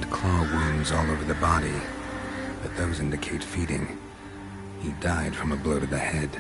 and claw wounds all over the body, but those indicate feeding. He died from a blow to the head.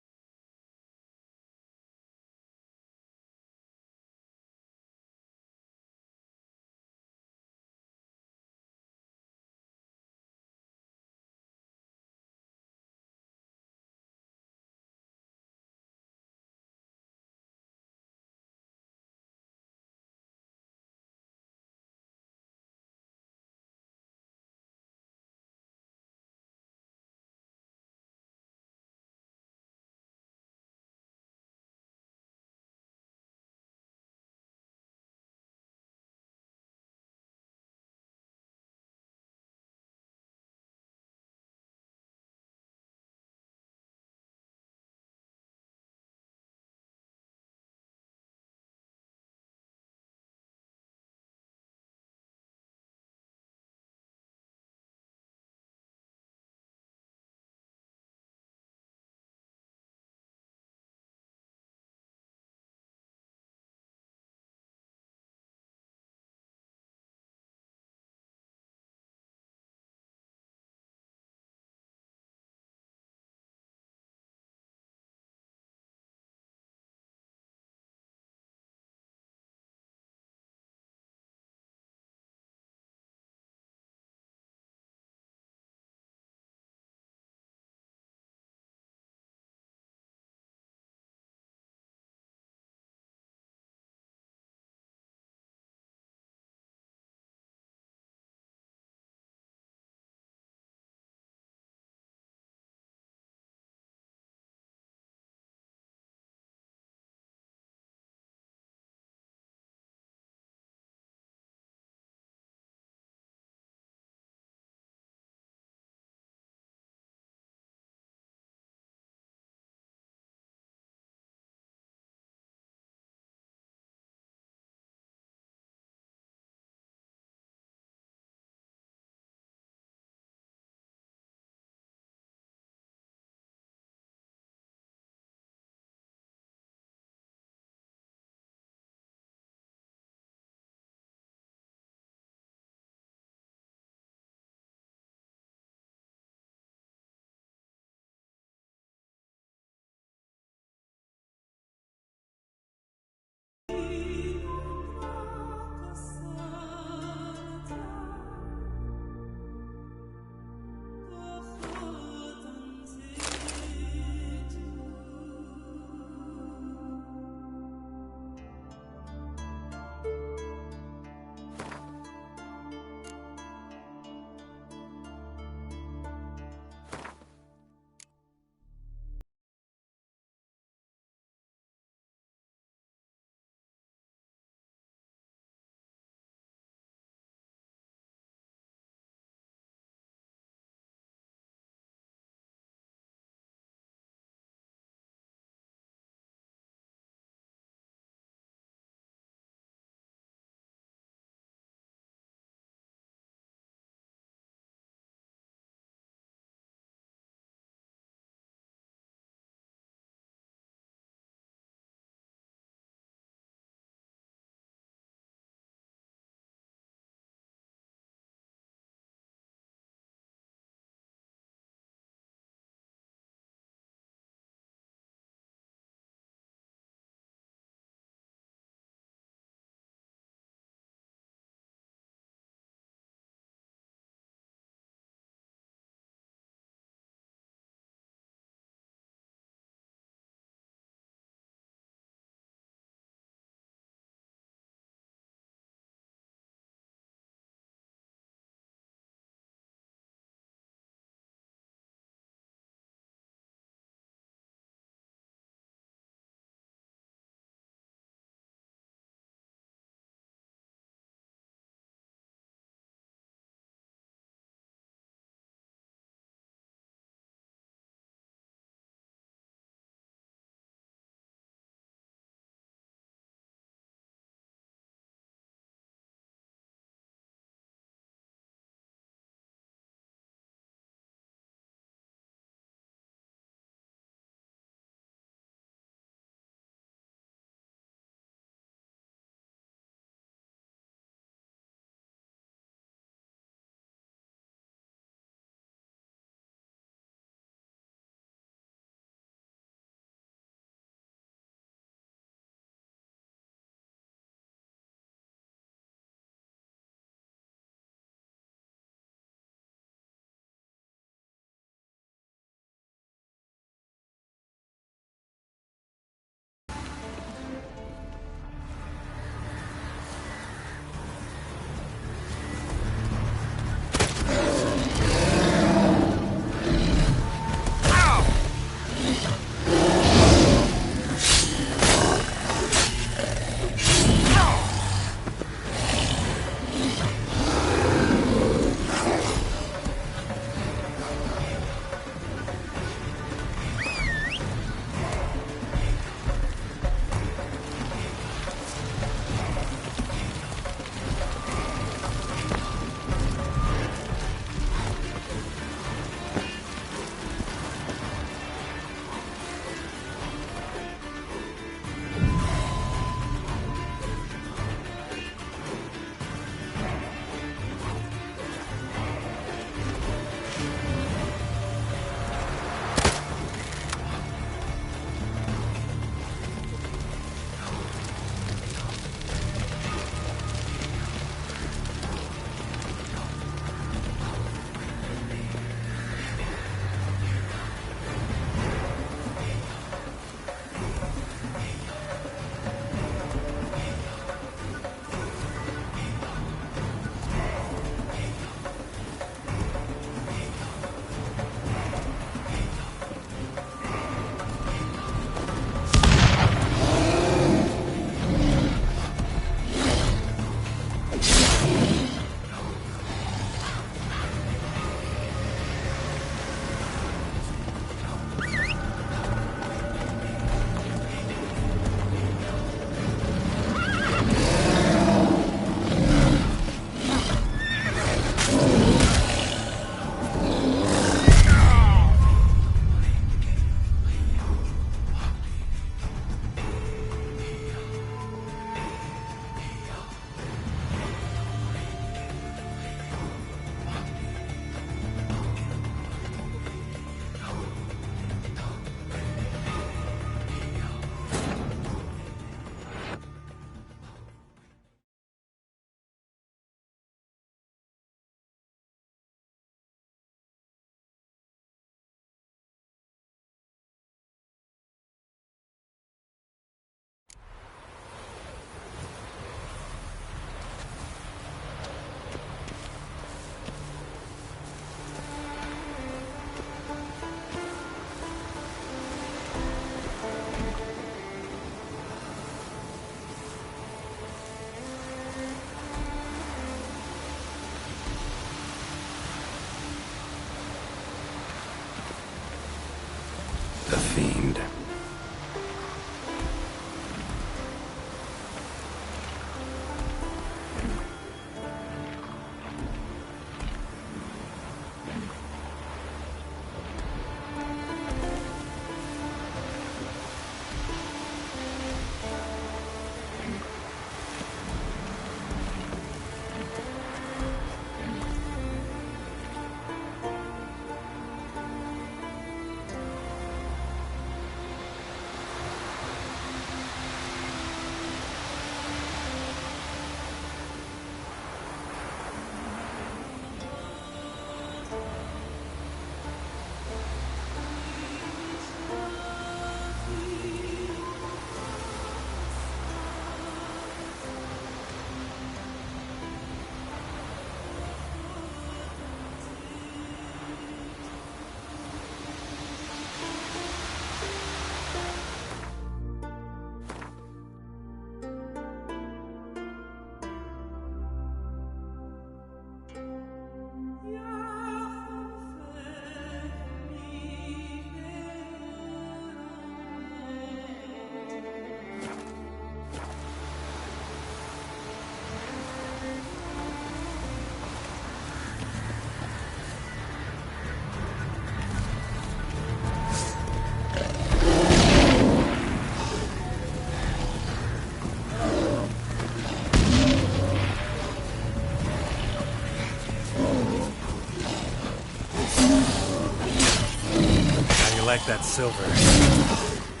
collect that silver.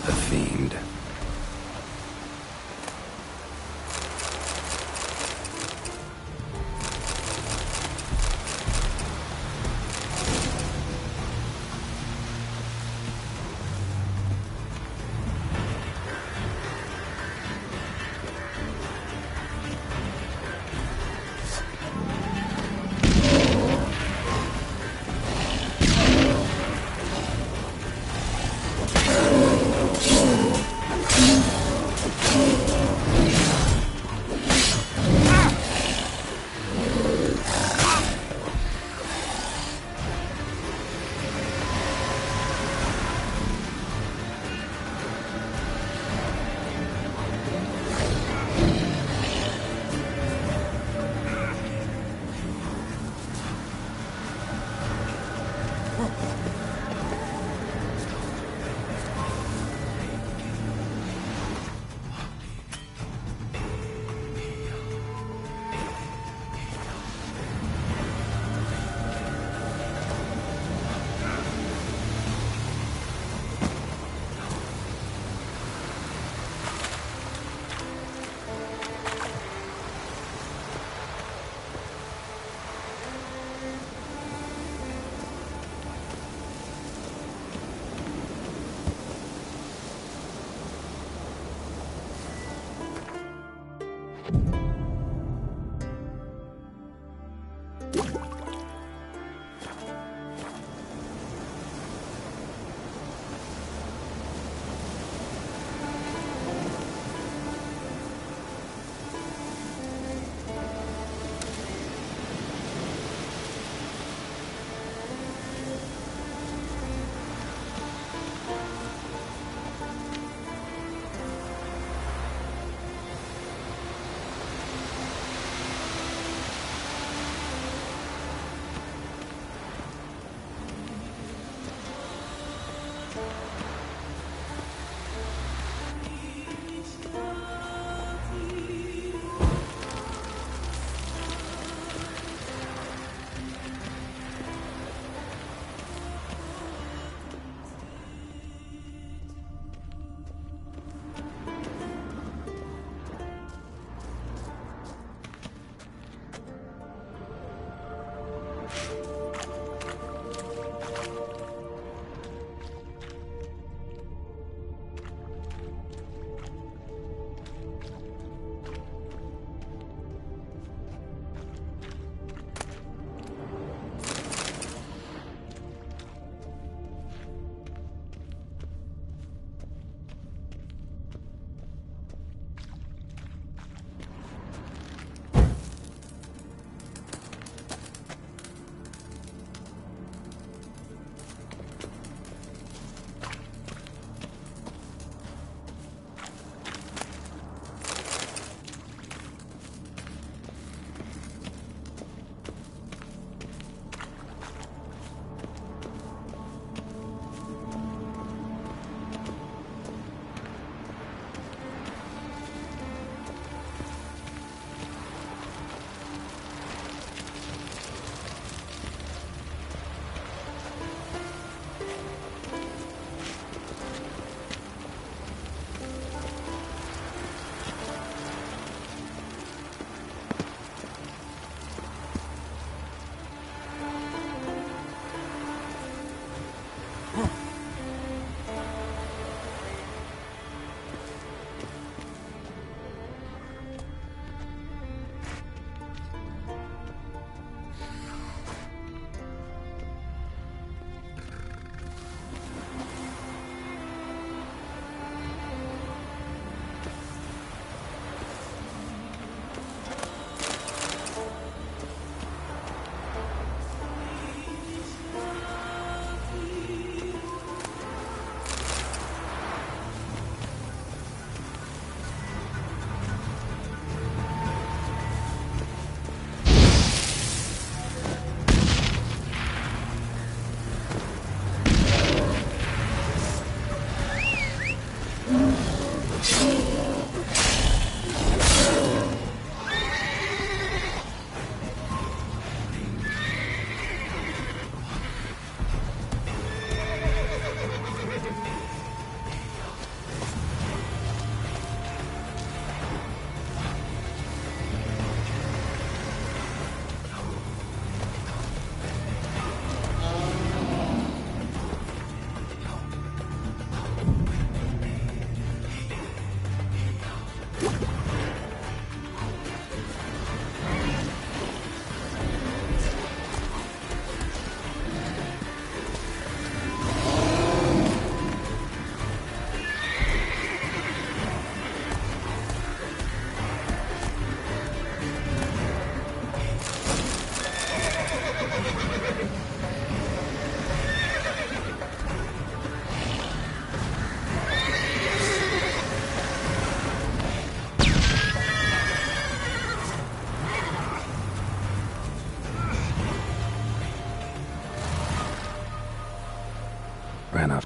The Fiend.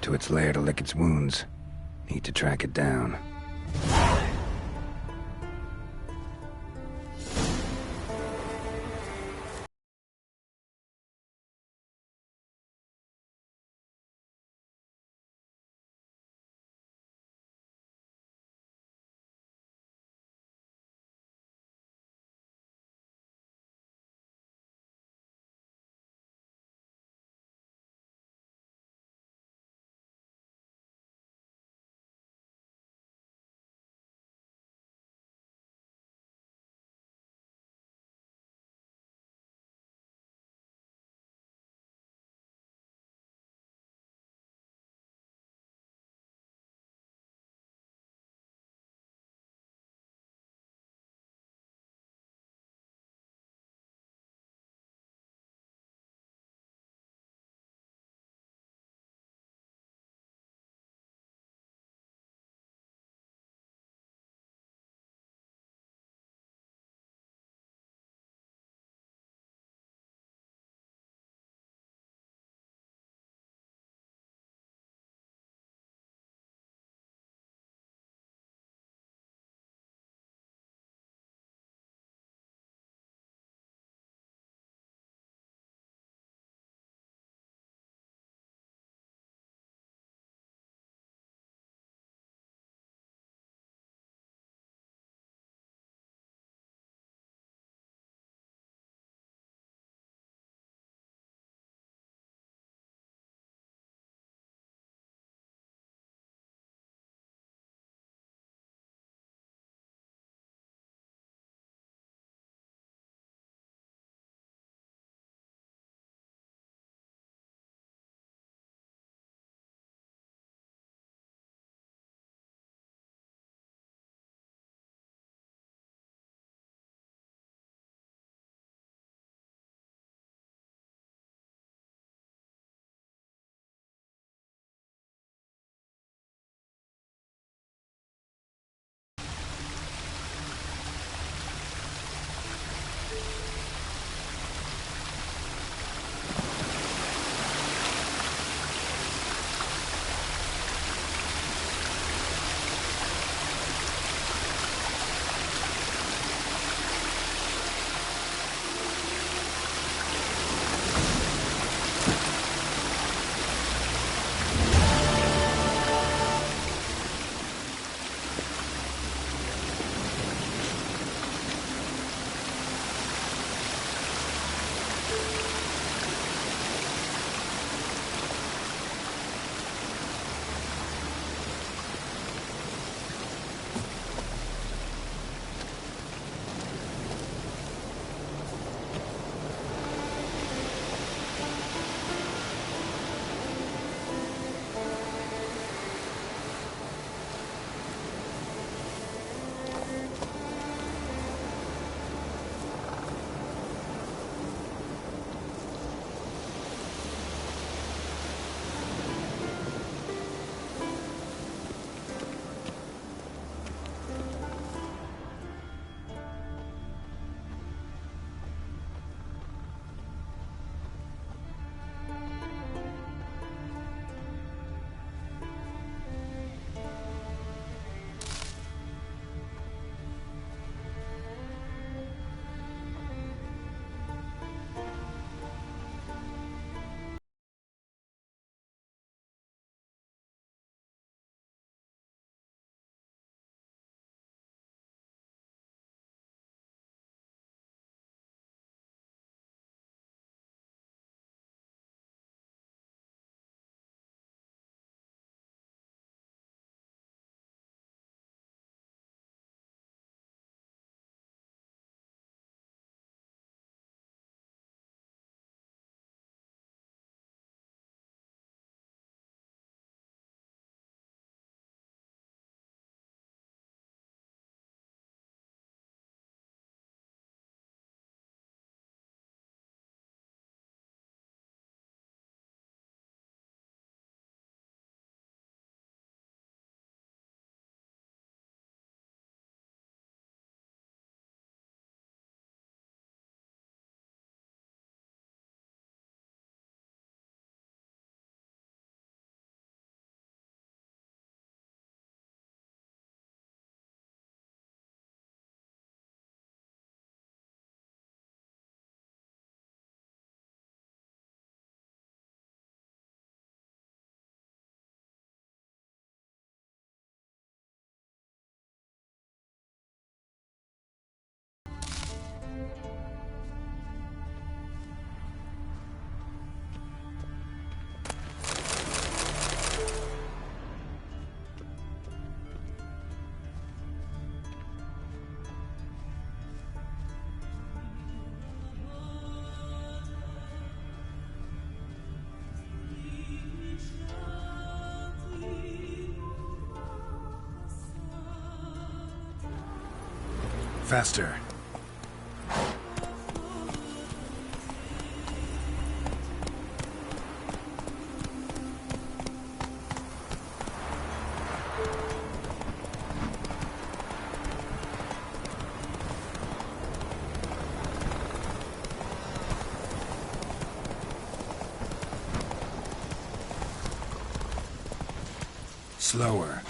to its lair to lick its wounds. Need to track it down. Faster. Slower.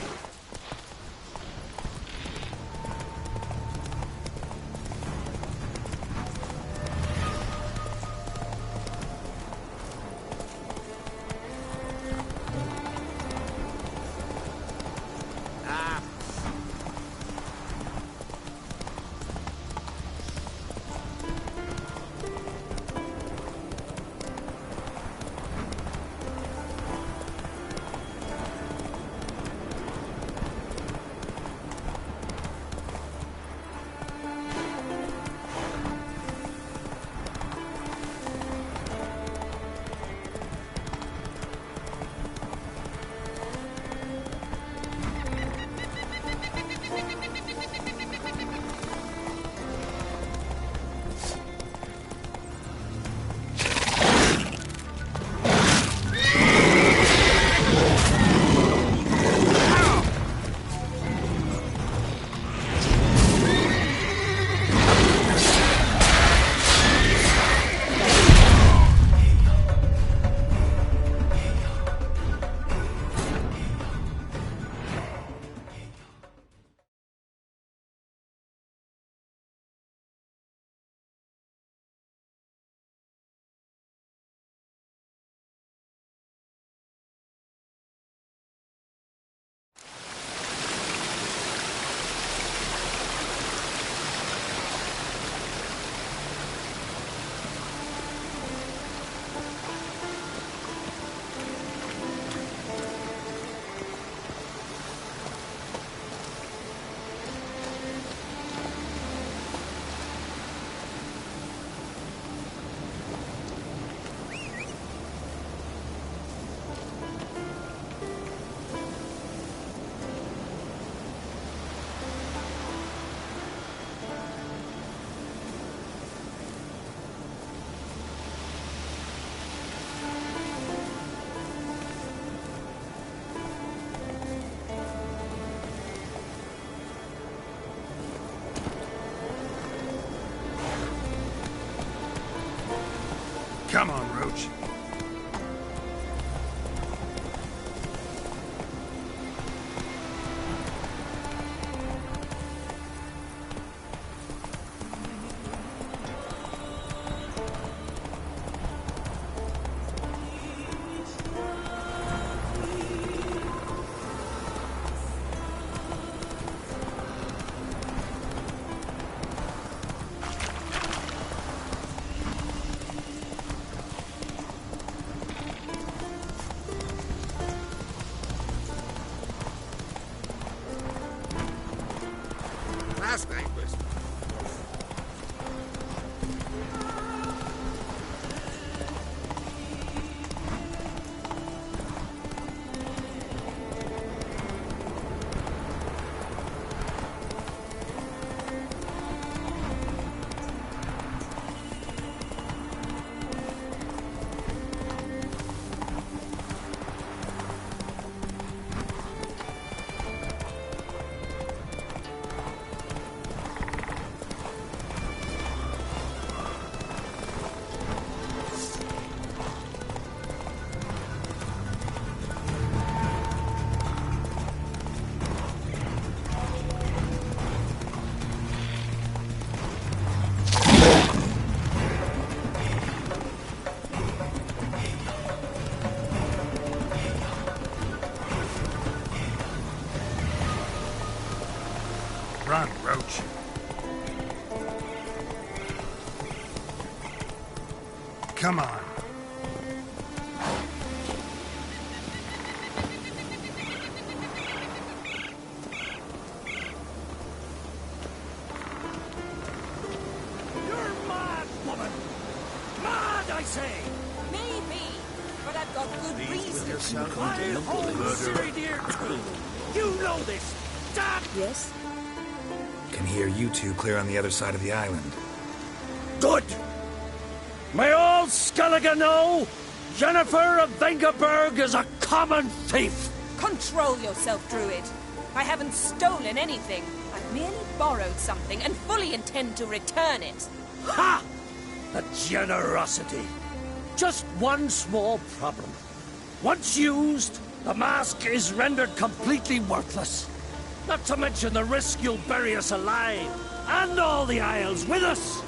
Come on, Roach. Last night was... Run, Roach. Come on. You're mad, woman! Mad, I say! Maybe, but I've got good reason. I'll hold Siri dear too! You know this! Damn! Yes? can hear you two clear on the other side of the island. Good! May all Skellige know Jennifer of Vengerberg is a common thief! Control yourself, Druid. I haven't stolen anything. I've merely borrowed something and fully intend to return it. Ha! The generosity. Just one small problem. Once used, the mask is rendered completely worthless. Not to mention the risk you'll bury us alive, and all the Isles with us!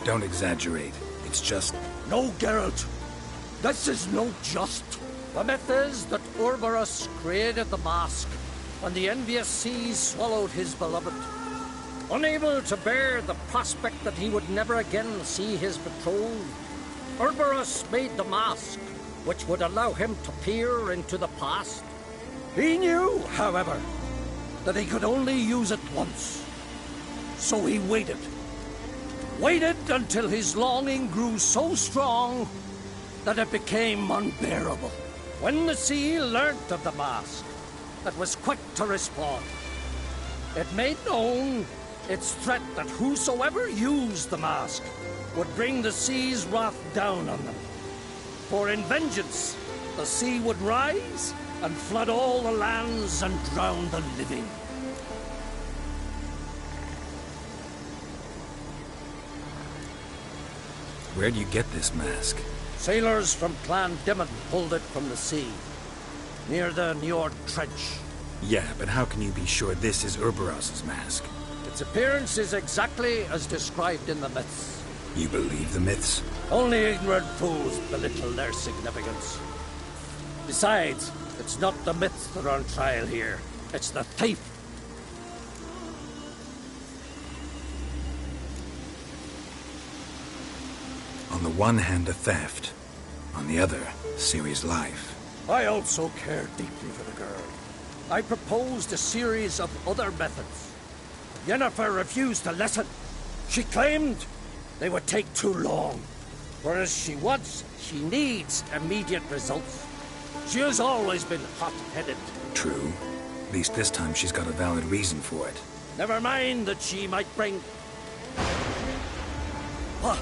Don't exaggerate. It's just... No, Geralt. This is no just. The myth is that Urborus created the mask when the envious seas swallowed his beloved. Unable to bear the prospect that he would never again see his betrothed, Urborus made the mask, which would allow him to peer into the past. He knew, however, that he could only use it once. So he waited. Waited until his longing grew so strong that it became unbearable. When the sea learnt of the mask, it was quick to respond. It made known its threat that whosoever used the mask would bring the sea's wrath down on them. For in vengeance, the sea would rise and flood all the lands and drown the living. Where'd you get this mask? Sailors from Clan Dimon pulled it from the sea, near the Njord Trench. Yeah, but how can you be sure this is Urboros's mask? Its appearance is exactly as described in the myths. You believe the myths? Only ignorant fools belittle their significance. Besides, it's not the myths that are on trial here. It's the thief. On the one hand, a theft. On the other, Ciri's life. I also care deeply for the girl. I proposed a series of other methods. Yennefer refused to listen. She claimed they would take too long. Whereas she needs immediate results. She has always been hot-headed. True. At least this time she's got a valid reason for it. Never mind that she might bring... What?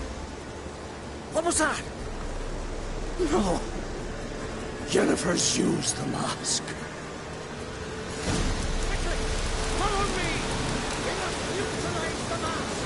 What was that? No. Yennefer's used the mask. Quickly! Follow me! We must utilize the mask!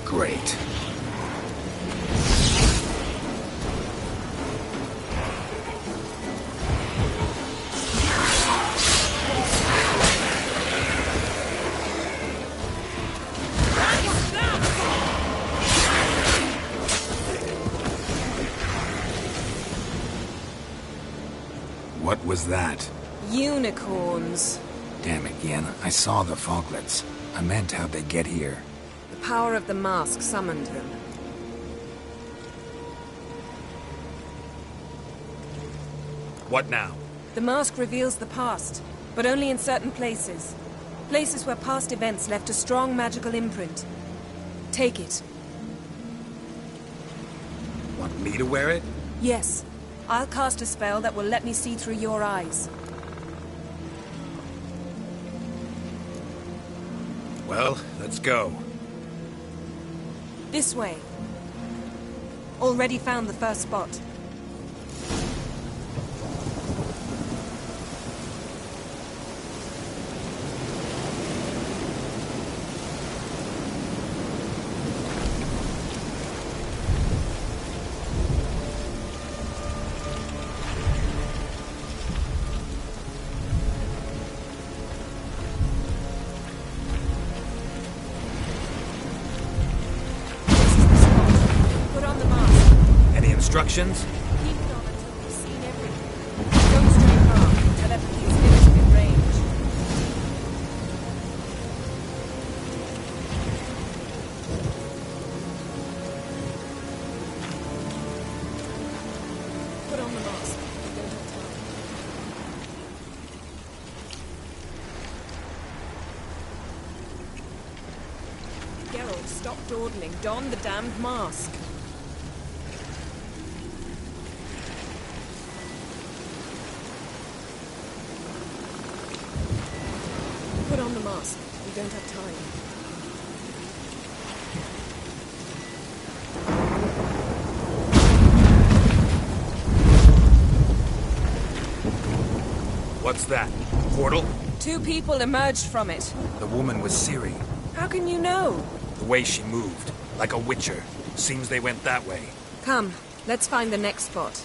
Great. was that? Unicorns. Damn it, Yen. I saw the foglets. I meant how'd they get here. The power of the mask summoned them. What now? The mask reveals the past, but only in certain places. Places where past events left a strong magical imprint. Take it. Want me to wear it? Yes. I'll cast a spell that will let me see through your eyes. Well, let's go. This way. Already found the first spot. Instructions? Keep it on until we've seen everything. Don't stray far. Telepathy is limited in range. Put on the mask. We don't have time. Geralt, stop dawdling. Don the damned mask. Put on the mask. We don't have time. What's that? Portal? 2 people emerged from it. The woman was Ciri. How can you know? The way she moved. Like a witcher. Seems they went that way. Come, let's find the next spot.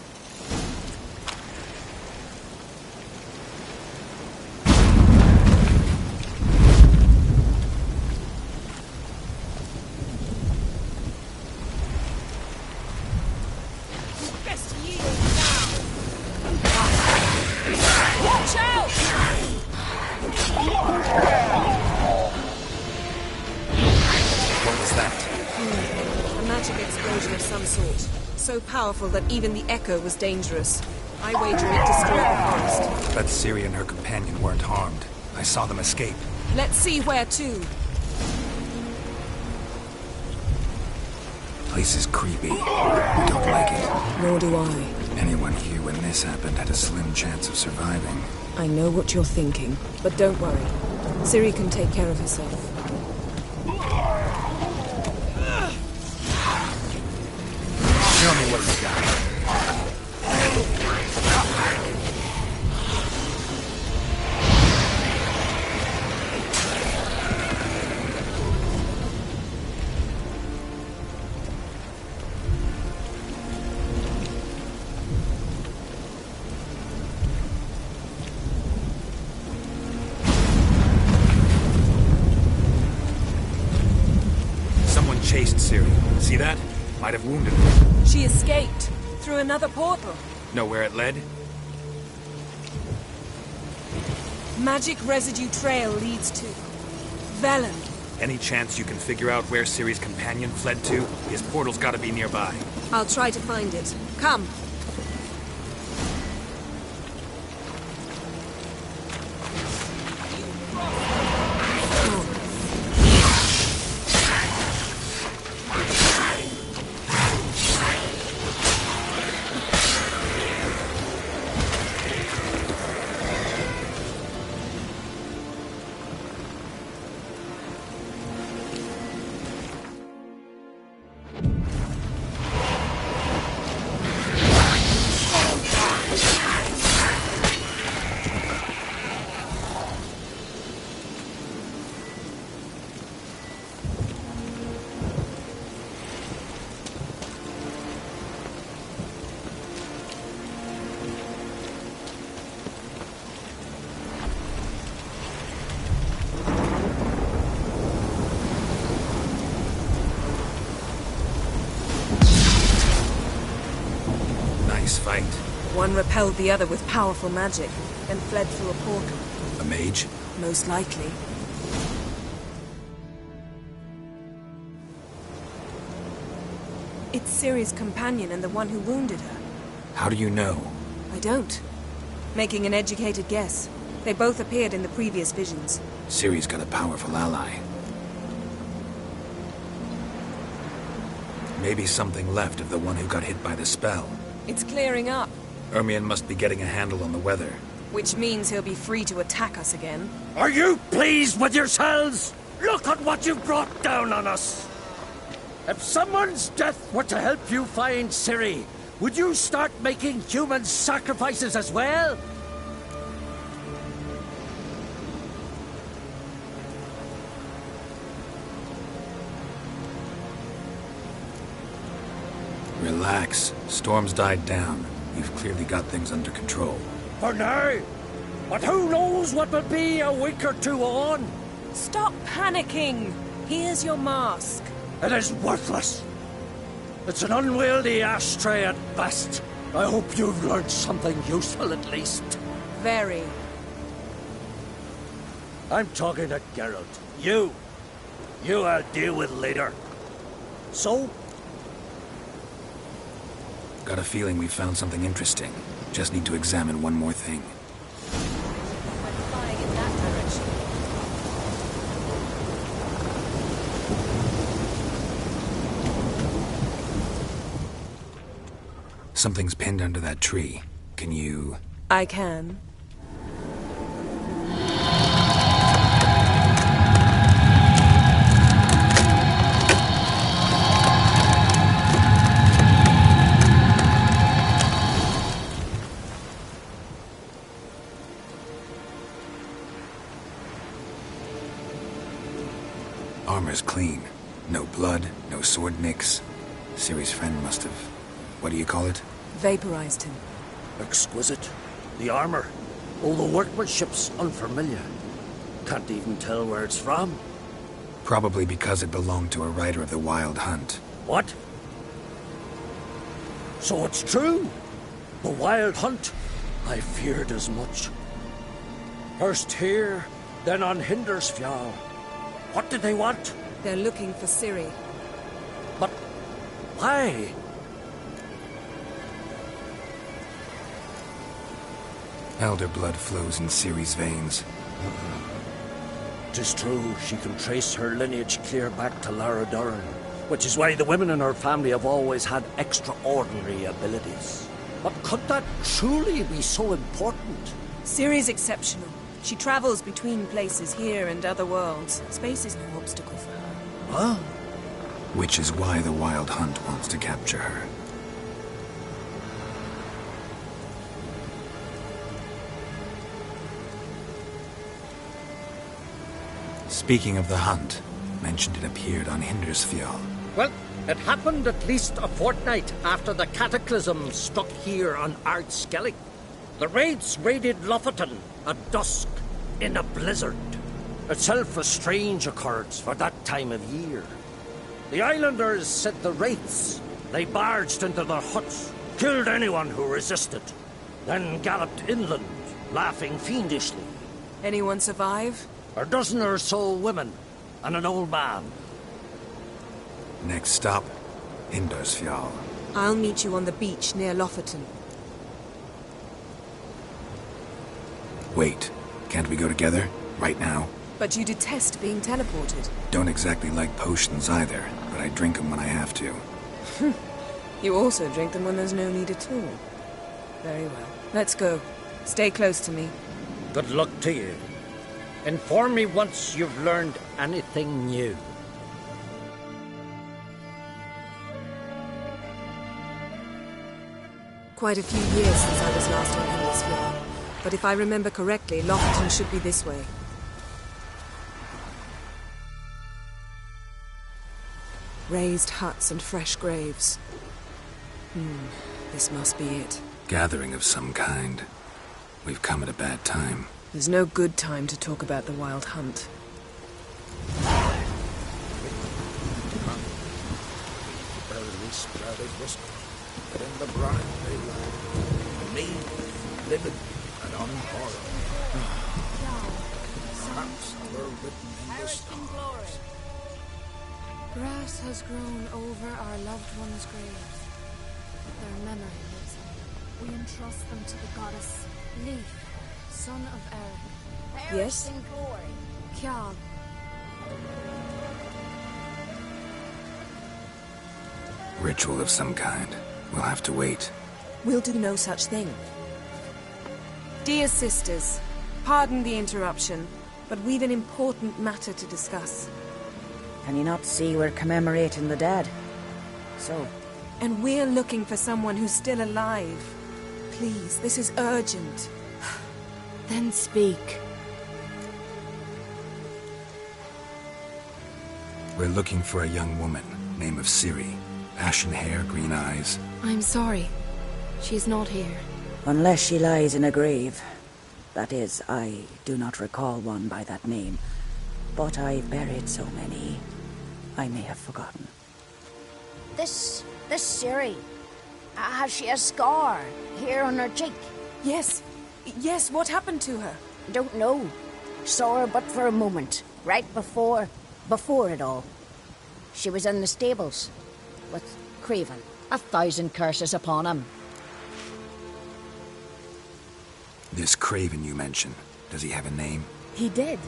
Best yield now! Watch out! What was that? A magic explosion of some sort. So powerful that even the echo was dangerous. I wager it destroyed the forest. But Ciri and her companion weren't harmed. I saw them escape. Let's see where to. Place is creepy. I don't like it. Nor do I. Anyone here when this happened had a slim chance of surviving. I know what you're thinking, but don't worry. Ciri can take care of herself. Show me what you got. Someone chased Ciri. See that? Might have wounded her. She escaped through another portal. Know where it led? Magic residue trail leads to Velen. Any chance you can figure out where Ciri's companion fled to? His portal's gotta be nearby. I'll try to find it. Come. One repelled the other with powerful magic, then fled through a portal. A mage? Most likely. It's Ciri's companion and the one who wounded her. How do you know? I don't. Making an educated guess. They both appeared in the previous visions. Ciri's got a powerful ally. Maybe something left of the one who got hit by the spell. It's clearing up, Ermion must be getting a handle on the weather. which means he'll be free to attack us again. Are you pleased with yourselves? Look at what you've brought down on us. If someone's death were to help you find Ciri, would you start making human sacrifices as well? Relax. Storm's died down. You've clearly got things under control. For now. But who knows what will be a week or two on? Stop panicking! Here's your mask. It is worthless. It's an unwieldy ashtray at best. I hope you've learned something useful at least. Very. I'm talking to Geralt. You I'll deal with later. So, Got a feeling we found something interesting. Just need to examine one more thing. I'm flying in that direction. Something's pinned under that tree. Can you... I can. Armor's clean. No blood, no sword nicks. Ciri's friend must have... What do you call it? Vaporized him. exquisite. The armor, all the workmanship's unfamiliar. Can't even tell where it's from. Probably because it belonged to a rider of the Wild Hunt. What? So it's true? The Wild Hunt? I feared as much. First here, then on Hindersfjall. What did they want? They're looking for Ciri. But why? Elder blood flows in Ciri's veins. 'Tis true, she can trace her lineage clear back to Lara Duran, which is why the women in her family have always had extraordinary abilities. But could that truly be so important? Ciri's exceptional. She travels between places here and other worlds. Space is no obstacle for her. Huh? Which is why the Wild Hunt wants to capture her. Speaking of the hunt, mentioned it appeared on Hindersfjall. Well, it happened at least a fortnight after the cataclysm struck here on Ardskellig. The raids raided Lofoten at dusk in a blizzard. Itself a strange occurrence for that time of year. The islanders set the wraiths. They barged into their huts, killed anyone who resisted, then galloped inland, laughing fiendishly. Anyone survive? A dozen or so women, and an old man. Next stop, Hindersfjall. I'll meet you on the beach near Lofoten. Wait, can't we go together? Right now? But you detest being teleported. Don't exactly like potions either, but I drink them when I have to. You also drink them when there's no need at all. Very well. Let's go. Stay close to me. Good luck to you. Inform me once you've learned anything new. Quite a few years since I was last on Hindersfjall. But if I remember correctly, Lofoten should be this way. Raised huts and fresh graves. This must be it. Gathering of some kind. We've come at a bad time. There's no good time to talk about the Wild Hunt. me, living and unborrowed. Perhaps were written in the stars. Grass has grown over our loved ones' graves, but their memory lives on. We entrust them to the goddess. Leaf, son of Erin. Yes? In glory. Kjal, Ritual of some kind. We'll have to wait. We'll do no such thing. Dear sisters, pardon the interruption, but we've an important matter to discuss. Can you not see we're commemorating the dead? So, And we're looking for someone who's still alive. Please, this is urgent. then speak. We're looking for a young woman, name of Ciri. Ashen hair, green eyes. I'm sorry. She's not here. unless she lies in a grave. That is, I do not recall one by that name. But I've buried so many, I may have forgotten. This Ciri, has she a scar here on her cheek? Yes. Yes, what happened to her? Don't know. Saw her but for a moment, right before it all. She was in the stables with Craven. 1,000 curses upon him. This Craven you mentioned, does he have a name? He did.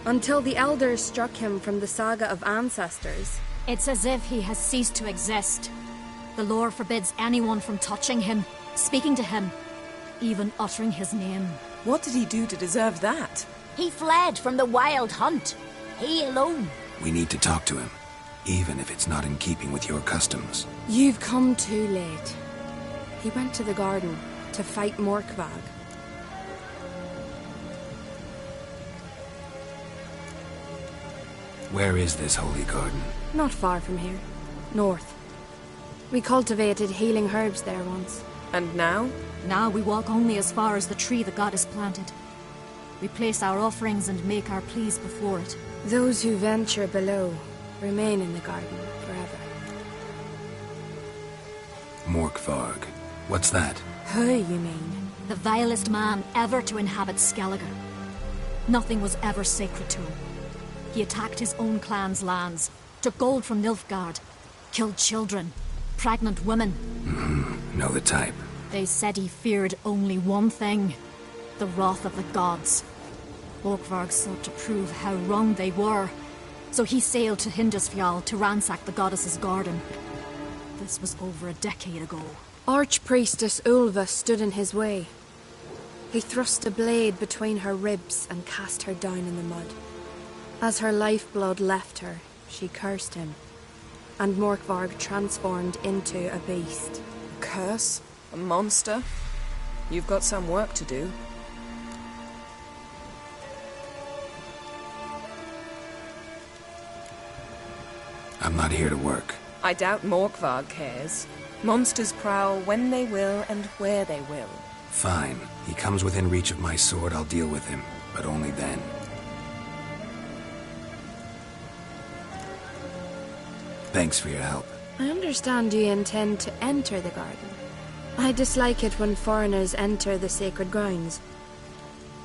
Until the elders struck him from the saga of ancestors. It's as if he has ceased to exist. The lore forbids anyone from touching him, speaking to him, even uttering his name. What did he do to deserve that? He fled from the wild hunt. He alone. We need to talk to him, even if it's not in keeping with your customs. You've come too late. He went to the garden to fight Morkvag. Where is this holy garden? Not far from here. North. We cultivated healing herbs there once. And now? Now we walk only as far as the tree the goddess planted. We place our offerings and make our pleas before it. Those who venture below remain in the garden forever. Morkvarg. What's that? Who, you mean? The vilest man ever to inhabit Skellige. Nothing was ever sacred to him. He attacked his own clan's lands, took gold from Nilfgaard, killed children, pregnant women. Know the type. They said he feared only one thing, the wrath of the gods. Morkvarg sought to prove how wrong they were, so he sailed to Hindisfjall to ransack the goddess's garden. This was over a decade ago. Archpriestess Ulva stood in his way. He thrust a blade between her ribs and cast her down in the mud. As her lifeblood left her, she cursed him, and Morkvarg transformed into a beast. A curse? A monster? You've got some work to do. I'm not here to work. I doubt Morkvarg cares. Monsters prowl when they will and where they will. Fine. He comes within reach of my sword, I'll deal with him. But only then. Thanks for your help. I understand you intend to enter the garden. I dislike it when foreigners enter the sacred grounds.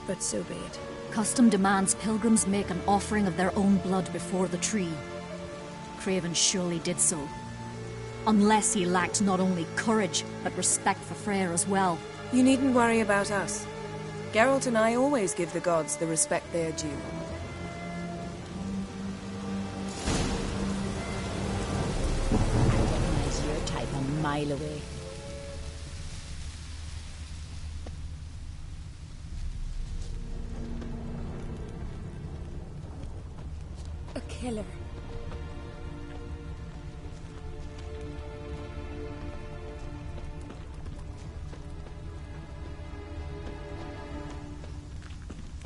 But so be it. Custom demands pilgrims make an offering of their own blood before the tree. Craven surely did so. Unless he lacked not only courage, but respect for Freyr as well. You needn't worry about us. Geralt and I always give the gods the respect they're due. Recognize your type a mile away. A killer.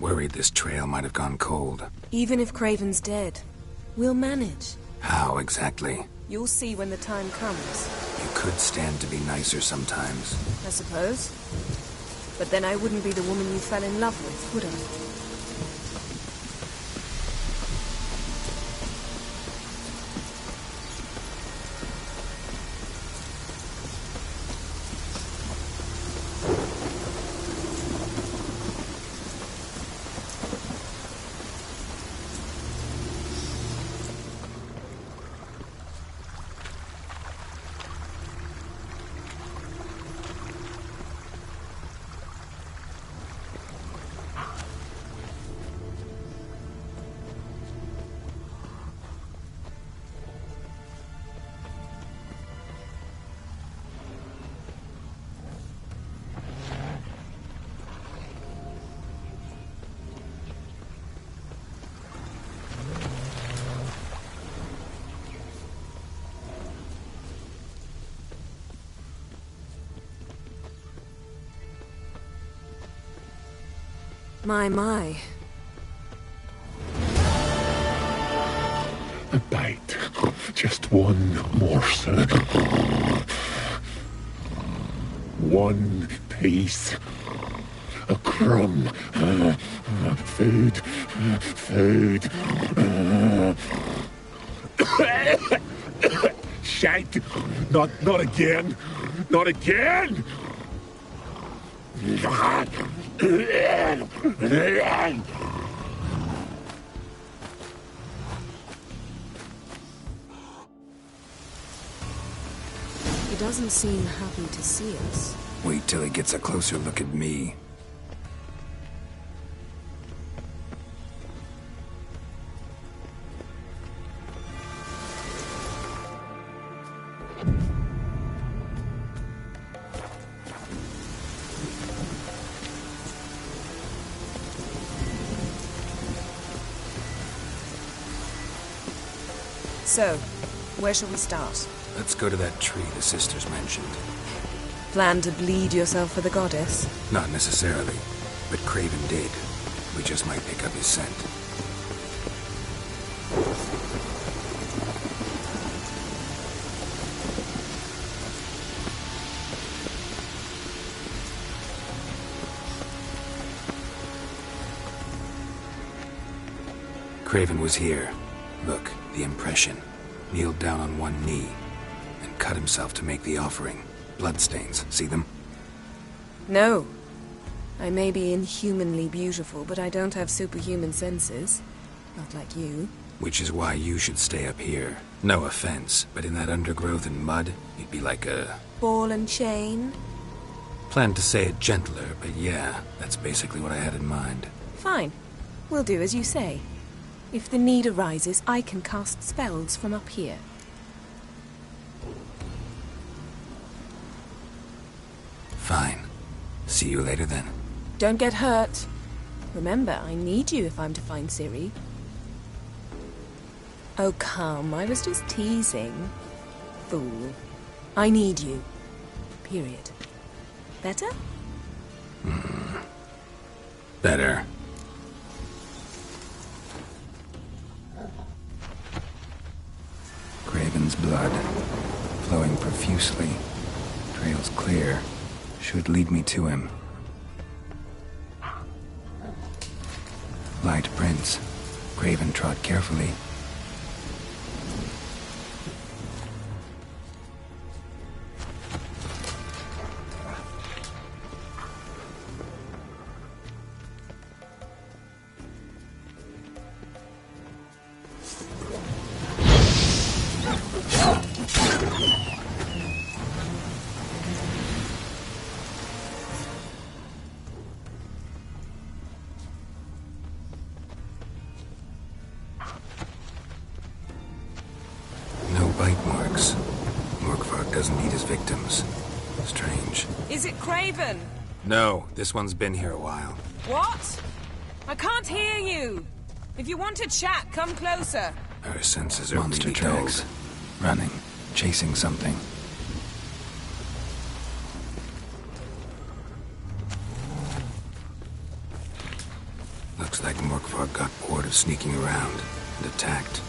Worried this trail might have gone cold. Even if Craven's dead, we'll manage. How exactly? You'll see when the time comes, You could stand to be nicer sometimes. I suppose. But then I wouldn't be the woman you fell in love with, would I? My. A bite. Just one morsel. One piece. A crumb. Food. Food. Shite. Not again. Not again. He doesn't seem happy to see us. Wait till he gets a closer look at me. So, where shall we start? Let's go to that tree the sisters mentioned. Plan to bleed yourself for the goddess? Not necessarily, but Craven did. We just might pick up his scent. Craven was here. Look, the impression. Kneeled down on one knee and cut himself to make the offering. Bloodstains, see them? No. I may be inhumanly beautiful, but I don't have superhuman senses. Not like you. Which is why you should stay up here. No offense, but in that undergrowth and mud, you'd be like a... ball and chain? Planned to say it gentler, but yeah, that's basically what I had in mind. Fine. We'll do as you say. If the need arises, I can cast spells from up here. Fine. See you later then. Don't get hurt. Remember, I need you if I'm to find Ciri. Oh, come. I was just teasing. Fool. I need you. Period. Better? Better. Craven's blood, flowing profusely. Trails clear. Should lead me to him. Light prints. Craven trod carefully. Bite marks. Morkvarg doesn't eat his victims. Strange. Is it Craven? No, this one's been here a while. What? I can't hear you. If you want to chat, come closer. Her senses are monster tracks. Running. Chasing something. Looks like Morkvarg got bored of sneaking around and attacked.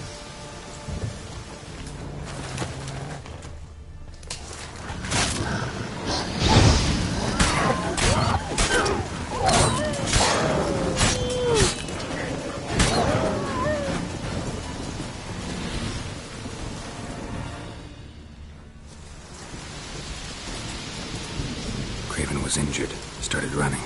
Craven was injured, started running.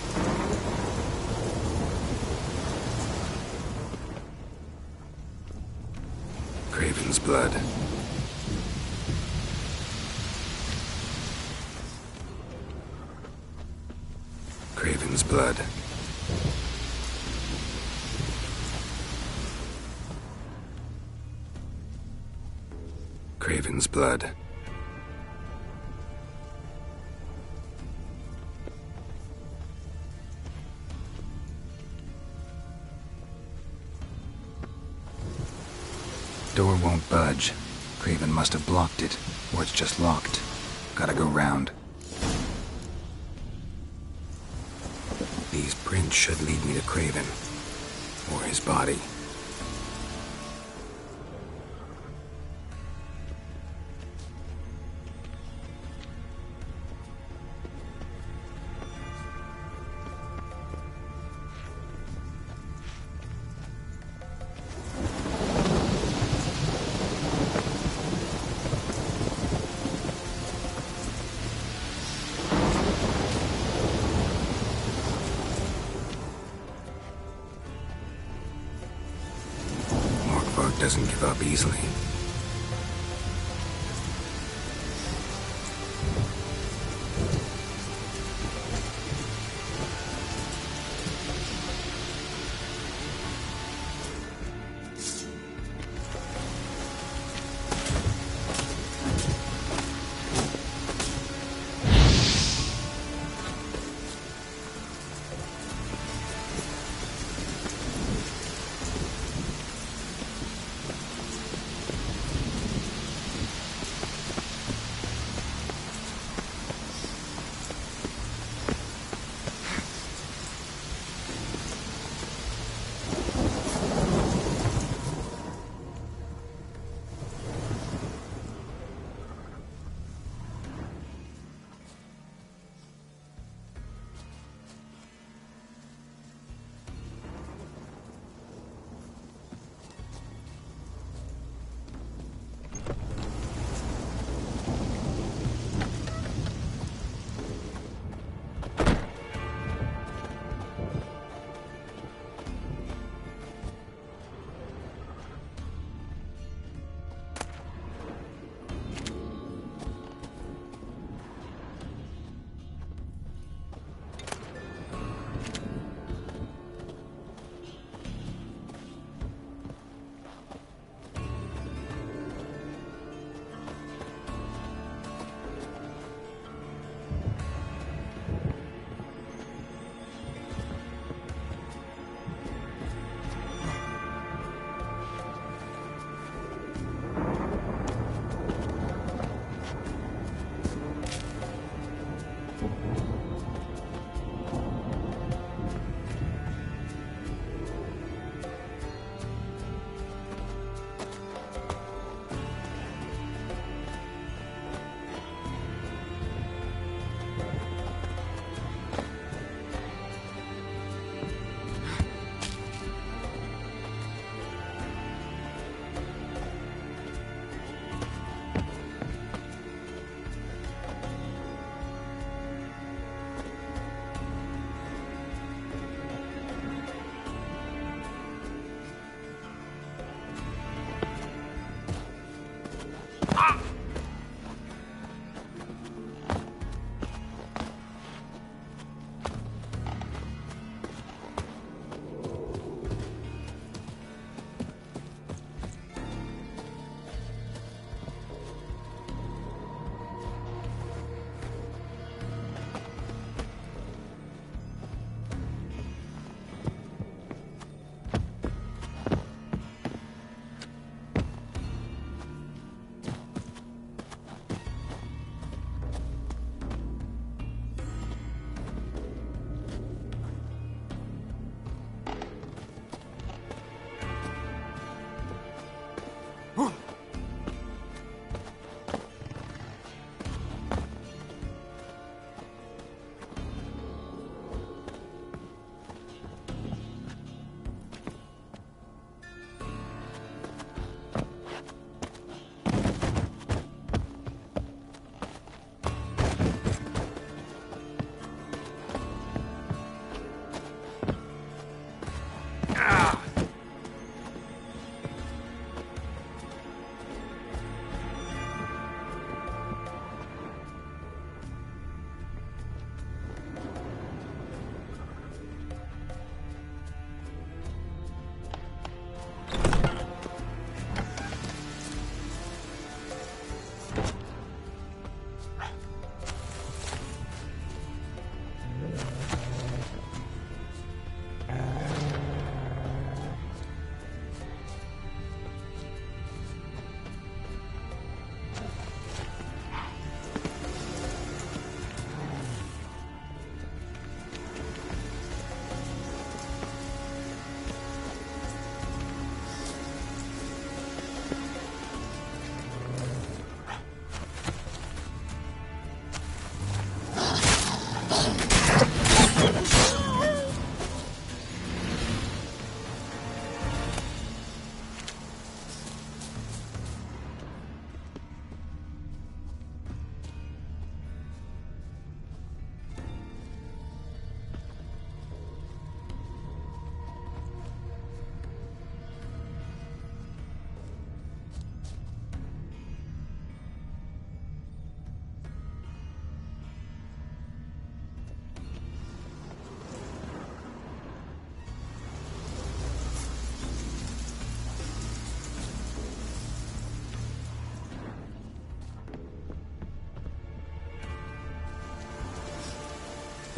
Craven's blood. Craven's blood. Craven's blood. Door won't budge. Craven must have blocked it, or it's just locked. Gotta go round. These prints should lead me to Craven. Or his body. Doesn't give up easily.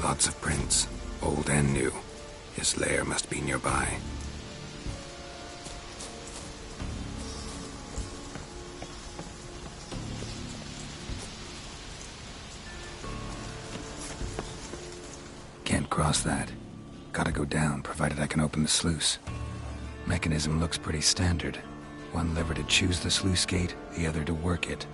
Lots of prints, old and new. His lair must be nearby. Can't cross that. Gotta go down, provided I can open the sluice. Mechanism looks pretty standard. One lever to choose the sluice gate, the other to work it.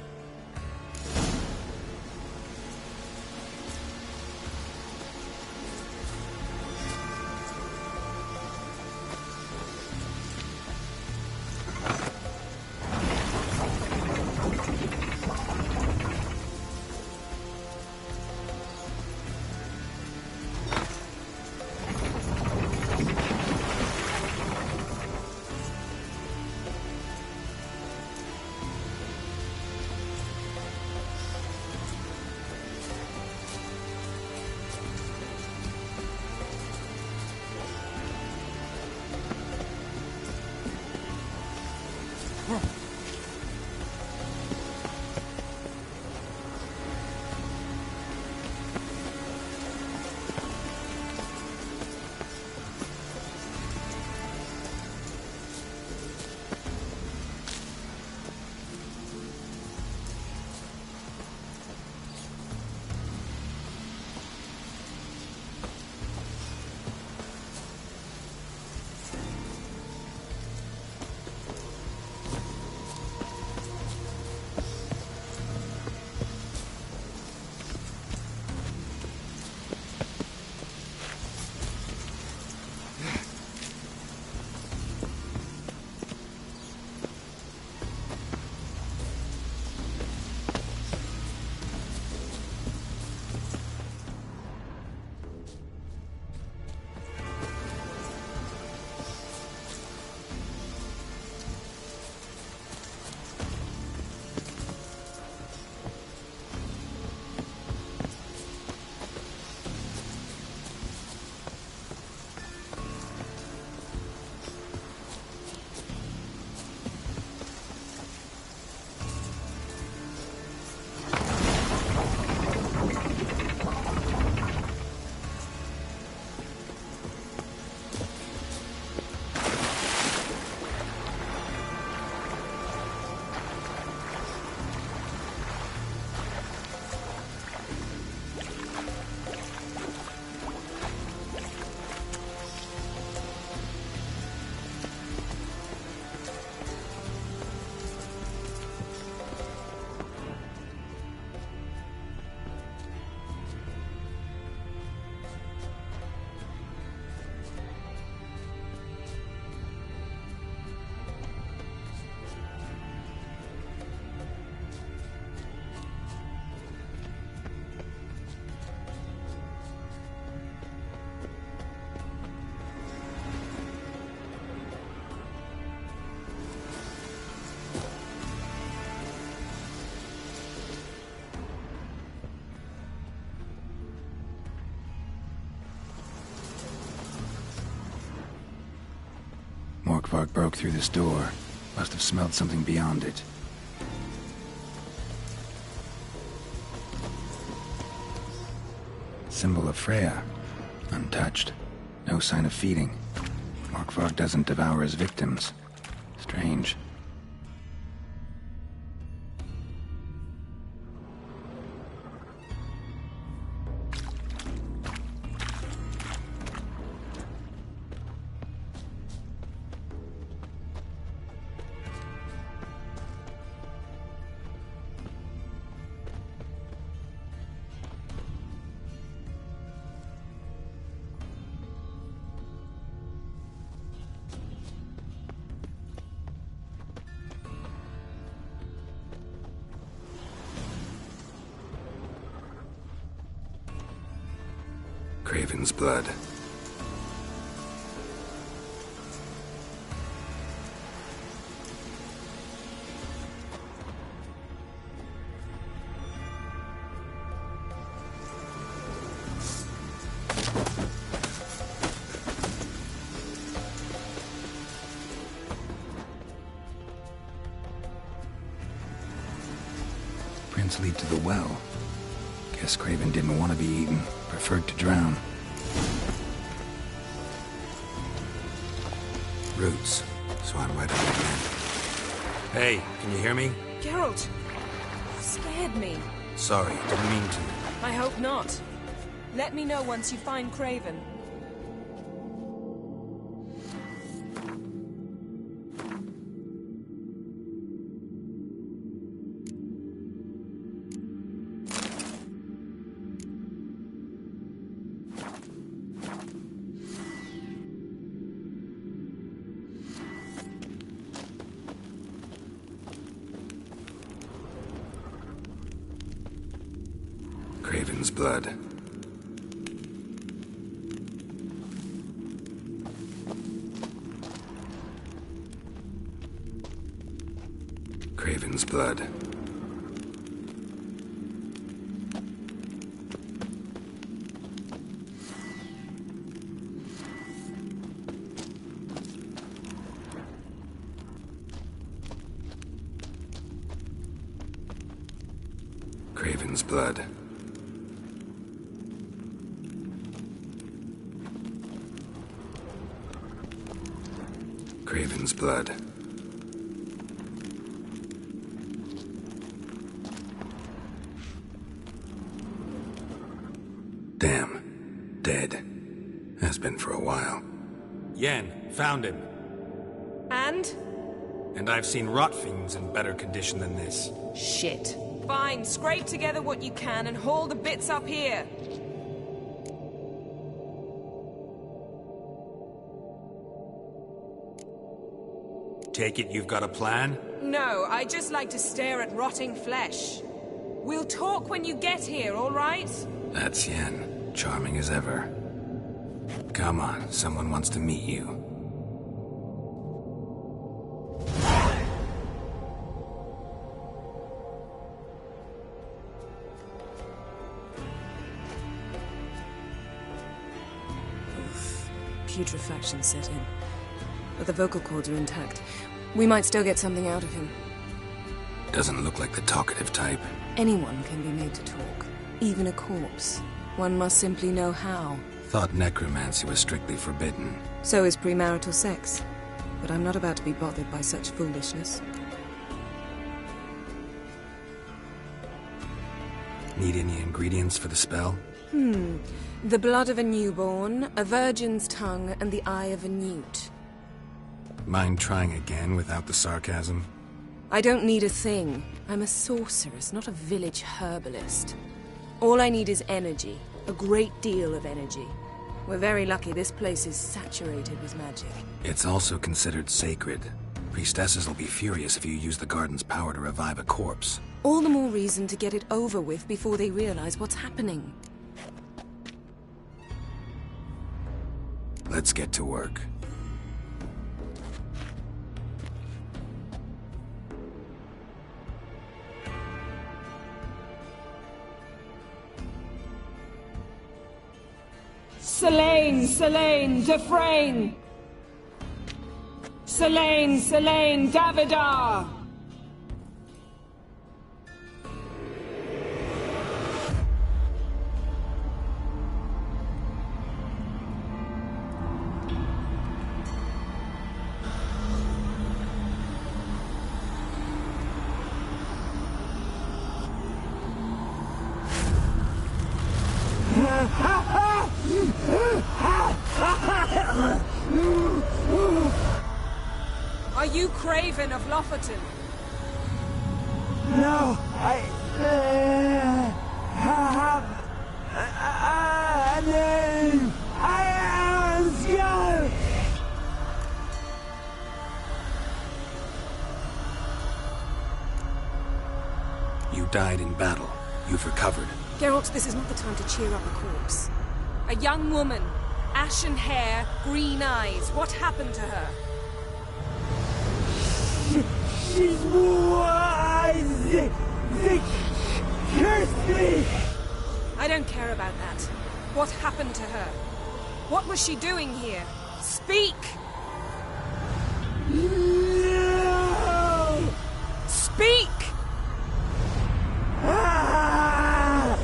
Morkvarg broke through this door. Must have smelled something beyond it. Symbol of Freya. Untouched. No sign of feeding. Morkvarg doesn't devour his victims. Strange. Craven's blood. Prints lead to the well. Guess Craven didn't want to be eaten. Preferred to drown. Roots. So I'm right on the again. Hey, can you hear me? Geralt! You scared me. Sorry, didn't mean to. I hope not. Let me know once you find Craven. Craven's blood. Craven's blood. Craven's blood. Craven's blood. Damn. Dead. Has been for a while. Yen, found him. And? And I've seen rot fiends in better condition than this. Shit. Fine, scrape together what you can and haul the bits up here. Take it you've got a plan? No, I just like to stare at rotting flesh. We'll talk when you get here, all right? That's Yen. Charming as ever. Come on, someone wants to meet you. Putrefaction set in. But the vocal cords are intact. We might still get something out of him. Doesn't look like the talkative type. Anyone can be made to talk. Even a corpse. One must simply know how. Thought necromancy was strictly forbidden. So is premarital sex. But I'm not about to be bothered by such foolishness. Need any ingredients for the spell? The blood of a newborn, a virgin's tongue, and the eye of a newt. Mind trying again without the sarcasm? I don't need a thing. I'm a sorceress, not a village herbalist. All I need is energy. A great deal of energy. We're very lucky this place is saturated with magic. It's also considered sacred. Priestesses will be furious if you use the garden's power to revive a corpse. All the more reason to get it over with before they realize what's happening. Let's get to work. Selene, Selene, Dufresne! Selene, Selene, Davidar! Are you Craven of Lofoten? No, I have a name. I am Skull. You died in battle. You've recovered. Geralt, this is not the time to cheer up a corpse. A young woman. Ashen hair, green eyes. What happened to her? She's wise. They cursed me. I don't care about that. What happened to her? What was she doing here? Speak! No! Speak! Ah!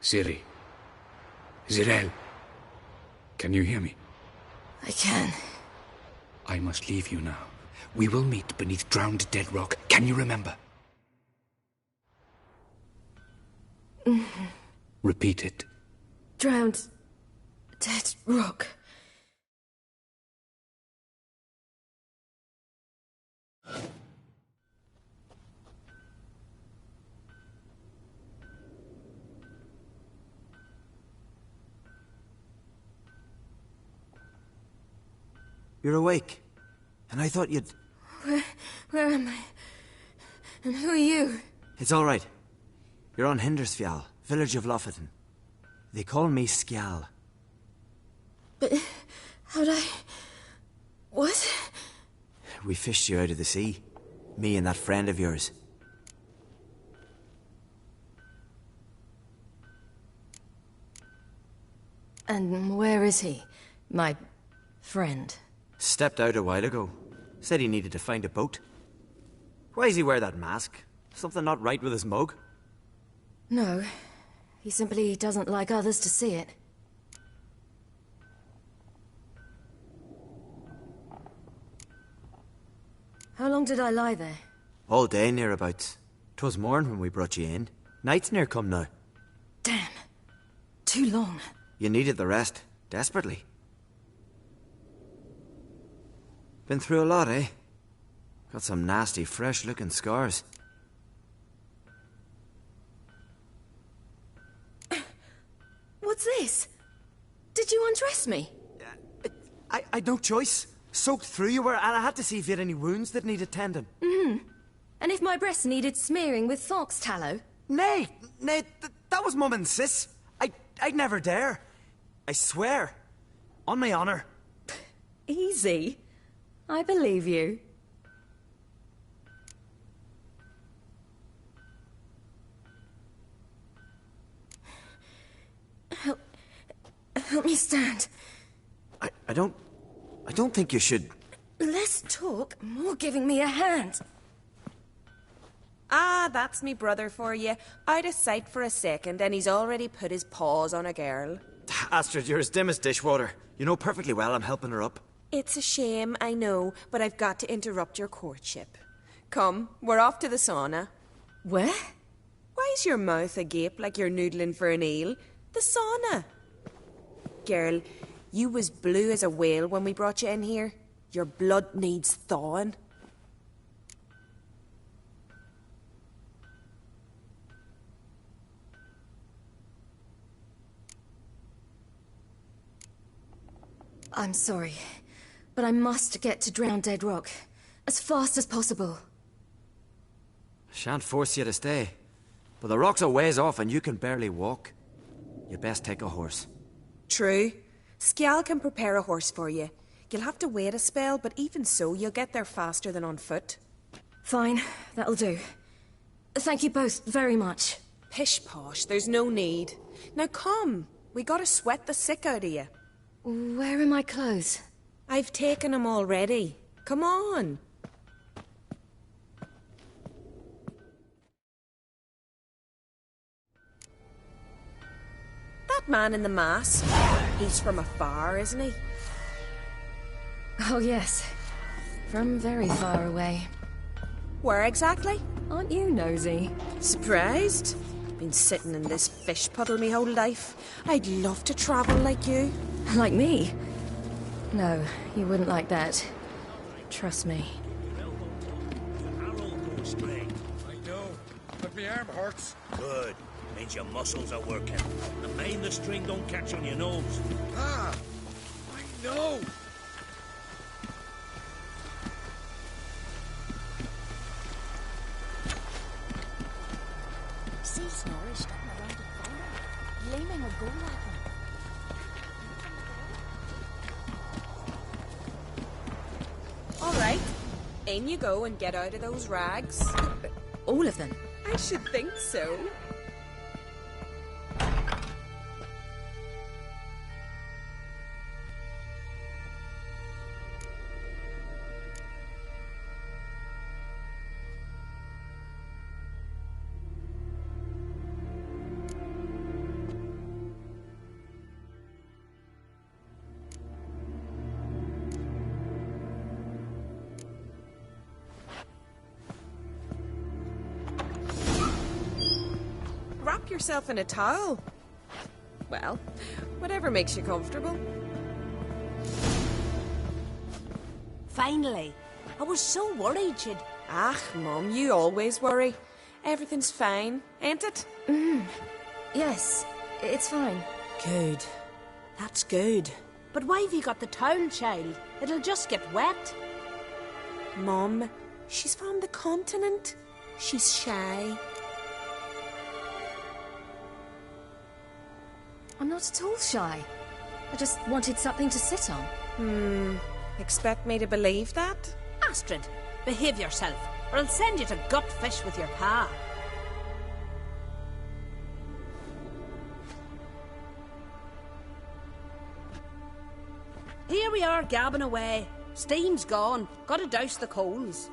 Ciri. Zirael. Can you hear me? I can. I must leave you now. We will meet beneath drowned dead rock. Can you remember? Repeat it. Drowned... dead rock. You're awake. And I thought you'd... Where am I? And who are you? It's all right. You're on Hindersfjall, village of Lofoten. They call me Skjal. But how'd I... What? We fished you out of the sea. Me and that friend of yours. And where is he? My friend? Stepped out a while ago. Said he needed to find a boat. Why does he wear that mask? Something not right with his mug? No. He simply doesn't like others to see it. How long did I lie there? All day, nearabouts. 'Twas morn when we brought you in. Night's near come now. Damn. Too long. You needed the rest. Desperately. Been through a lot, eh? Got some nasty, fresh-looking scars. What's this? Did you undress me? I'd no choice. Soaked through you were, and I had to see if you had any wounds that needed tending. And if my breasts needed smearing with fox tallow? Nay, that was Mum and Sis. I'd never dare. I swear. On my honor. Easy. I believe you. Help me stand. I don't think you should... Less talk, more giving me a hand. Ah, that's me brother for you. Out of sight for a second, and he's already put his paws on a girl. Astrid, you're as dim as dishwater. You know perfectly well I'm helping her up. It's a shame, I know, but I've got to interrupt your courtship. Come, we're off to the sauna. Where? Why is your mouth agape like you're noodling for an eel? The sauna. Girl, you was blue as a whale when we brought you in here. Your blood needs thawing. I'm sorry, but I must get to Drowned Dead Rock as fast as possible. Shan't force you to stay, but the rock's a ways off and you can barely walk. You best take a horse. True. Skjal can prepare a horse for you. You'll have to wait a spell, but even so, you'll get there faster than on foot. Fine, that'll do. Thank you both very much. Pish-posh, there's no need. Now come, we gotta sweat the sick out of you. Where are my clothes? I've taken them already. Come on. That man in the mask, he's from afar, isn't he? Oh yes, from very far away. Where exactly? Aren't you nosy? Surprised? Been sitting in this fish puddle me whole life. I'd love to travel like you. Like me? No, you wouldn't like that. Trust me. I know, but my arm hurts. Good. Means your muscles are working. And mind the string don't catch on your nose. Ah, I know. See Snorri stepping around the corner, gleaming a goal at him. All right, in you go and get out of those rags. All of them? I should think so. yourself in a towel. Well, whatever makes you comfortable. Finally. I was so worried she'd... Ah, Mum, you always worry. Everything's fine, ain't it? Yes, it's fine. Good. That's good. But why have you got the towel, child? It'll just get wet. Mum, she's from the continent. She's shy. I'm not at all shy. I just wanted something to sit on. Expect me to believe that? Astrid, behave yourself, or I'll send you to gut fish with your pa. Here we are, gabbing away. Steam's gone. Gotta douse the coals.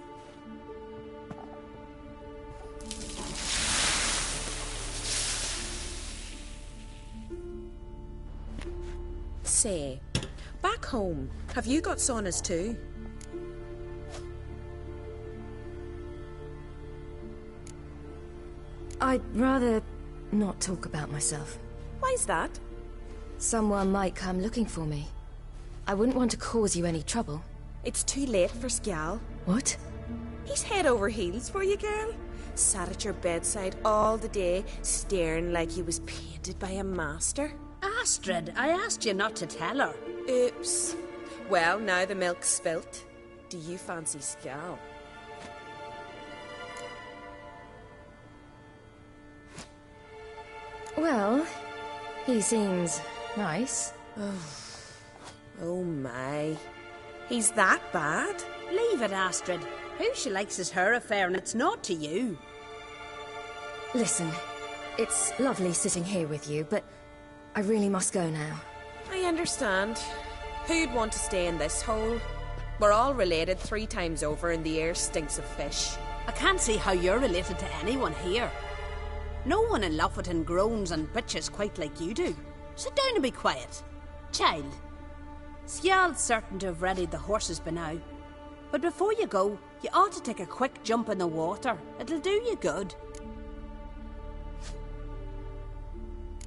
Say, back home, have you got saunas too? I'd rather not talk about myself. Why's that? Someone might come looking for me. I wouldn't want to cause you any trouble. It's too late for Skjal. What? He's head over heels for you, girl. Sat at your bedside all the day, staring like he was painted by a master. Astrid, I asked you not to tell her. Oops. Well, now the milk's spilt. Do you fancy Skjal? Well, he seems nice. Oh my. He's that bad? Leave it, Astrid. Who she likes is her affair, and it's not to you. Listen, it's lovely sitting here with you, but I really must go now. I understand. Who'd want to stay in this hole? We're all related 3 times over and the air stinks of fish. I can't see how you're related to anyone here. No one in Lofoten groans and bitches quite like you do. Sit down and be quiet. Child, Skjal's certain to have readied the horses by now. But before you go, you ought to take a quick jump in the water. It'll do you good.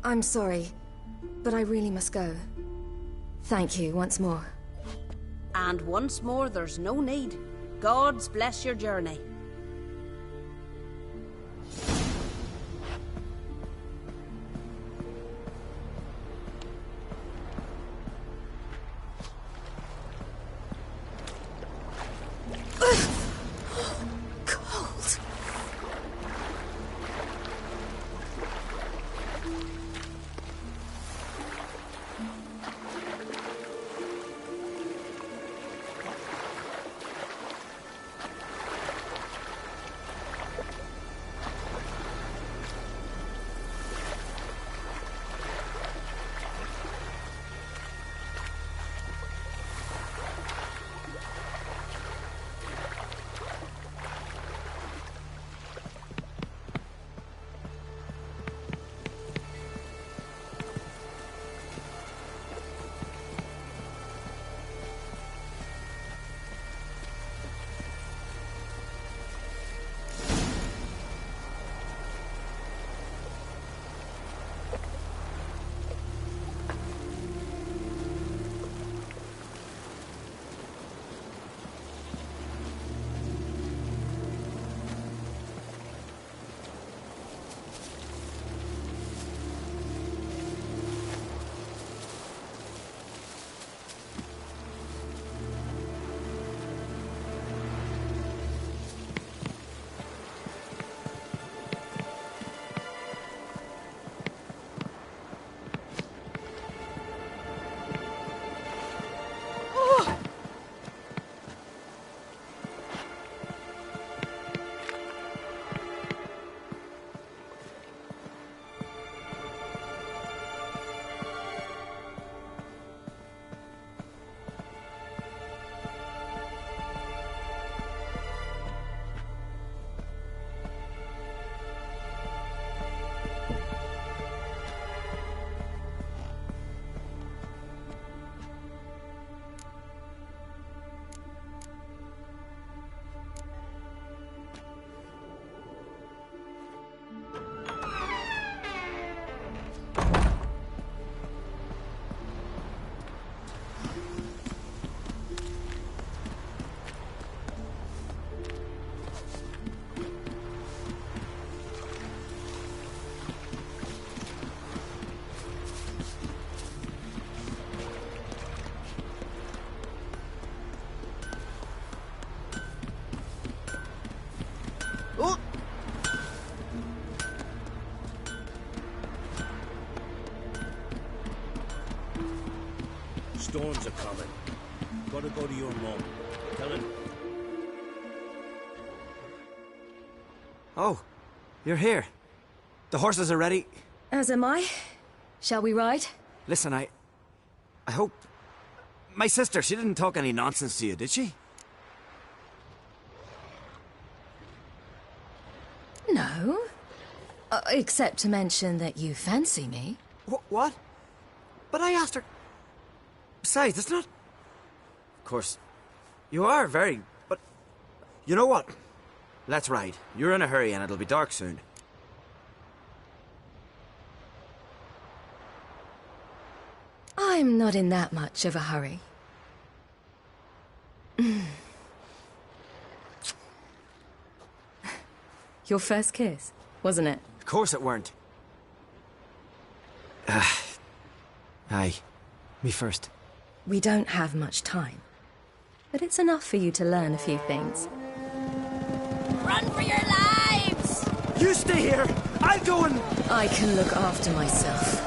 I'm sorry, but I really must go. Thank you once more. And once more, there's no need. God's bless your journey. Storms are coming. Gotta go to your mom. Tell him. Oh, you're here. The horses are ready. As am I. Shall we ride? Listen, I hope... My sister, she didn't talk any nonsense to you, did she? No. Except to mention that you fancy me. What? But I asked her... Besides, it's not... Of course, you are very... But... You know what? Let's ride. You're in a hurry and it'll be dark soon. I'm not in that much of a hurry. Your first kiss, wasn't it? Of course it weren't. Aye. Me first. We don't have much time. But it's enough for you to learn a few things. Run for your lives! You stay here! I'll go and... I can look after myself.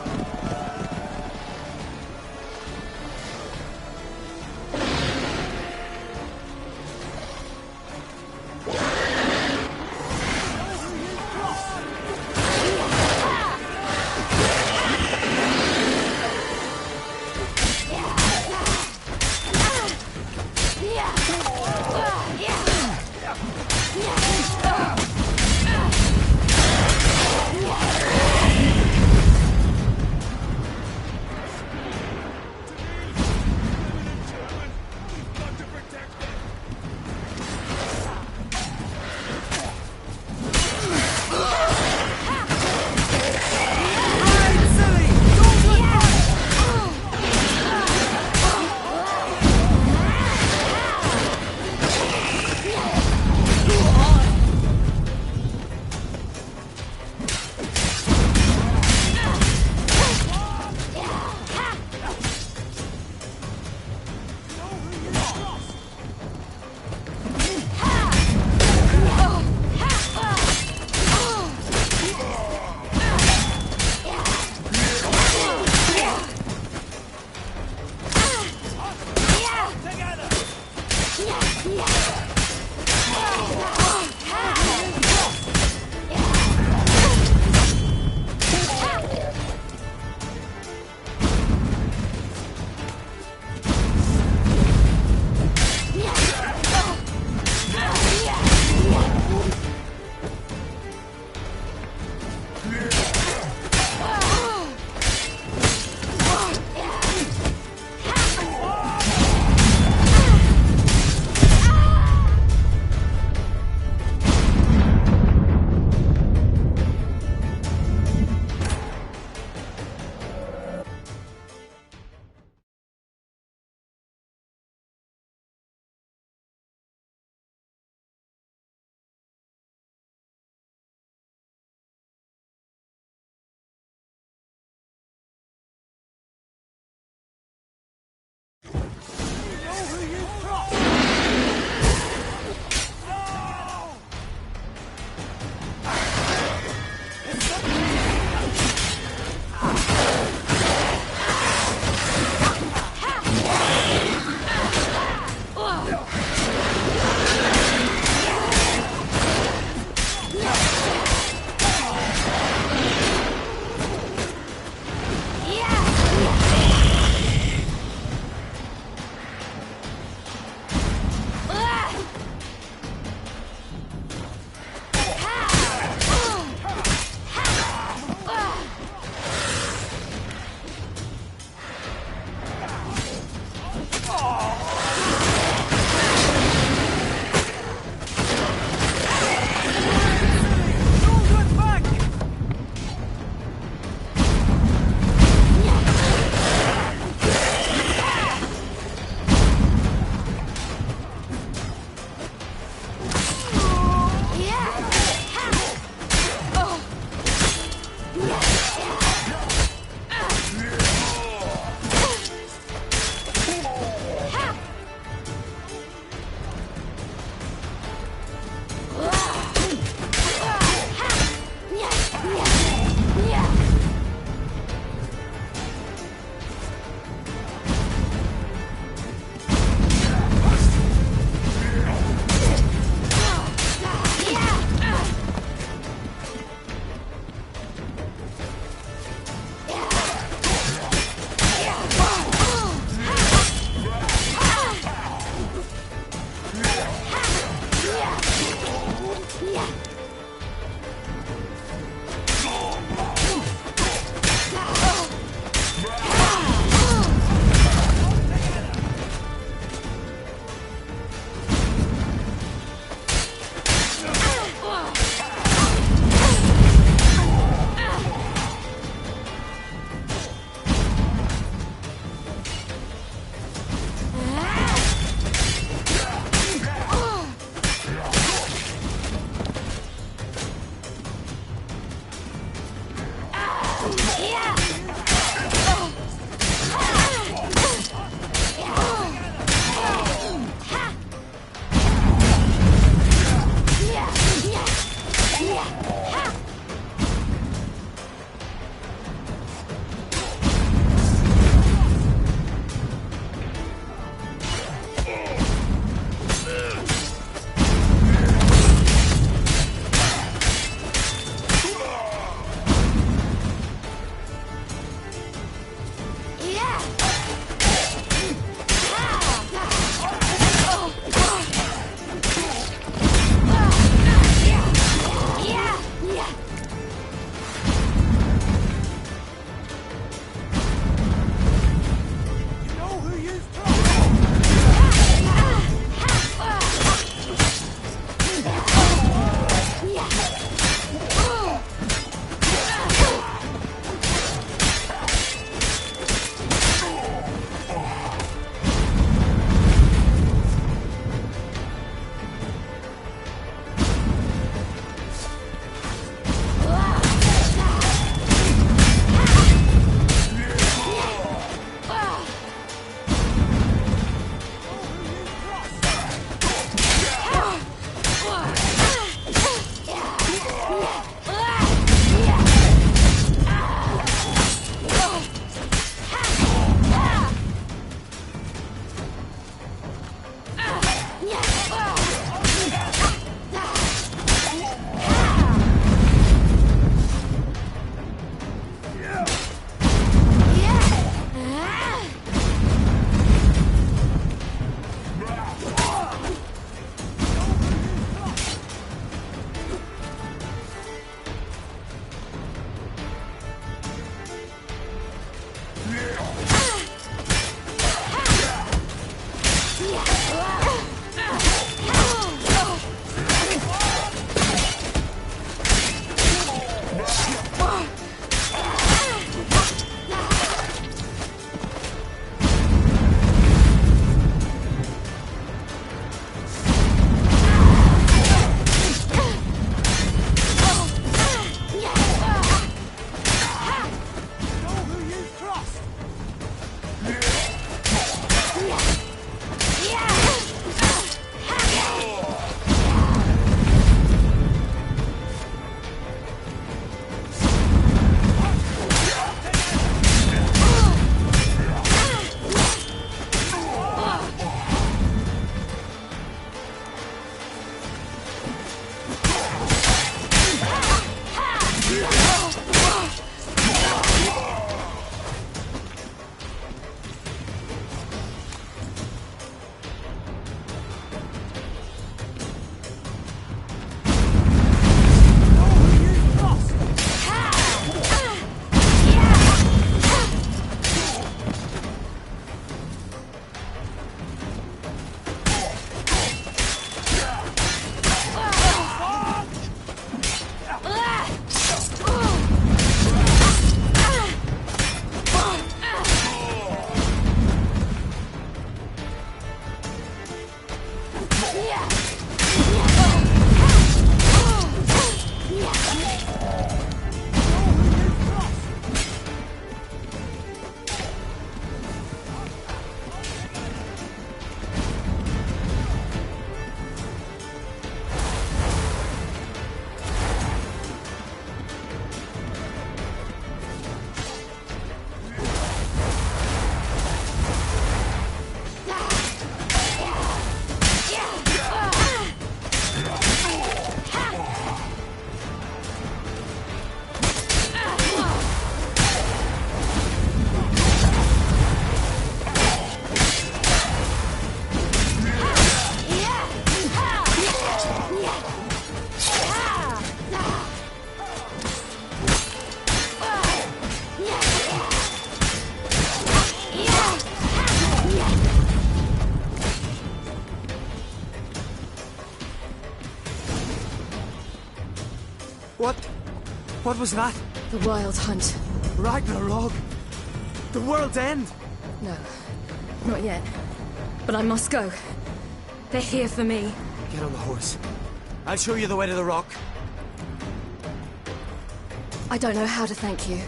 What was that? The Wild Hunt. Ragnarok? The world's end? No, not yet. But I must go. They're here for me. Get on the horse. I'll show you the way to the rock. I don't know how to thank you.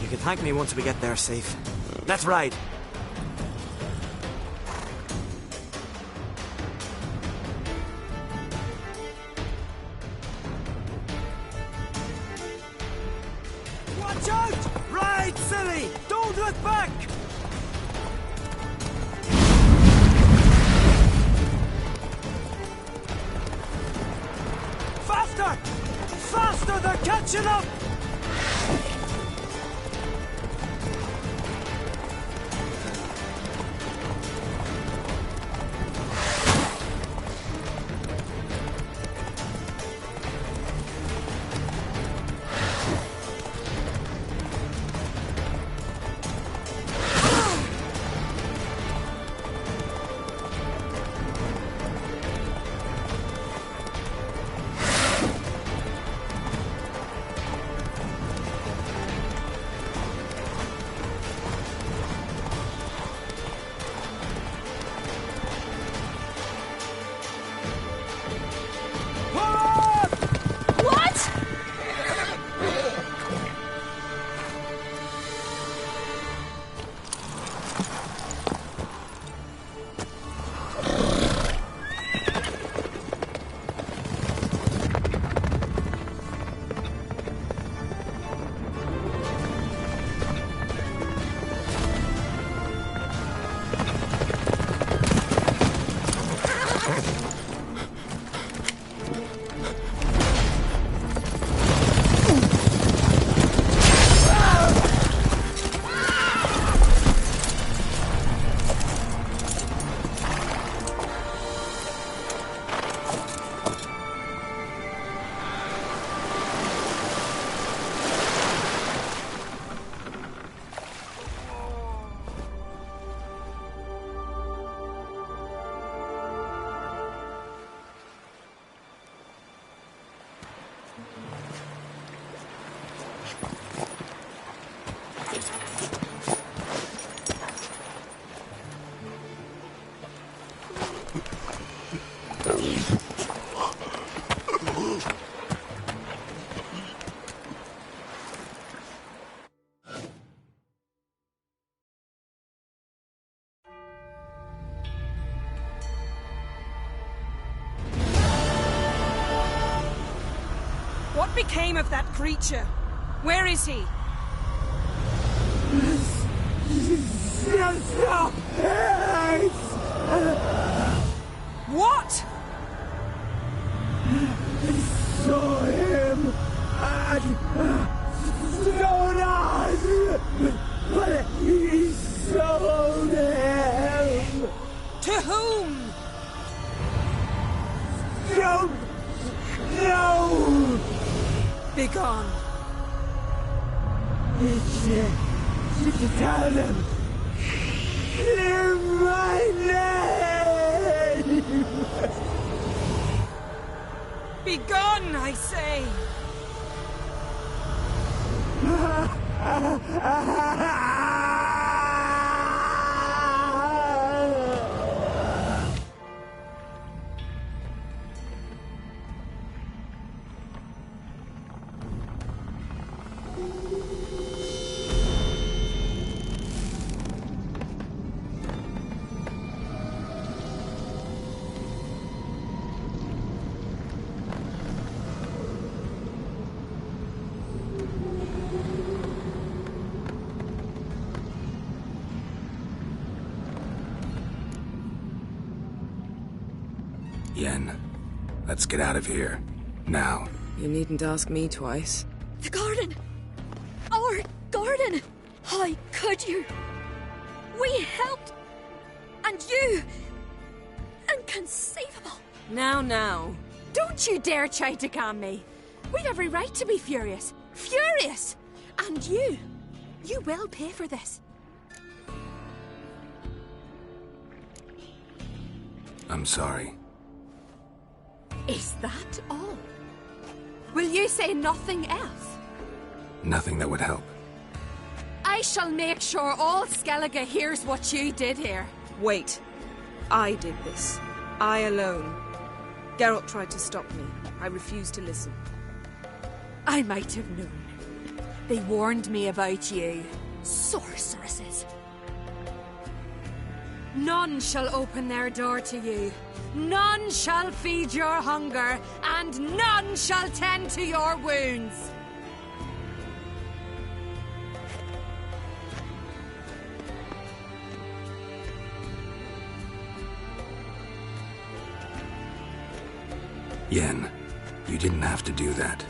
You can thank me once we get there safe. Let's ride. Watch out! Ride, silly! Don't look back! Faster! Faster! They're catching up! What became of that creature? Where is he? What? Saw him at Stonas, but he sold him. To whom? Don't know. Begone. Tell them. Clear my name. Begone, I say. Yen, let's get out of here. Now. You needn't ask me twice. The garden! Our garden! How could you? We helped! And you! Inconceivable! Now. Don't you dare try to calm me! We've every right to be furious! Furious! And you will pay for this. I'm sorry. Is that all? Will you say nothing else? Nothing that would help. I shall make sure all Skellige hears what you did here. Wait. I did this. I alone. Geralt tried to stop me. I refused to listen. I might have known. They warned me about you. Sorceresses. None shall open their door to you. None shall feed your hunger, and none shall tend to your wounds. Yen, you didn't have to do that.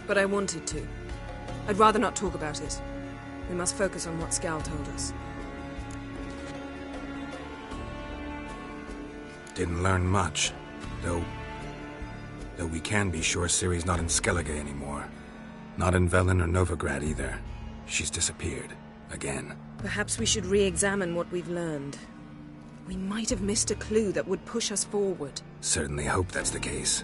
But I wanted to. I'd rather not talk about it. We must focus on what Scal told us. Didn't learn much, though we can be sure Ciri's not in Skellige anymore. Not in Velen or Novigrad either. She's disappeared. Again. Perhaps we should re-examine what we've learned. We might have missed a clue that would push us forward. Certainly hope that's the case.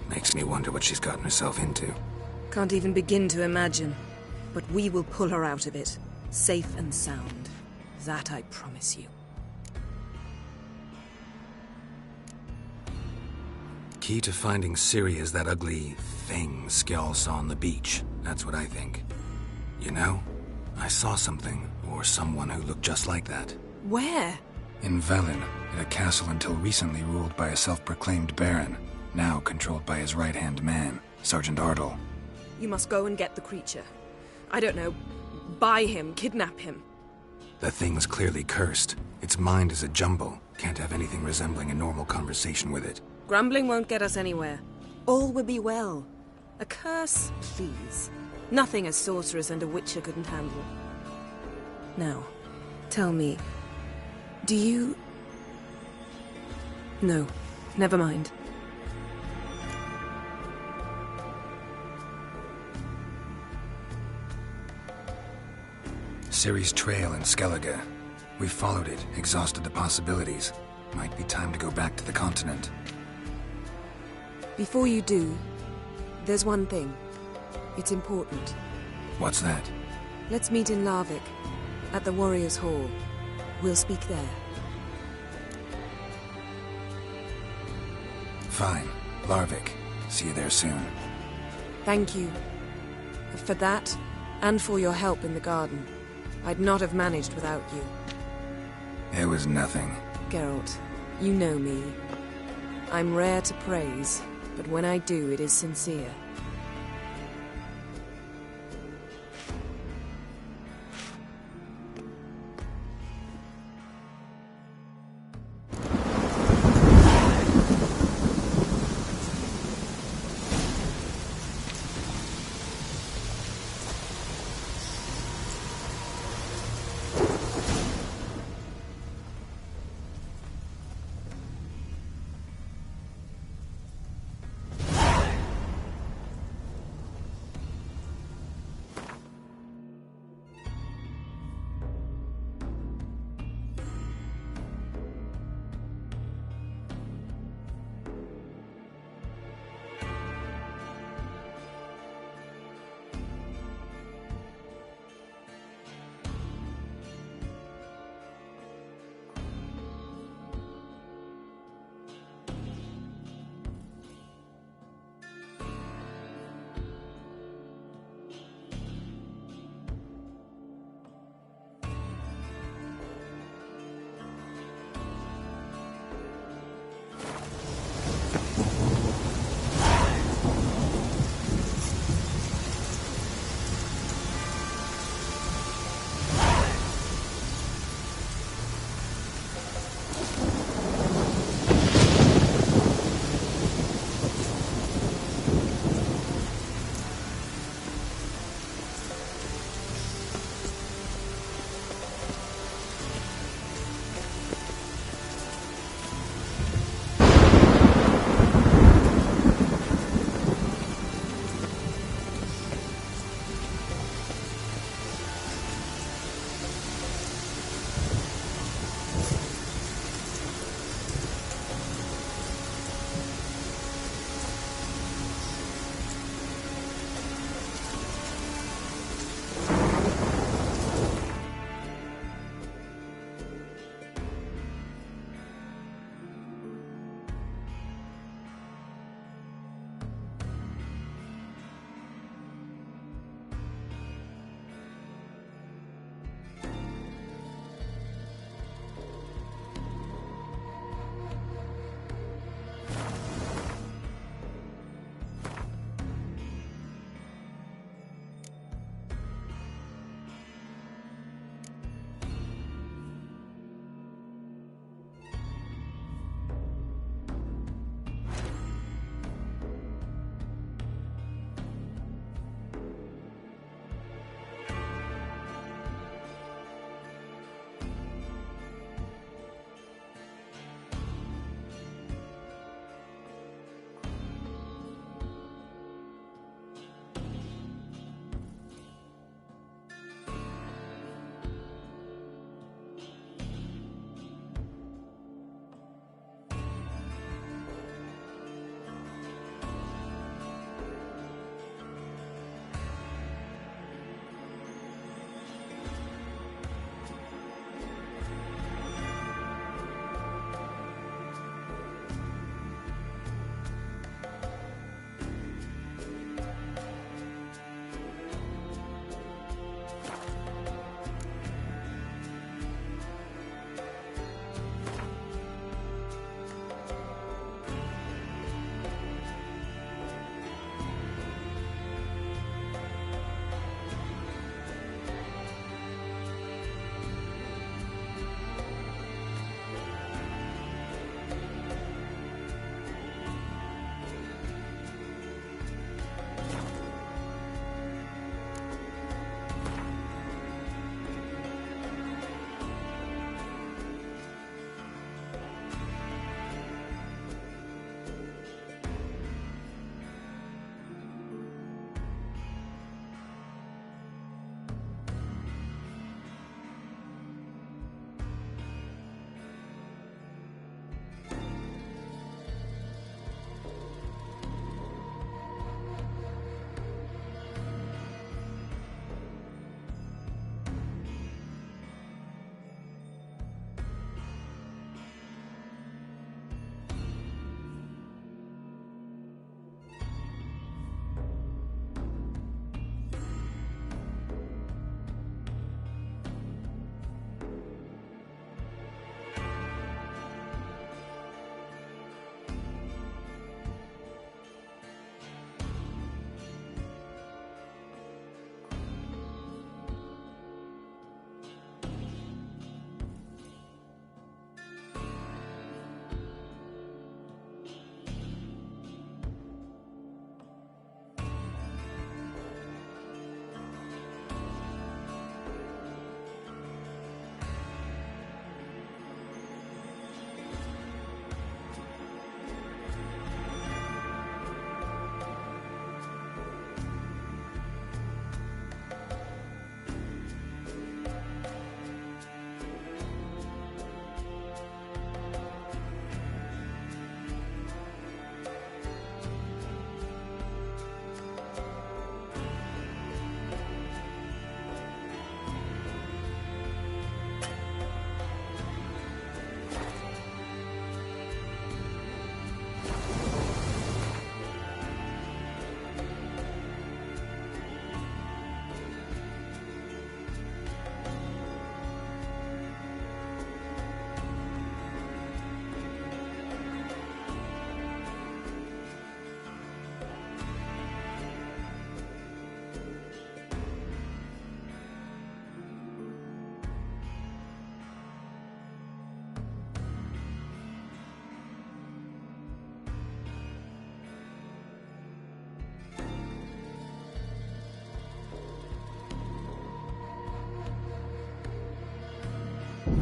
Makes me wonder what she's gotten herself into. Can't even begin to imagine. But we will pull her out of it. Safe and sound. That I promise you. Key to finding Ciri is that ugly thing Skjall saw on the beach. That's what I think. You know, I saw something, or someone who looked just like that. Where? In Velen, in a castle until recently ruled by a self-proclaimed baron, now controlled by his right-hand man, Sergeant Ardle. You must go and get the creature. I don't know, buy him, kidnap him. The thing's clearly cursed. Its mind is a jumble. Can't have anything resembling a normal conversation with it. Grumbling won't get us anywhere. All will be well. A curse, please. Nothing a sorceress and a witcher couldn't handle. Now, tell me, do you... No, never mind. Ciri's trail in Skellige. We followed it, exhausted the possibilities. Might be time to go back to the continent. Before you do, there's one thing. It's important. What's that? Let's meet in Larvik, at the Warriors' Hall. We'll speak there. Fine. Larvik. See you there soon. Thank you. For that, and for your help in the garden. I'd not have managed without you. It was nothing. Geralt, you know me. I'm rare to praise, but when I do, it is sincere.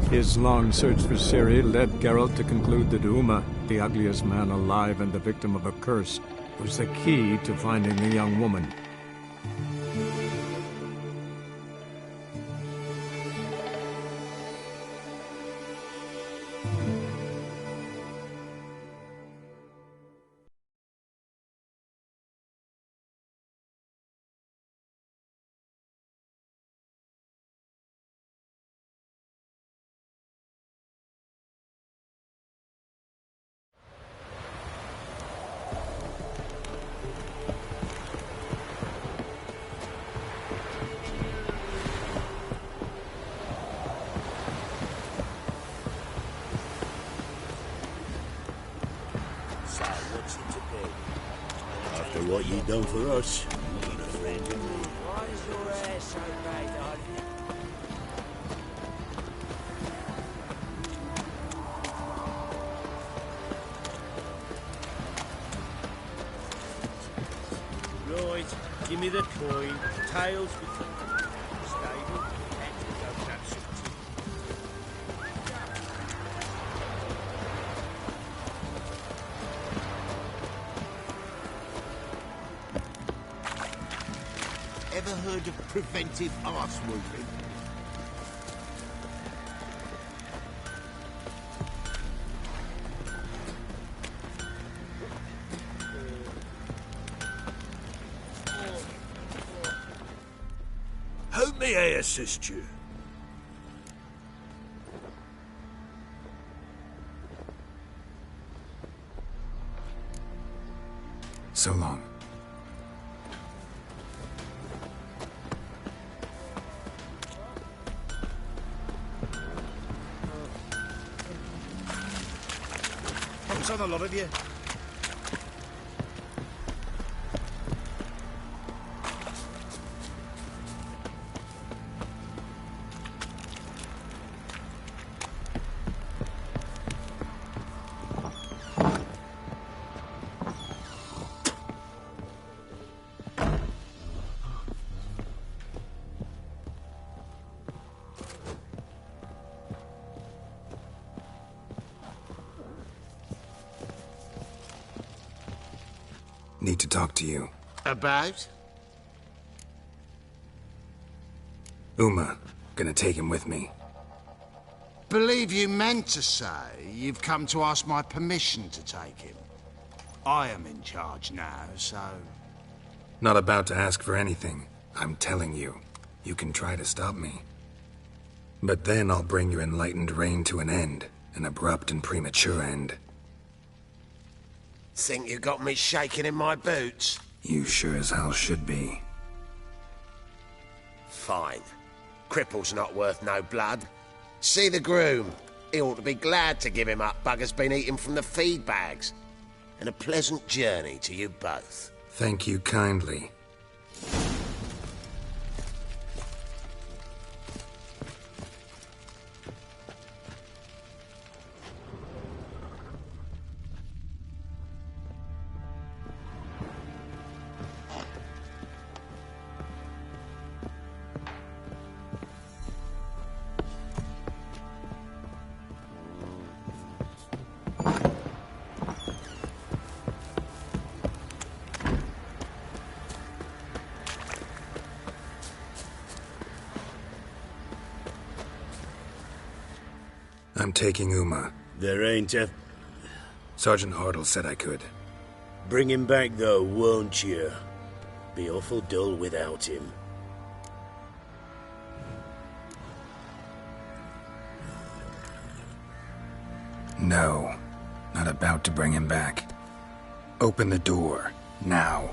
His long search for Ciri led Geralt to conclude that Uma, the ugliest man alive and the victim of a curse, was the key to finding the young woman. After what you done for us, you need a friend in me. Why is your hair so bad, darling? Right, give me the coin. Tails with stable. And go grab some tea. Ever heard of preventive arse wounding? How may I assist you? So long. What's on a lot of you? Need to talk to you. About? Uma. Gonna take him with me. Believe you meant to say you've come to ask my permission to take him. I am in charge now, so... Not about to ask for anything. I'm telling you. You can try to stop me. But then I'll bring your enlightened reign to an end. An abrupt and premature end. Think you got me shaking in my boots? You sure as hell should be. Fine. Cripple's not worth no blood. See the groom. He ought to be glad to give him up. Bugger's been eating from the feed bags. And a pleasant journey to you both. Thank you kindly. I'm taking Uma. There ain't a... Sergeant Hartle said I could. Bring him back, though, won't you? Be awful dull without him. No. Not about to bring him back. Open the door. Now.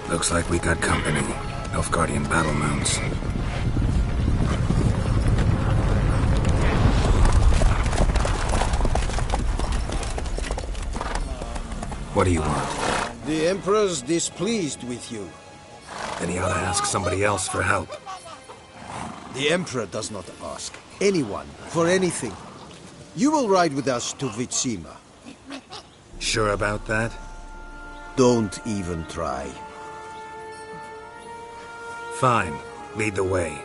Looks like we got company. Nilfgaardian battle mounts. What do you want? The Emperor's displeased with you. Then he ought to ask somebody else for help. The Emperor does not ask anyone for anything. You will ride with us to Vitsima. Sure about that? Don't even try. Fine. Lead the way.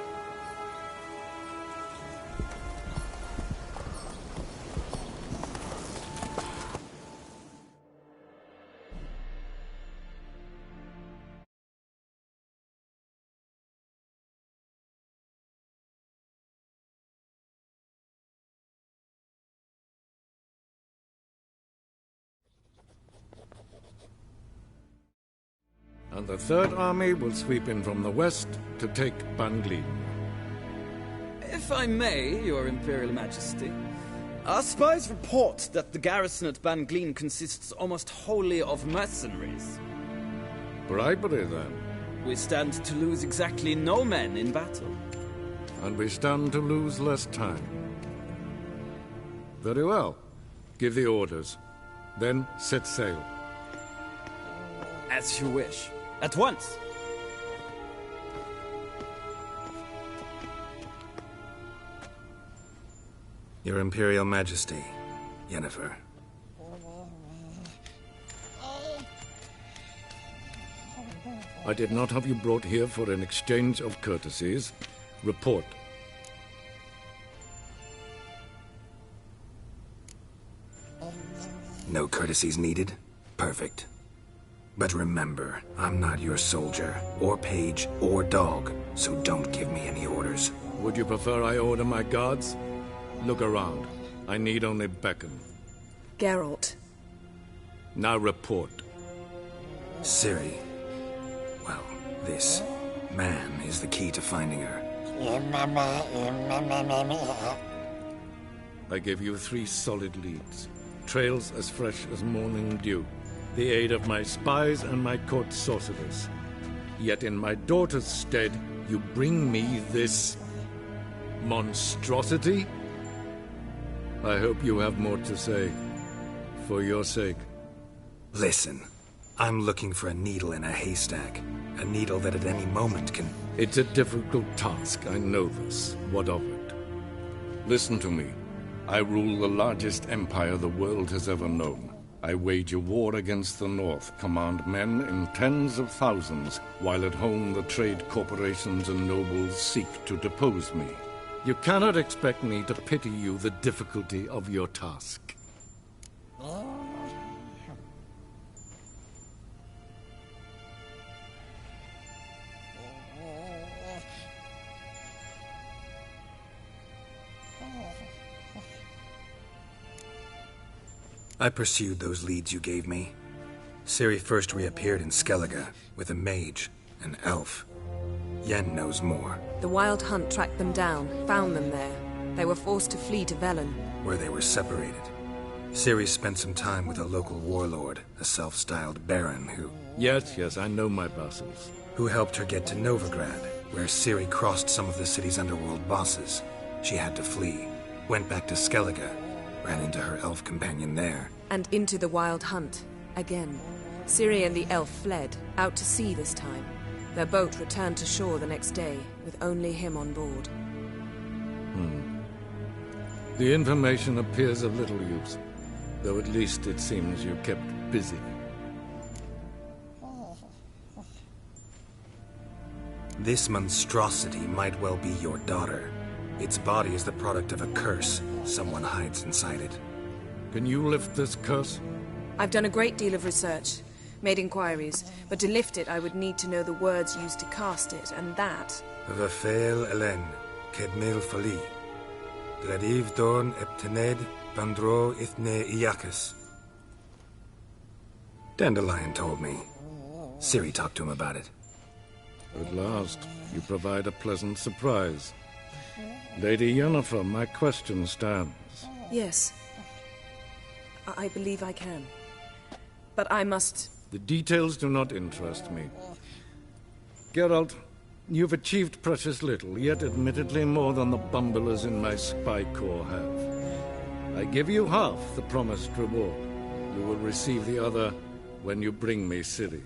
And the Third Army will sweep in from the west to take Ban Glin. If I may, Your Imperial Majesty, our spies report that the garrison at Ban Glin consists almost wholly of mercenaries. Bribery, then. We stand to lose exactly no men in battle. And we stand to lose less time. Very well. Give the orders. Then set sail. As you wish. At once! Your Imperial Majesty, Yennefer. I did not have you brought here for an exchange of courtesies. Report. No courtesies needed? Perfect. But remember, I'm not your soldier, or page, or dog, so don't give me any orders. Would you prefer I order my guards? Look around. I need only beckon. Geralt. Now report. Ciri. Well, this man is the key to finding her. I give you 3 solid leads. Trails as fresh as morning dew. The aid of my spies and my court sorcerers. Yet in my daughter's stead, you bring me this monstrosity? I hope you have more to say. For your sake. Listen, I'm looking for a needle in a haystack. A needle that at any moment can... It's a difficult task, I know this. What of it? Listen to me. I rule the largest empire the world has ever known. I wage a war against the North, command men in tens of thousands, while at home the trade corporations and nobles seek to depose me. You cannot expect me to pity you the difficulty of your task. I pursued those leads you gave me. Ciri first reappeared in Skellige with a mage, an elf. Yen knows more. The Wild Hunt tracked them down, found them there. They were forced to flee to Velen, where they were separated. Ciri spent some time with a local warlord, a self-styled baron who... Yes, I know my vassals. Who helped her get to Novigrad, where Ciri crossed some of the city's underworld bosses. She had to flee, went back to Skellige, ran into her elf companion there. And into the Wild Hunt, again. Ciri and the elf fled, out to sea this time. Their boat returned to shore the next day, with only him on board. The information appears of little use, though at least it seems you kept busy. This monstrosity might well be your daughter. Its body is the product of a curse. Someone hides inside it. Can you lift this curse? I've done a great deal of research, made inquiries, but to lift it I would need to know the words used to cast it, and that... Vafel Elen, Kedmil Fali, Gladiv Dorn Eptened, Bandro Ithne Iacus. Dandelion told me. Ciri talked to him about it. At last, you provide a pleasant surprise. Lady Yennefer, my question stands. Yes. I believe I can. But I must... The details do not interest me. Geralt, you've achieved precious little, yet admittedly more than the bumblers in my spy corps have. I give you half the promised reward. You will receive the other when you bring me Ciri.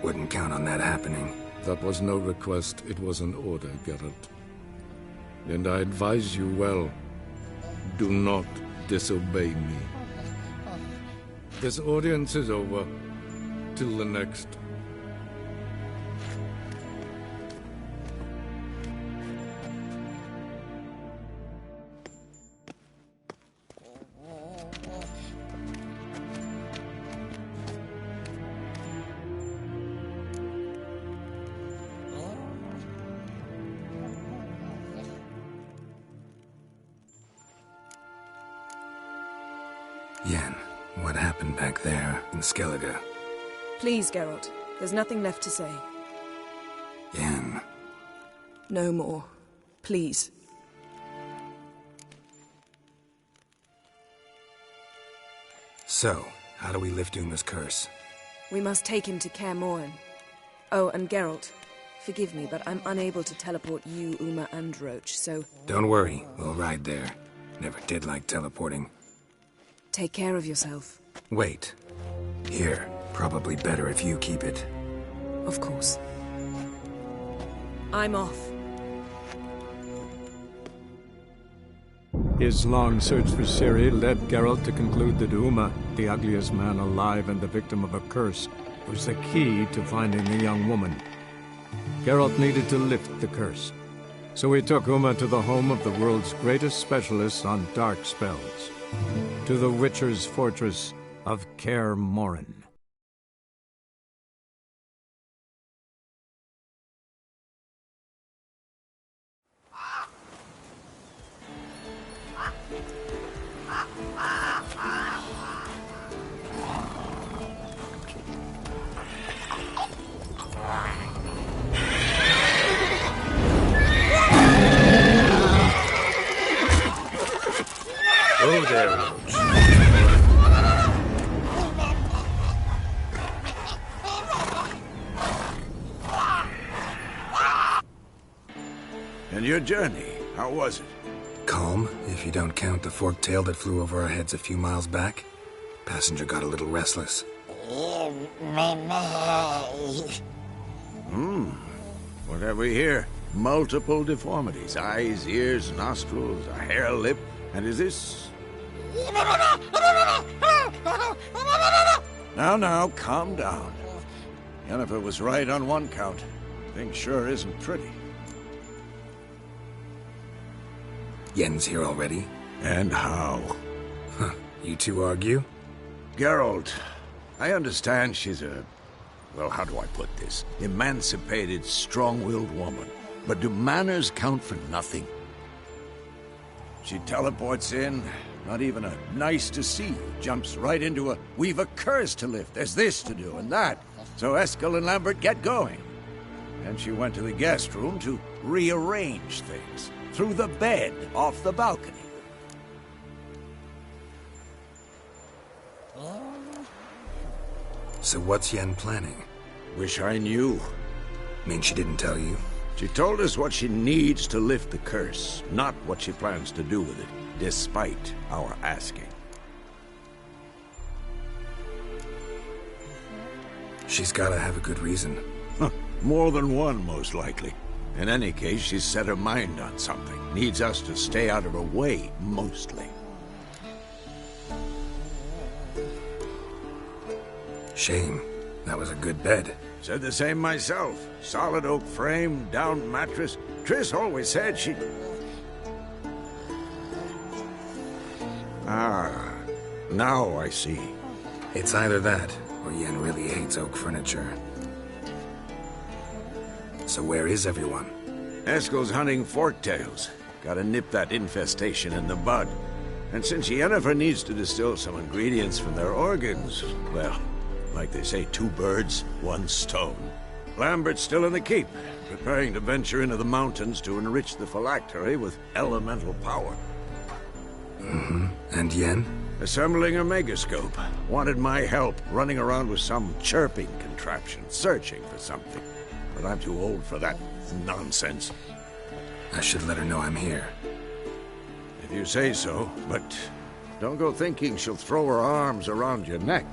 Wouldn't count on that happening. That was no request, it was an order, Geralt. And I advise you well, do not disobey me. This audience is over. Till the next. Yen, what happened back there in Skellige? Please, Geralt. There's nothing left to say. Yen. No more. Please. So, how do we lift Uma's curse? We must take him to Kaer Morhen. Oh, and Geralt, forgive me, but I'm unable to teleport you, Uma, and Roach, so... Don't worry, we'll ride there. Never did like teleporting. Take care of yourself. Wait. Here. Probably better if you keep it. Of course. I'm off. His long search for Ciri led Geralt to conclude that Uma, the ugliest man alive and the victim of a curse, was the key to finding the young woman. Geralt needed to lift the curse, so he took Uma to the home of the world's greatest specialists on dark spells, to the Witcher's fortress of Kaer Morhen. Oh, there, Roach. And your journey, how was it? Calm, if you don't count the forked tail that flew over our heads a few miles back. Passenger got a little restless. What have we here? Multiple deformities. Eyes, ears, nostrils, a hair lip. And is this... Now, calm down. Yennefer was right on one count. Things sure isn't pretty. Yen's here already? And how? Huh. You two argue? Geralt, I understand she's a... well, how do I put this? Emancipated, strong-willed woman. But do manners count for nothing? She teleports in, not even a nice to see you, jumps right into a, we've a curse to lift, there's this to do and that. So Eskel and Lambert get going. And she went to the guest room to rearrange things. Through the bed, off the balcony. So what's Yen planning? Wish I knew. Mean she didn't tell you? She told us what she needs to lift the curse, not what she plans to do with it, despite our asking. She's gotta have a good reason. More than one, most likely. In any case, she's set her mind on something. Needs us to stay out of her way, mostly. Shame. That was a good bed. Said the same myself. Solid oak frame, down mattress. Triss always said she'd... Ah, now I see. It's either that, or Yen really hates oak furniture. So where is everyone? Eskel's hunting forktails. Gotta nip that infestation in the bud. And since Yennefer needs to distill some ingredients from their organs, well, like they say, 2 birds, 1 stone. Lambert's still in the keep, preparing to venture into the mountains to enrich the phylactery with elemental power. Mm-hmm. And Yen? Assembling a megascope. Wanted my help, running around with some chirping contraption, searching for something. But I'm too old for that nonsense. I should let her know I'm here. If you say so, but don't go thinking she'll throw her arms around your neck.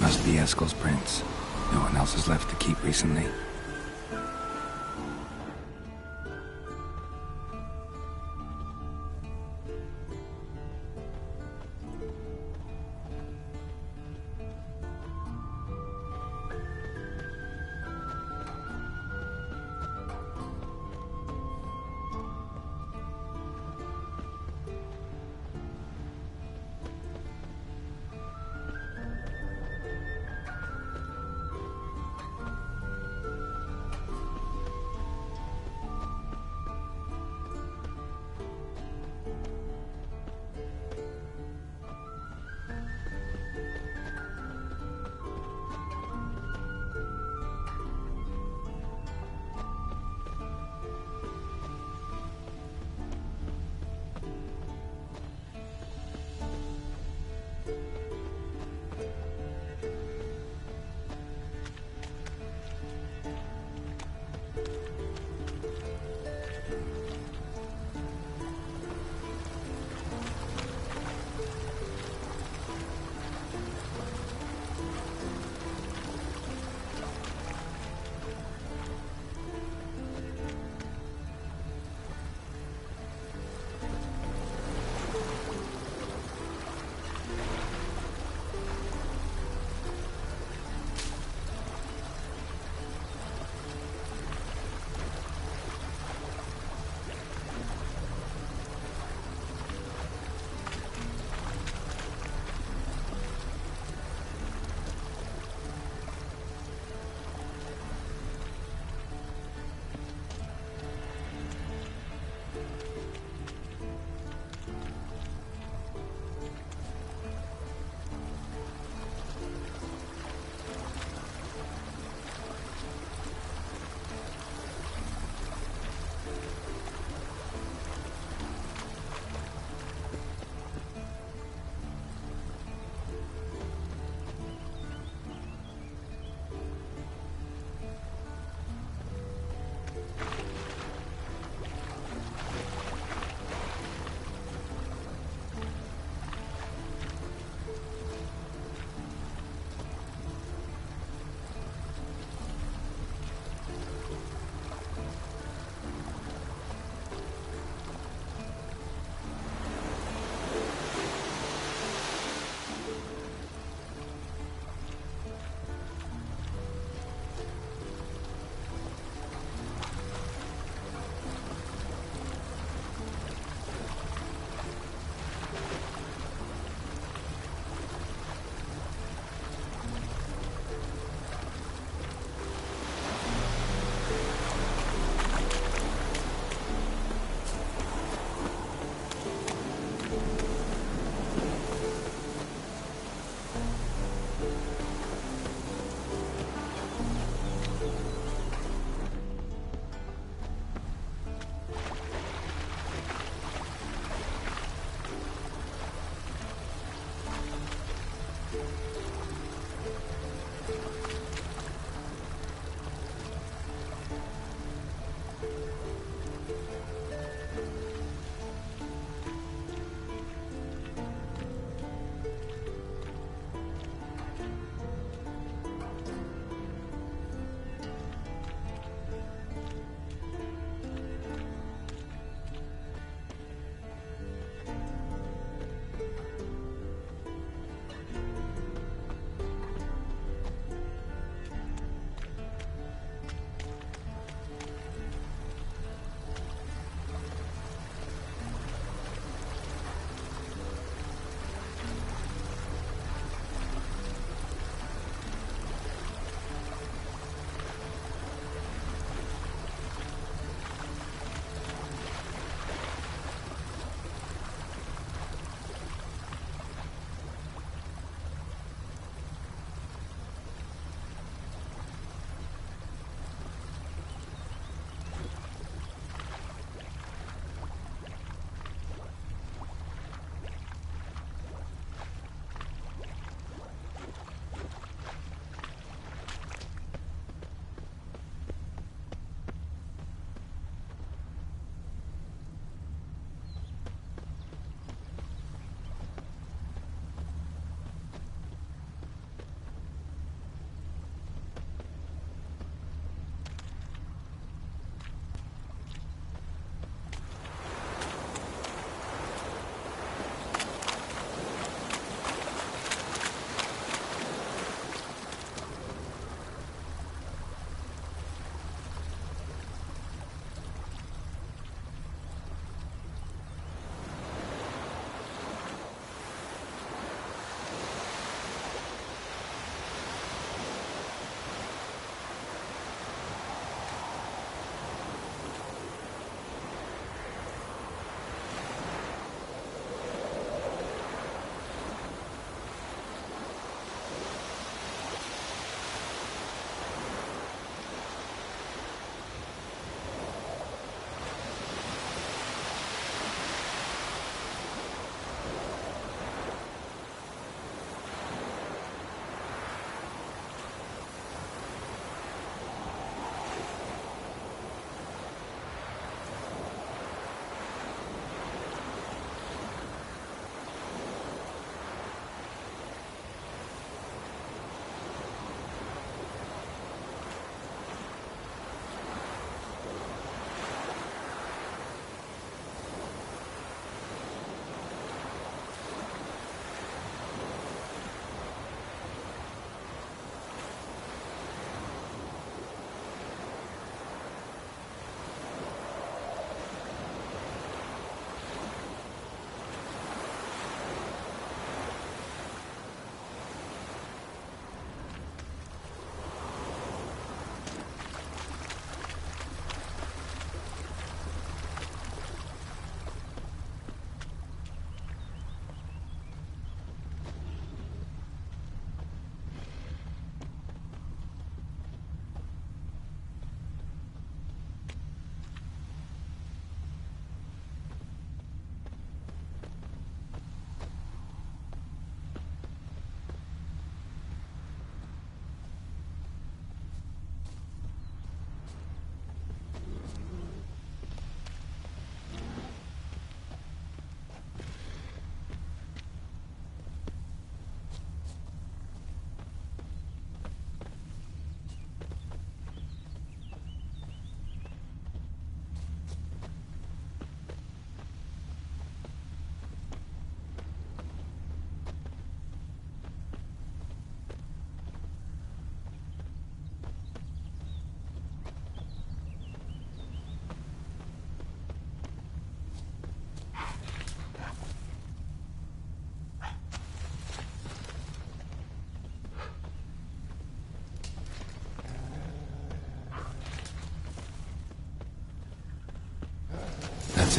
Must be Eskel's prints. No one else has left the keep recently.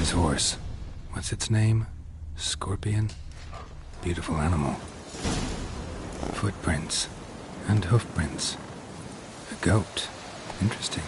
his horse. What's its name? Scorpion? Beautiful animal. Footprints. And hoofprints. A goat. Interesting.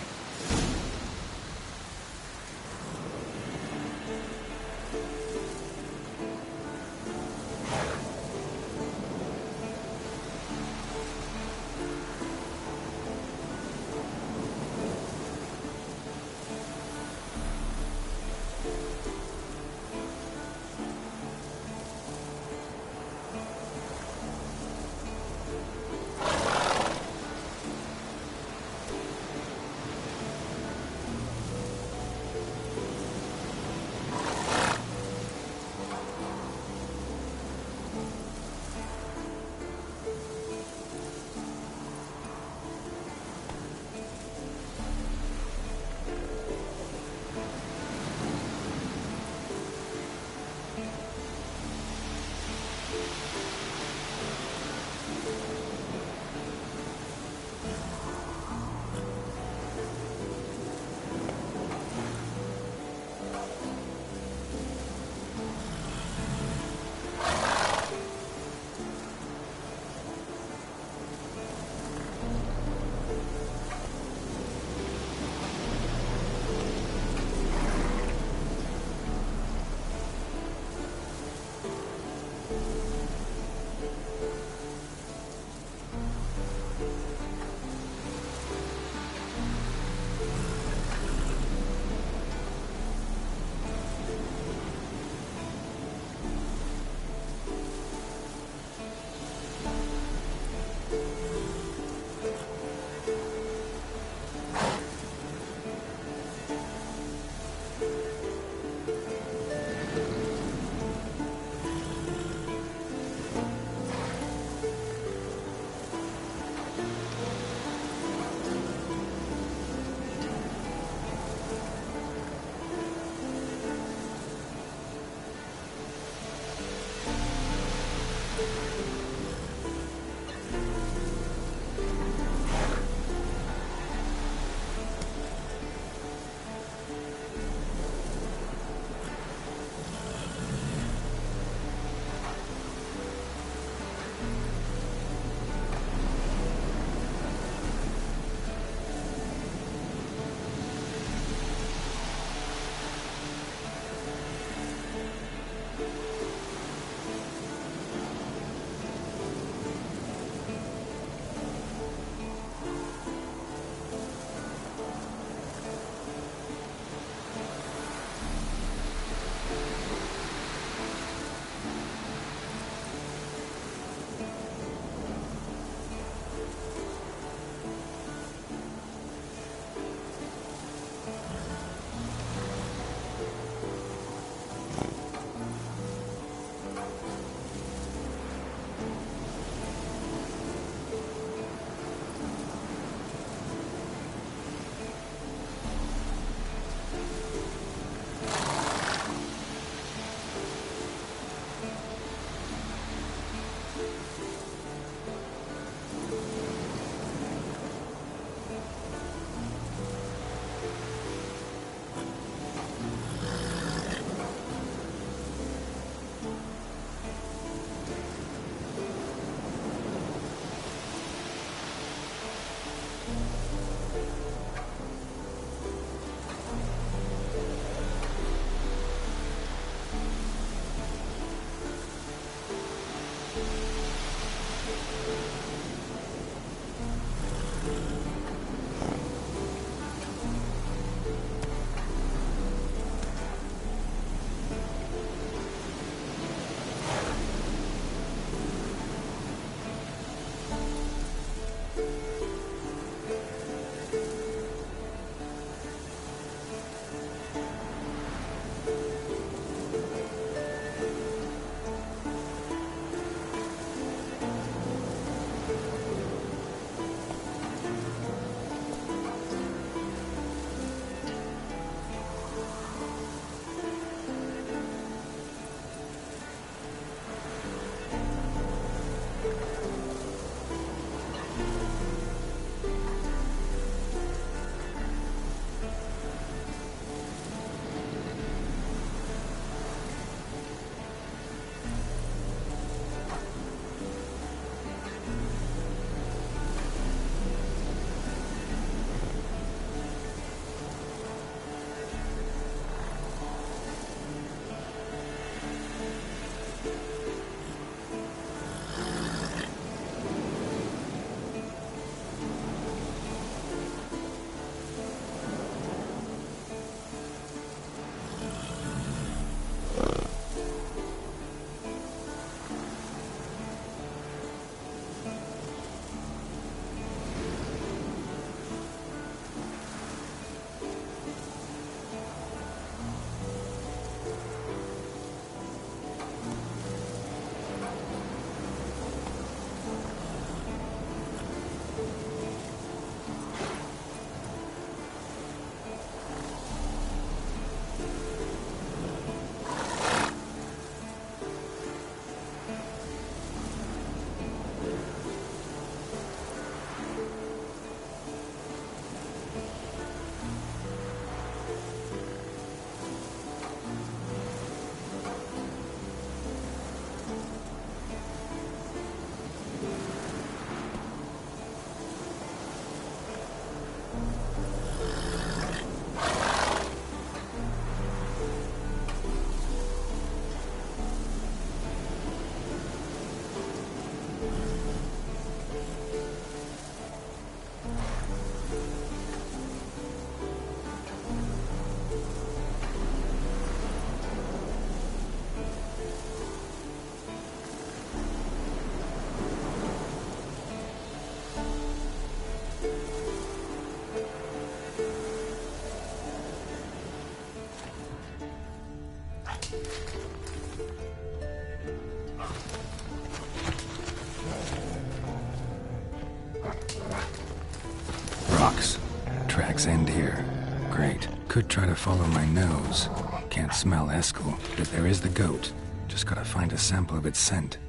tracks end here. Great. Could try to follow my nose. Can't smell Eskel, but there is the goat. Just gotta find a sample of its scent.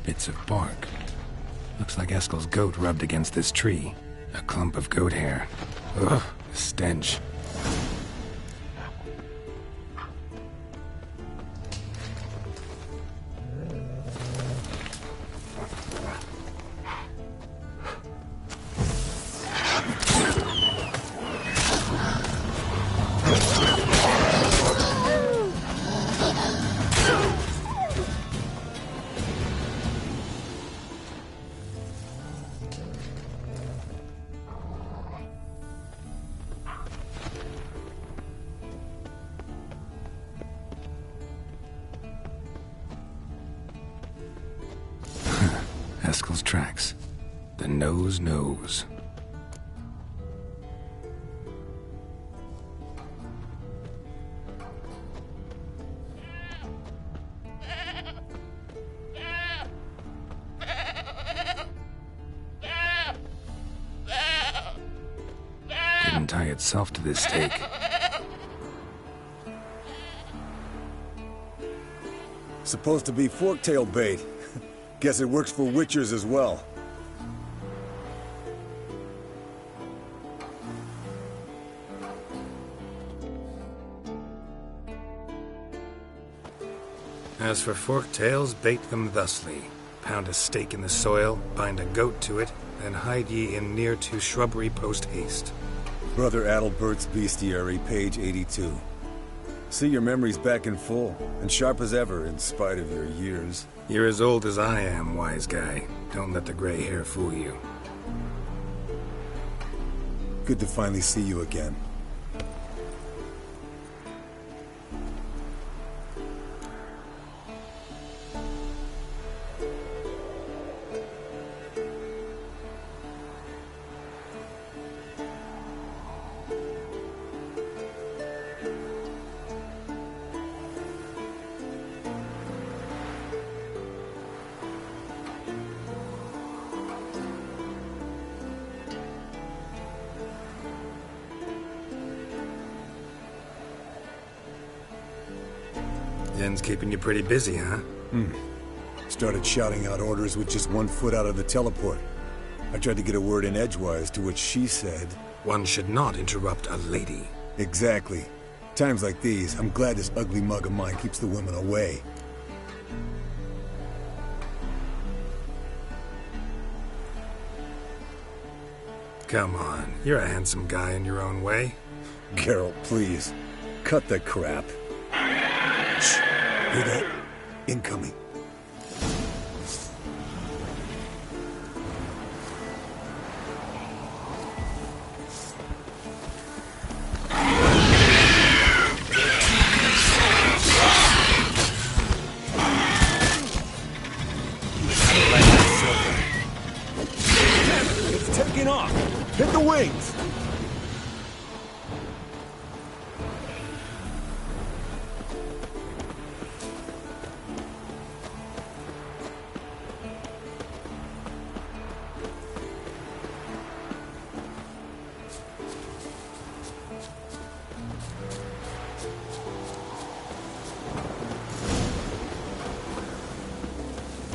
Bits of bark. Looks like Eskel's goat rubbed against this tree. A clump of goat hair. Ugh, the stench. Eskel's tracks. The nose knows. Didn't tie itself to this stake. Supposed to be forktail bait. Guess it works for witchers as well. As for forktails, bait them thusly. Pound a stake in the soil, bind a goat to it, then hide ye in near to shrubbery post haste. Brother Adalbert's Bestiary, page 82. See your memories back in full, and sharp as ever in spite of your years. You're as old as I am, wise guy. Don't let the gray hair fool you. Good to finally see you again. Yen's keeping you pretty busy, huh? Started shouting out orders with just 1 foot out of the teleport. I tried to get a word in edgewise, to which she said... One should not interrupt a lady. Exactly. Times like these, I'm glad this ugly mug of mine keeps the women away. Come on, you're a handsome guy in your own way. Geralt, please. Cut the crap. Shh. Hear that? Incoming. It's taking off! Hit the wings!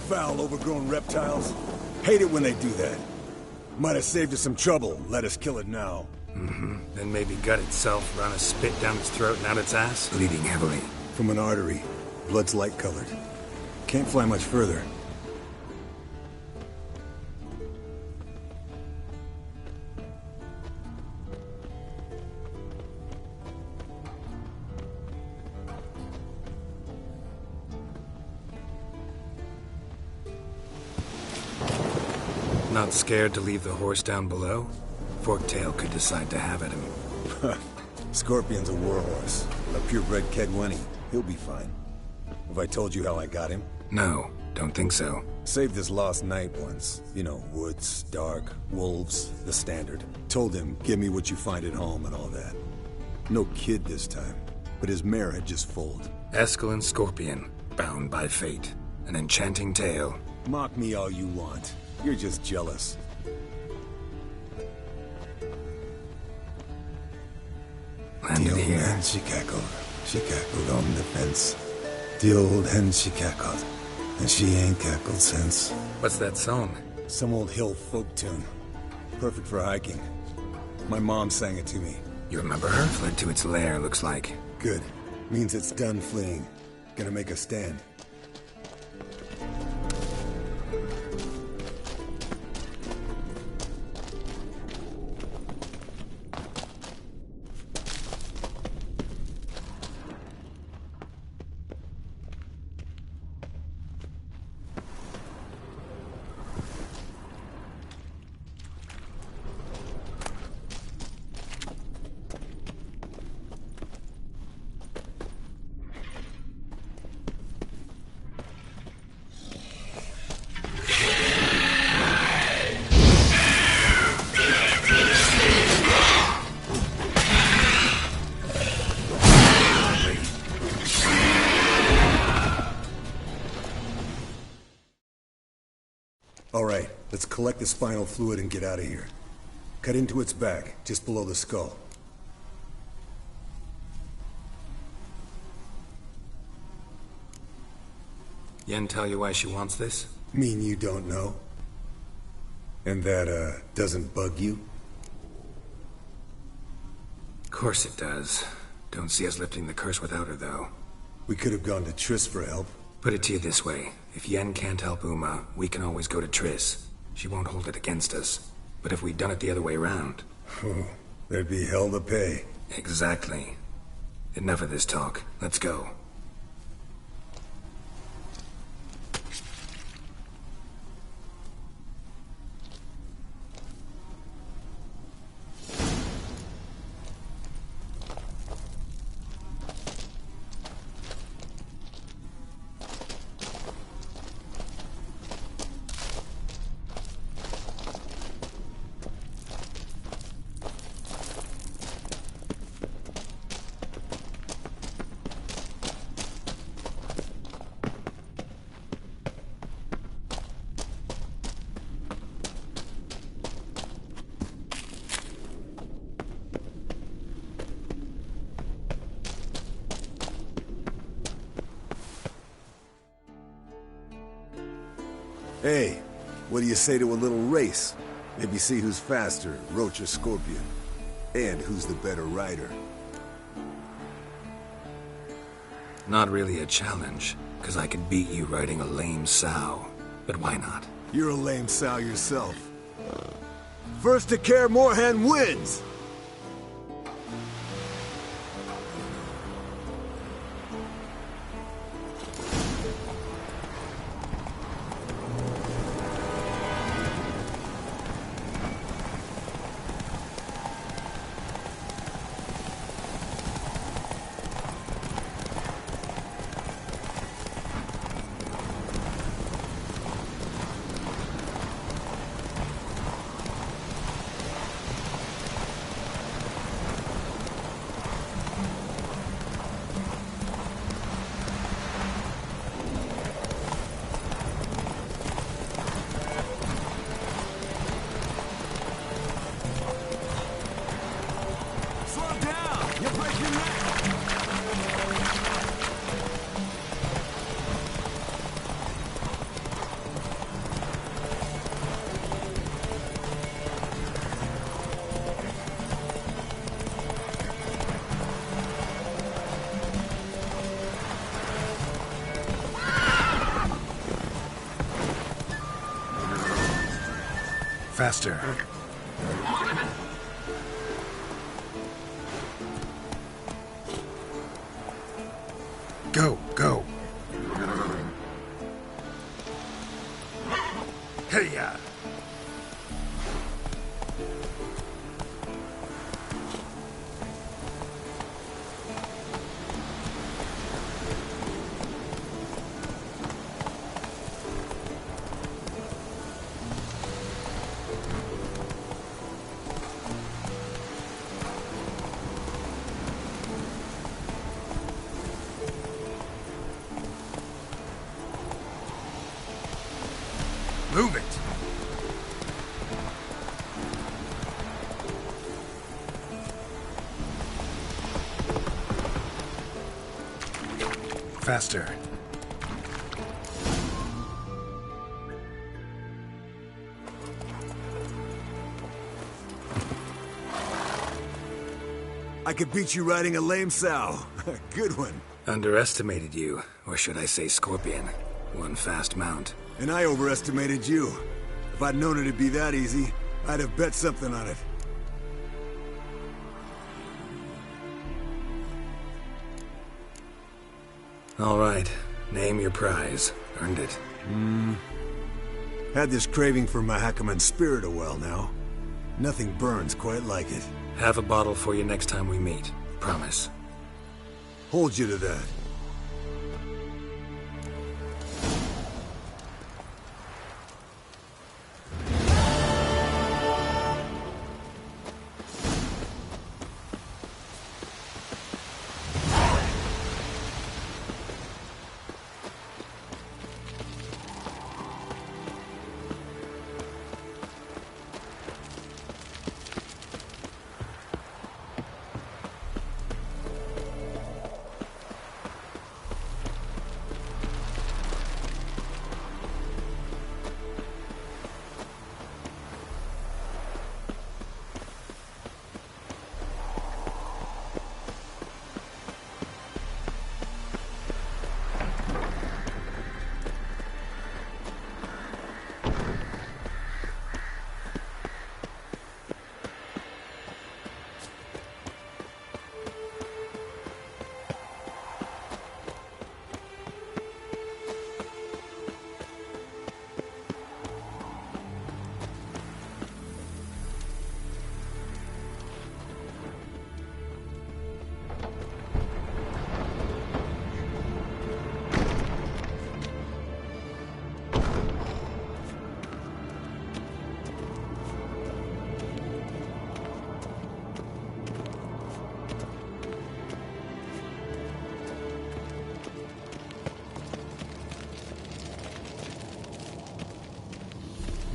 Foul, overgrown reptiles. Hate it when they do that. Might have saved us some trouble. Let us kill it now. Then maybe gut itself, run a spit down its throat and out its ass, bleeding heavily. From an artery. Blood's light-colored. Can't fly much further. Not scared to leave the horse down below? Forktail could decide to have at him. Scorpion's a warhorse. A purebred Kedwenny. He'll be fine. Have I told you how I got him? No. Don't think so. Saved his lost knight once. You know, woods, dark, wolves, the standard. Told him, give me what you find at home and all that. No kid this time, but his mare had just foaled. Eskel and Scorpion, bound by fate. An enchanting tale. Mock me all you want. You're just jealous. Landed here. The old hen, she cackled. She cackled on the fence. The old hen, she cackled. And she ain't cackled since. What's that song? Some old hill folk tune. Perfect for hiking. My mom sang it to me. You remember her? Fled to its lair, looks like. Good. Means it's done fleeing. Gonna make a stand. All right, let's collect the spinal fluid and get out of here. Cut into its back, just below the skull. Yen tell you why she wants this? Mean you don't know? And that, doesn't bug you? Of course it does. Don't see us lifting the curse without her, though. We could have gone to Triss for help. Put it to you this way. If Yen can't help Uma, we can always go to Triss. She won't hold it against us. But if we'd done it the other way around... Oh, there'd be hell to pay. Exactly. Enough of this talk. Let's go. Hey, what do you say to a little race? Maybe see who's faster, Roach or Scorpion. And who's the better rider. Not really a challenge, because I could beat you riding a lame sow. But why not? You're a lame sow yourself. First to Kaer Morhen wins! Faster. Go, go. Hey-ya. Move it! Faster. I could beat you riding a lame sow. Good one. Underestimated you, or should I say Scorpion. One fast mount. And I overestimated you. If I'd known it'd be that easy, I'd have bet something on it. All right. Name your prize. Earned it. Had this craving for Mahakaman's spirit a while now. Nothing burns quite like it. Have a bottle for you next time we meet. Promise. Hold you to that.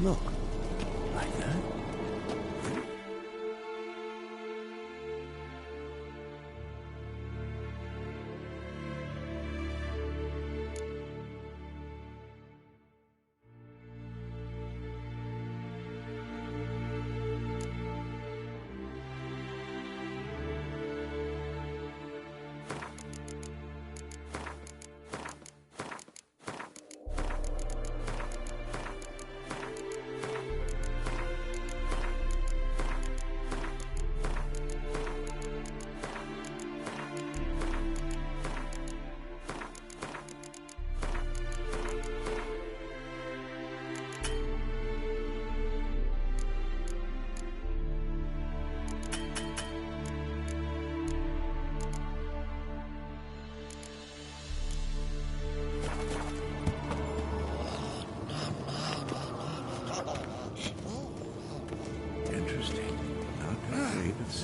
Look. Like that?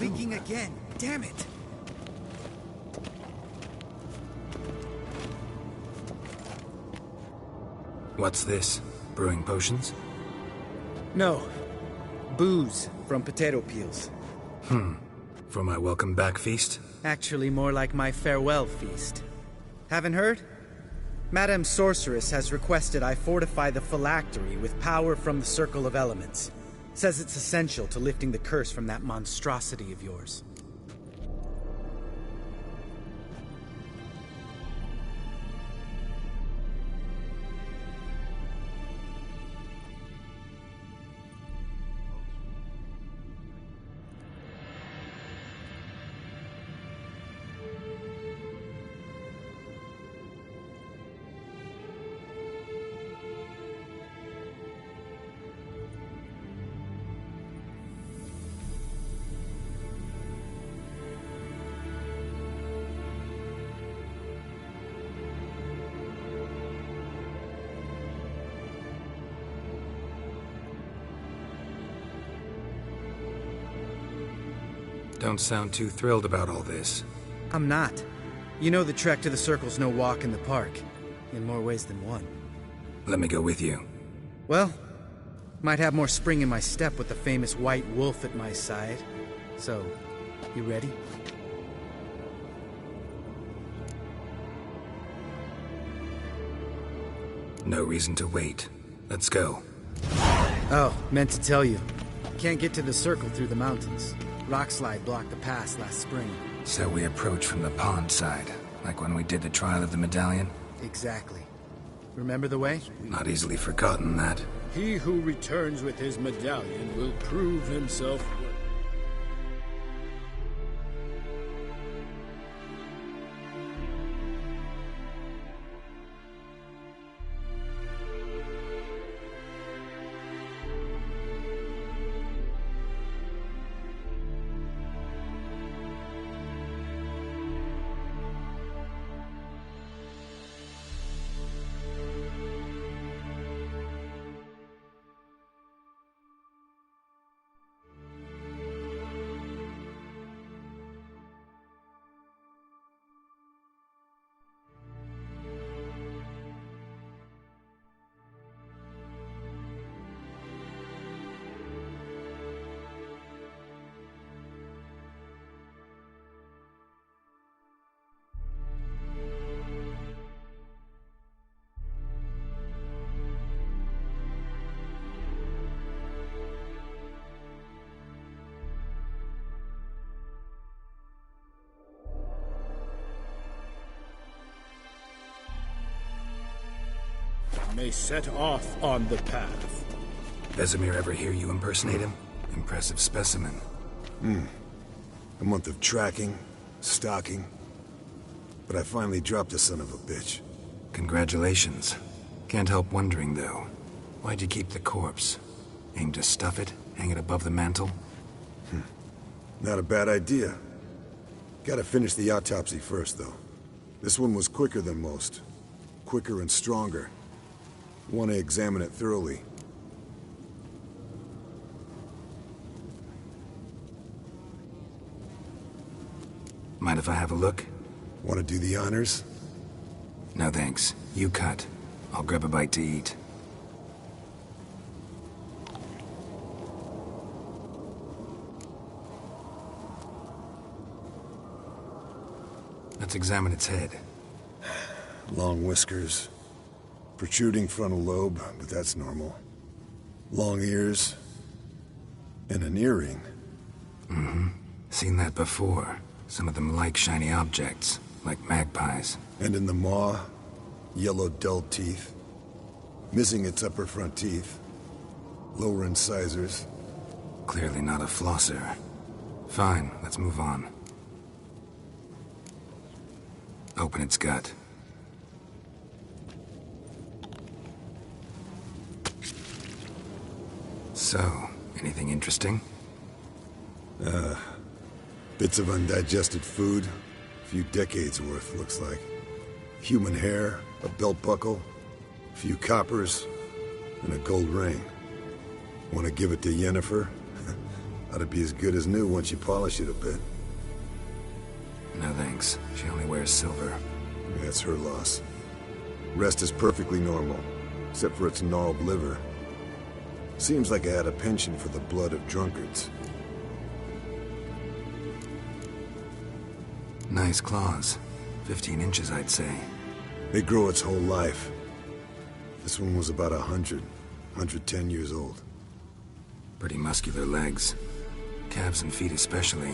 Leaking again. Damn it. What's this? Brewing potions? No. Booze from potato peels. For my welcome back feast? Actually, more like my farewell feast. Haven't heard? Madame Sorceress has requested I fortify the phylactery with power from the Circle of Elements. Says it's essential to lifting the curse from that monstrosity of yours. Don't sound too thrilled about all this. I'm not. You know the trek to the Circle's no walk in the park. In more ways than one. Let me go with you. Well, Might have more spring in my step with the famous white wolf at my side. So, you ready? No reason to wait. Let's go. Oh, meant to tell you. Can't get to the circle through the mountains. Rockslide blocked the pass last spring. So we approach from the pond side, like when we did the trial of the medallion? Exactly. Remember the way? Not easily forgotten, that. He who returns with his medallion will prove himself worthy. May set off on the path. Vesemir ever hear you impersonate him? Impressive specimen. A month of tracking, stalking. But I finally dropped the son of a bitch. Congratulations. Can't help wondering, though. Why'd you keep the corpse? Aim to stuff it? Hang it above the mantle? Not a bad idea. Gotta finish the autopsy first, though. This one was quicker than most. Quicker and stronger. Want to examine it thoroughly. Mind if I have a look? Want to do the honors? No thanks. You cut. I'll grab a bite to eat. Let's examine its head. Long whiskers. Protruding frontal lobe, but that's normal. Long ears. And an earring. Seen that before. Some of them like shiny objects, like magpies. And in the maw, yellow dull teeth. Missing its upper front teeth. Lower incisors. Clearly not a flosser. Fine, let's move on. Open its gut. So, anything interesting? Bits of undigested food. A few decades worth, looks like. Human hair, a belt buckle, a few coppers, and a gold ring. Want to give it to Yennefer? Ought to be as good as new once you polish it a bit. No thanks. She only wears silver. That's her loss. Rest is perfectly normal, except for its gnarled liver. Seems like I had a penchant for the blood of drunkards. Nice claws. 15 inches, I'd say. They grow its whole life. This one was about 110 years old. Pretty muscular legs. Calves and feet especially.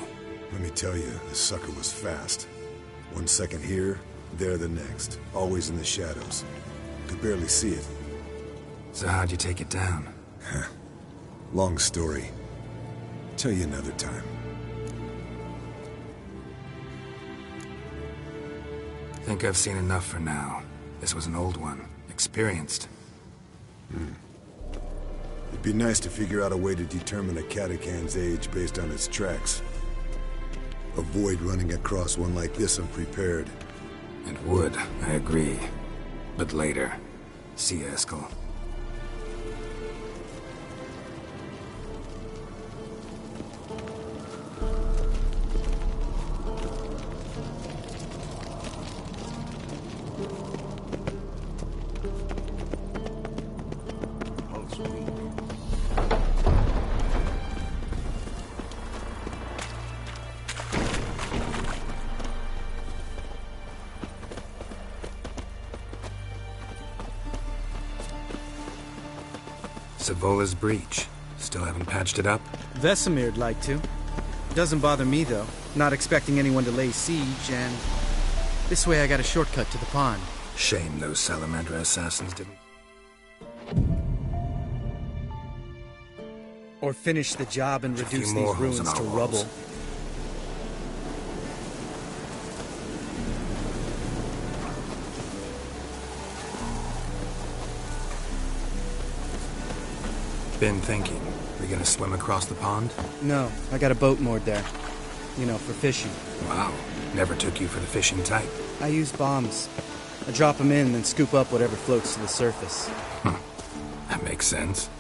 Let me tell you, this sucker was fast. 1 second here, there the next. Always in the shadows. Could barely see it. So how'd you take it down? Long story. Tell you another time. Think I've seen enough for now. This was an old one. Experienced. It'd be nice to figure out a way to determine a Katakan's age based on its tracks. Avoid running across one like this unprepared. It would, I agree. But later. See you, Eskel. Savola's breach. Still haven't patched it up? Vesemir'd like to. Doesn't bother me, though. Not expecting anyone to lay siege, and this way I got a shortcut to the pond. Shame those Salamandra assassins didn't. Or finish the job and There's a few reduce more these holes in ruins to our walls. rubble. Been thinking. We gonna swim across the pond? No, I got a boat moored there. You know, for fishing. Wow. Never took you for the fishing type. I use bombs. I drop them in, then scoop up whatever floats to the surface. That makes sense.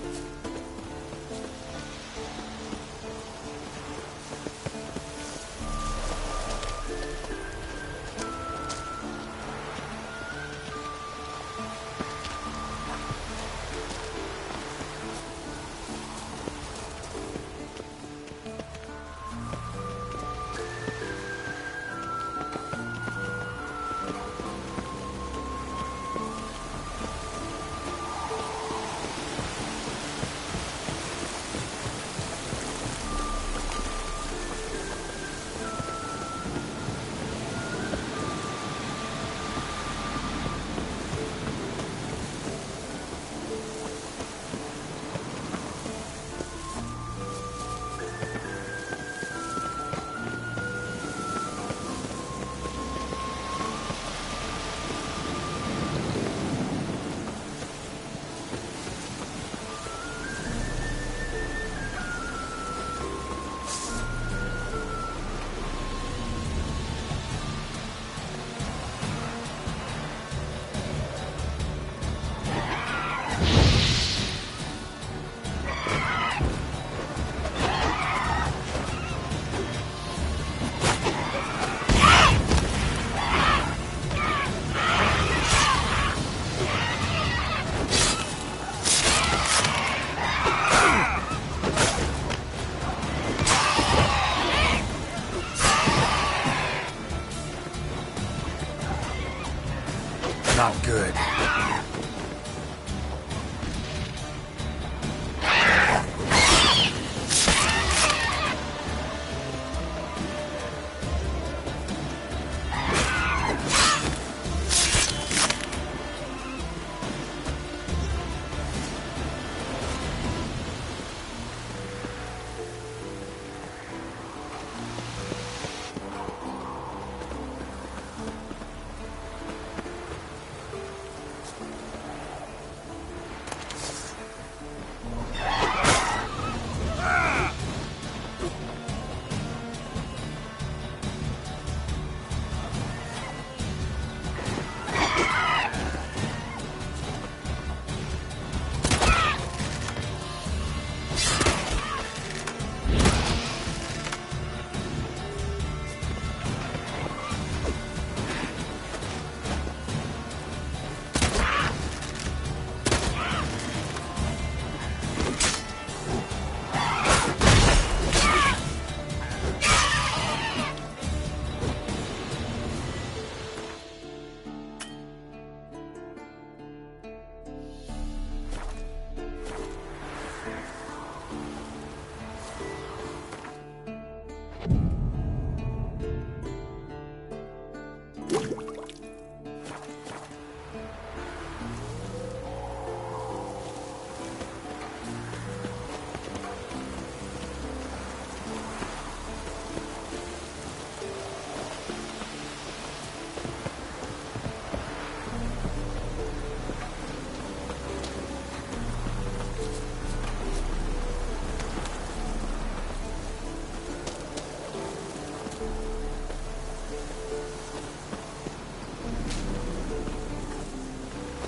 Not good.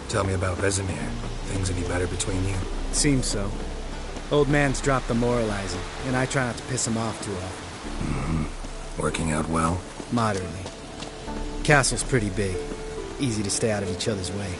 Tell me about Vesemir. Things any better between you? Seems so. Old man's dropped the moralizing, and I try not to piss him off too often. Working out well? Moderately. Castle's pretty big. Easy to stay out of each other's way.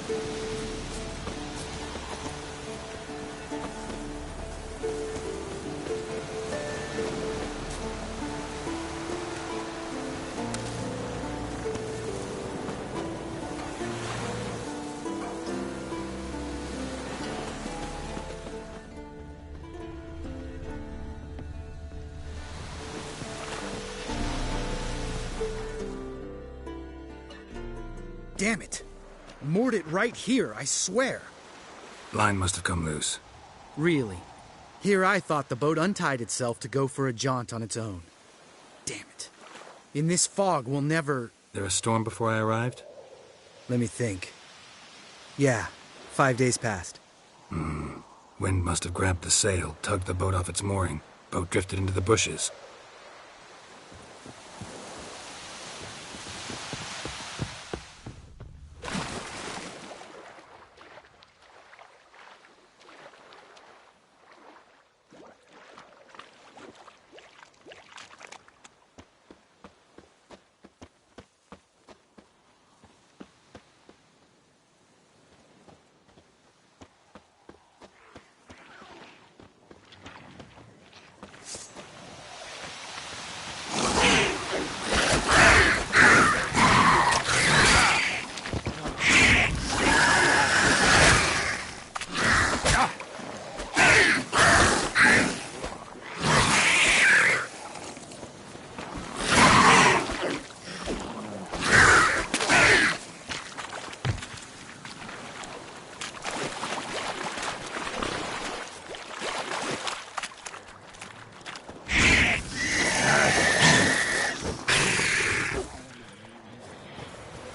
Damn it. Moored it right here, I swear. Line must have come loose. Really? Here I thought the boat untied itself to go for a jaunt on its own. Damn it. In this fog, we'll never... There a storm before I arrived? Let me think. Yeah, 5 days passed. Wind must have grabbed the sail, tugged the boat off its mooring. Boat drifted into the bushes.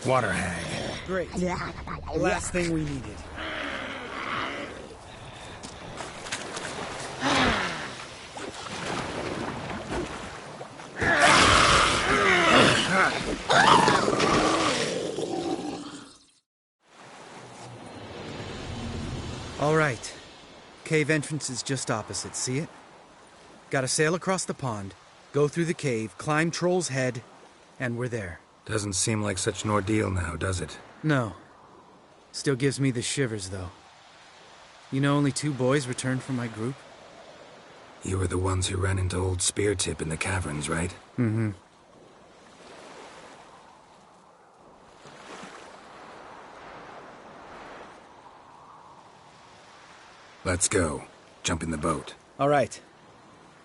Water hag. Great. Last thing we needed. All right. Cave entrance is just opposite, see it? Gotta sail across the pond, go through the cave, climb Troll's Head, and we're there. Doesn't seem like such an ordeal now, does it? No. Still gives me the shivers, though. You know only 2 boys returned from my group? You were the ones who ran into old Speartip in the caverns, right? Mm-hmm. Let's go. Jump in the boat. All right.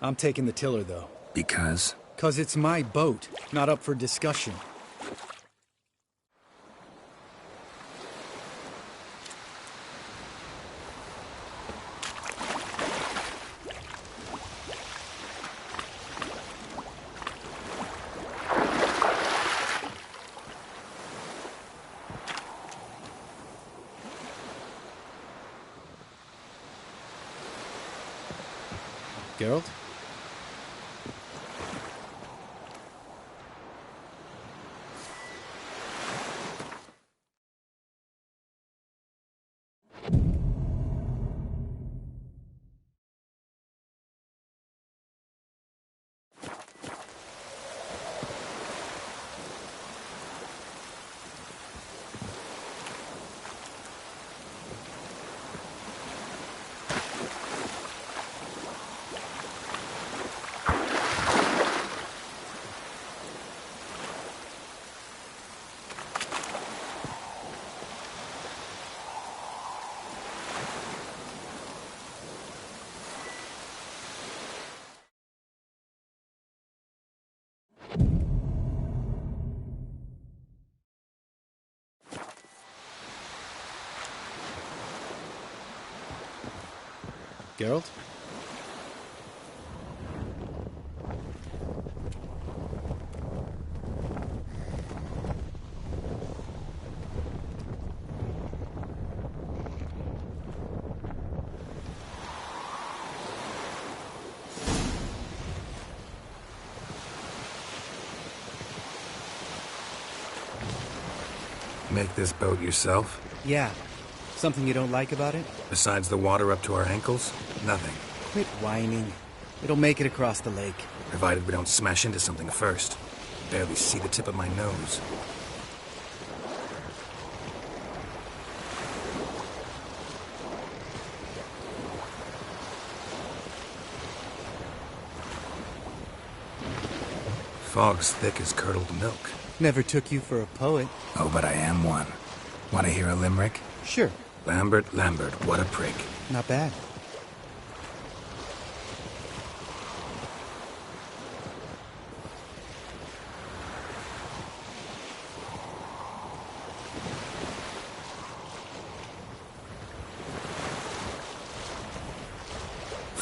I'm taking the tiller, though. Because? 'Cause it's my boat, not up for discussion. Geralt? Geralt? Make this boat yourself? Yeah. Something you don't like about it? Besides the water up to our ankles? Nothing. Quit whining. It'll make it across the lake. Provided we don't smash into something first. Barely see the tip of my nose. Fog's thick as curdled milk. Never took you for a poet. Oh, but I am one. Want to hear a limerick? Sure. Lambert, Lambert, what a prig. Not bad.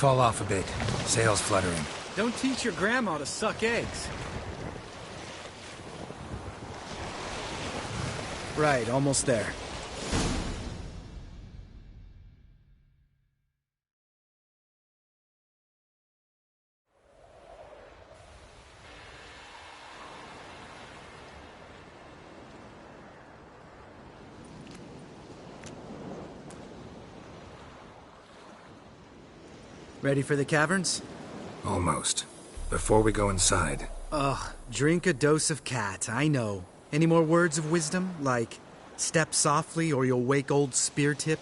Fall off a bit. Sails fluttering. Don't teach your grandma to suck eggs. Right, almost there. Ready for the caverns? Almost. Before we go inside. Ugh, drink a dose of cat, I know. Any more words of wisdom, like, step softly or you'll wake old Spear Tip?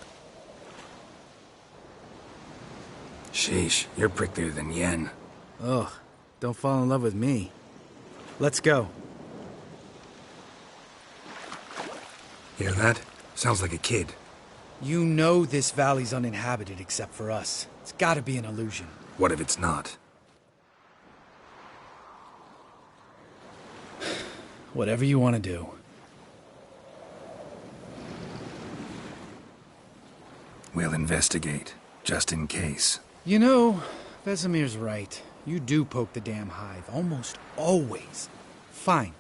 Sheesh, you're pricklier than Yen. Ugh, don't fall in love with me. Let's go. Hear that? Sounds like a kid. You know this valley's uninhabited except for us. It's gotta be an illusion. What if it's not? Whatever you want to do. We'll investigate, just in case. You know, Vesemir's right. You do poke the damn hive, almost always. Fine.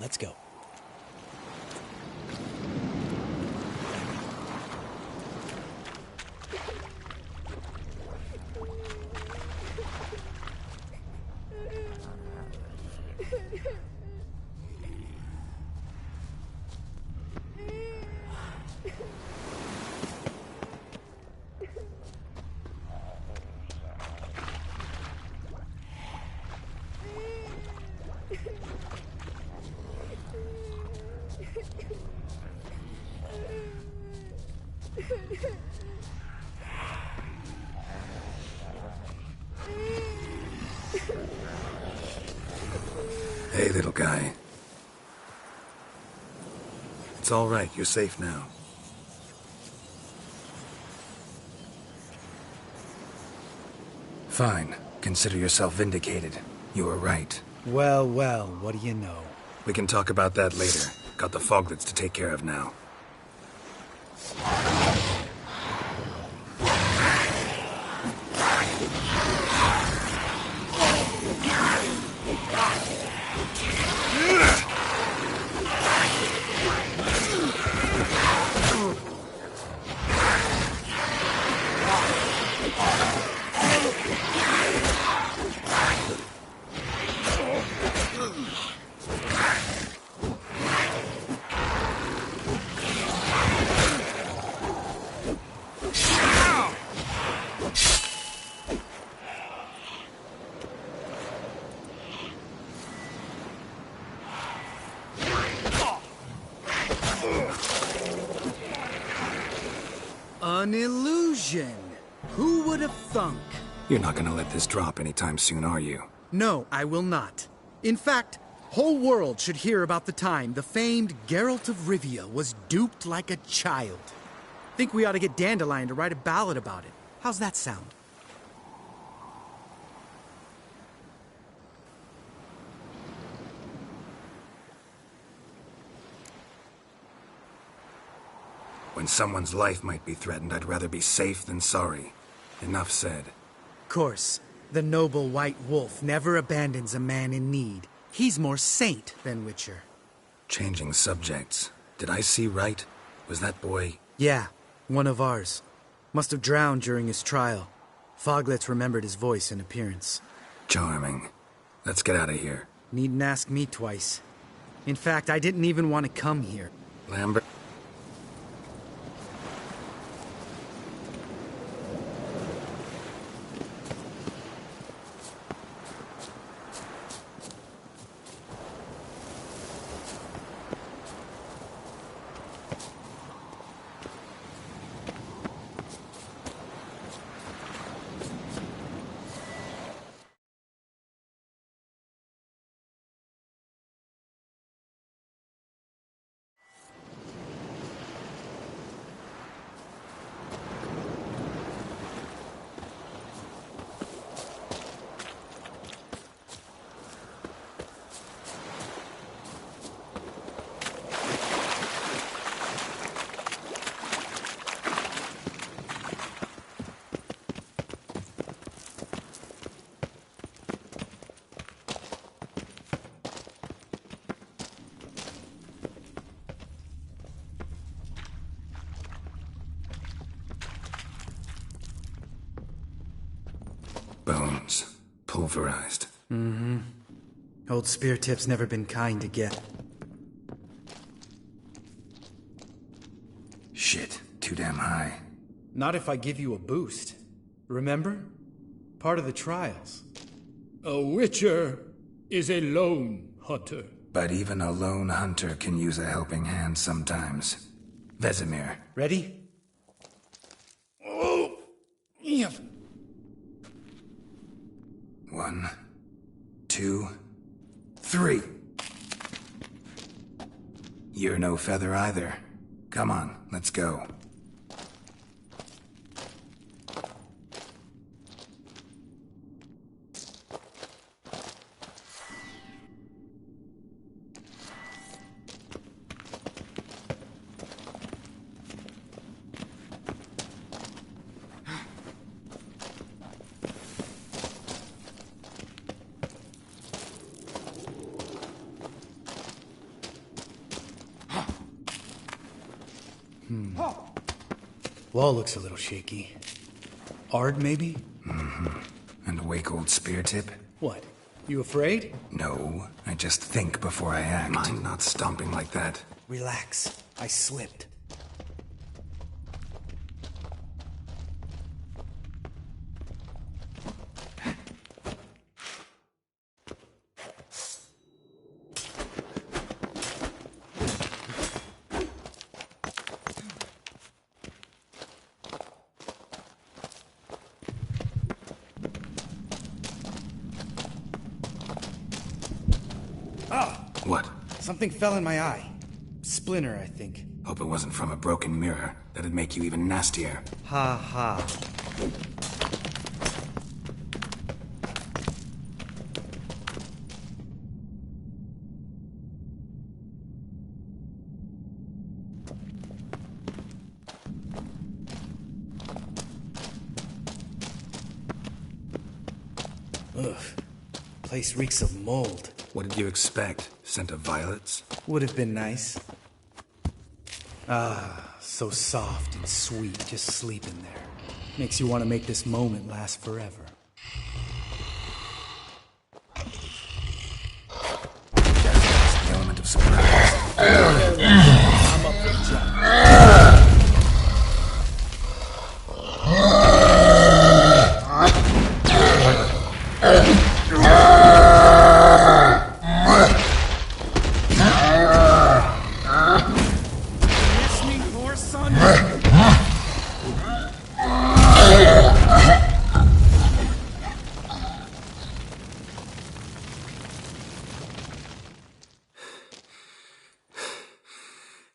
Let's go. Hey, little guy. It's all right. You're safe now. Fine. Consider yourself vindicated. You were right. Well, well, what do you know? We can talk about that later. Got the Foglets to take care of now. An illusion! Who would have thunk? You're not gonna let this drop anytime soon, are you? No, I will not. In fact, whole world should hear about the time the famed Geralt of Rivia was duped like a child. Think we ought to get Dandelion to write a ballad about it. How's that sound? When someone's life might be threatened, I'd rather be safe than sorry. Enough said. Course, the noble white wolf never abandons a man in need. He's more saint than Witcher. Changing subjects. Did I see right? Was that boy... Yeah, one of ours. Must have drowned during his trial. Foglets remembered his voice and appearance. Charming. Let's get out of here. Needn't ask me twice. In fact, I didn't even want to come here. Lambert... Pulverized. Mm-hmm. Old Spear Tip's never been kind to get. Shit, too damn high. Not if I give you a boost. Remember? Part of the trials. A witcher is a lone hunter. But even a lone hunter can use a helping hand sometimes. Vesemir. Ready? Oh! Yeah. 1, 2, 3. You're no feather either. Come on, let's go. Wall looks a little shaky. Ard, maybe? Mm-hmm. And wake old Spear Tip? What? You afraid? No, I just think before I act. Mind not stomping like that. Relax. I slipped. What? Something fell in my eye. Splinter, I think. Hope it wasn't from a broken mirror. That'd make you even nastier. Ha ha. Ugh. Place reeks of mold. What did you expect? Scent of violets? Would have been nice. Ah, so soft and sweet, just sleeping there. Makes you want to make this moment last forever. The element of surprise. I'm up for the job.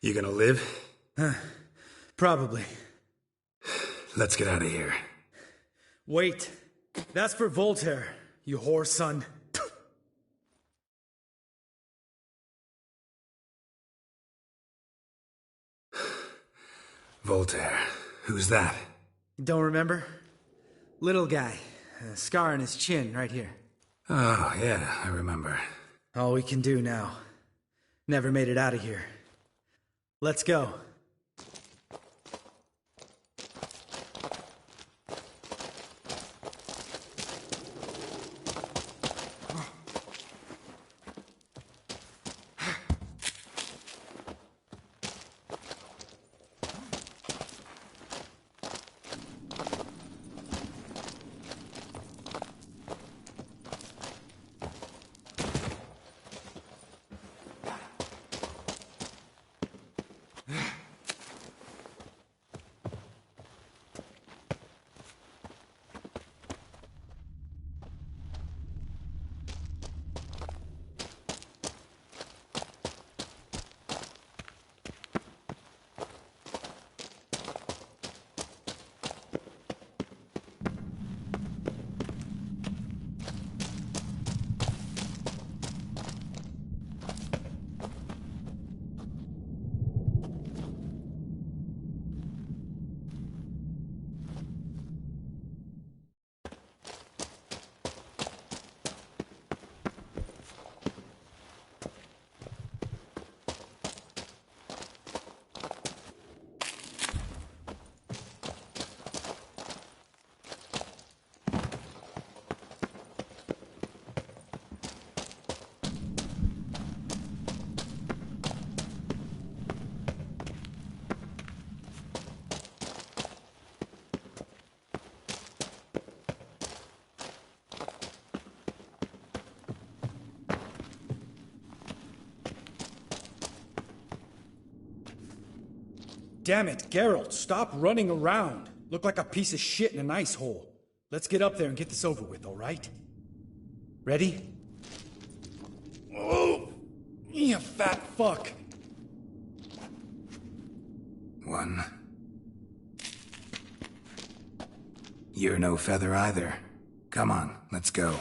You gonna live? Probably. Let's get out of here. Wait. That's for Voltaire, you whore son. Voltaire. Who's that? Don't remember? Little guy. A scar on his chin, right here. Oh, yeah, I remember. All we can do now. Never made it out of here. Let's go. Damn it, Geralt, stop running around. Look like a piece of shit in an ice hole. Let's get up there and get this over with, all right? Ready? Oh! You fat fuck! 1. You're no feather either. Come on, let's go.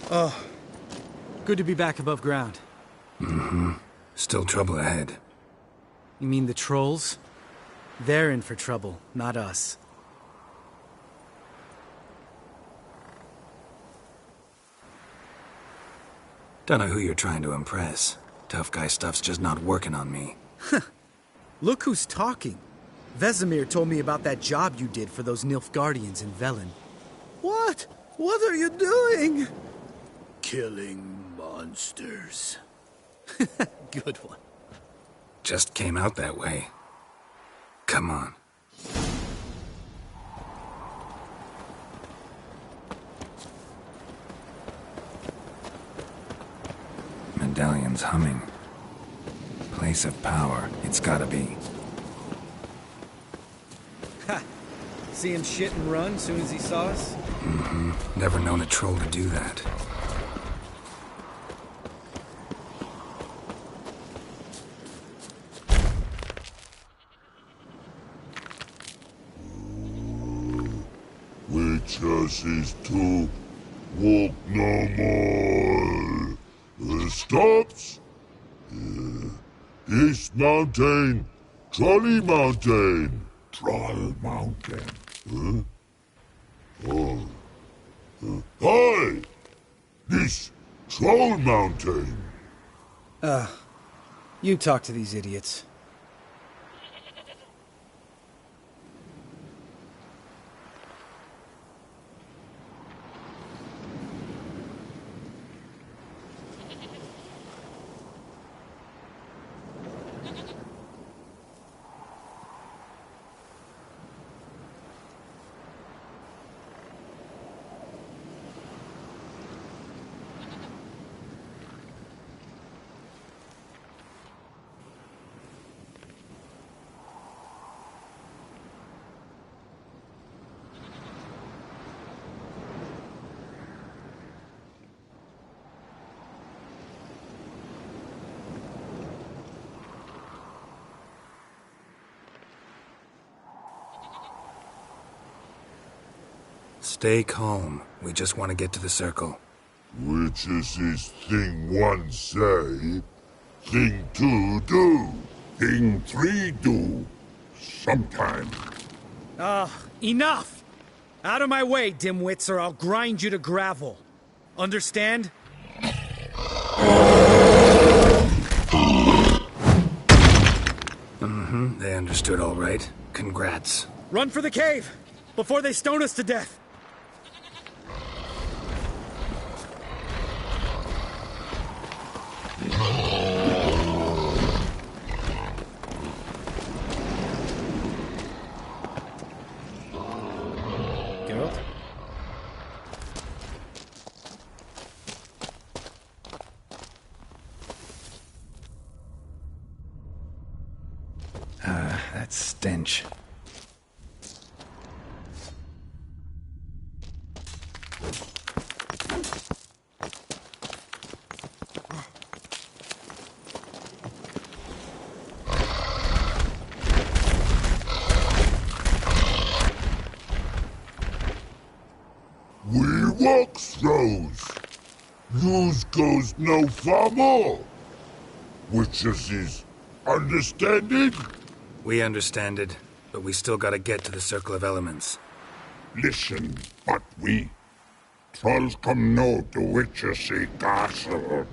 Oh, good to be back above ground. Mm-hmm. Still trouble ahead. You mean the trolls? They're in for trouble, not us. Don't know who you're trying to impress. Tough guy stuff's just not working on me. Look who's talking. Vesemir told me about that job you did for those Nilfgaardians in Velen. What? What are you doing? Killing monsters. Good one. Just came out that way. Come on. Medallion's humming. Place of power, it's gotta be. Ha! See him shit and run soon as he saw us? Mm-hmm. Never known a troll to do that. Witches is to walk no more. Stops. East Mountain, Trolley Mountain. Troll Mountain. Huh? Oh. Hi! This Troll Mountain. You talk to these idiots. Stay calm. We just want to get to the circle. Witches is thing 1 say, thing 2 do, thing 3 do. Sometime. Enough! Out of my way, dimwits, or I'll grind you to gravel. Understand? They understood all right. Congrats. Run for the cave! Before they stone us to death! Geralt? That stench. We walk throws. Yous goes no far more. Witches is understanding? We understand it, but we still gotta get to the Circle of Elements. Listen, but we trolls come no to Witchersea Castle.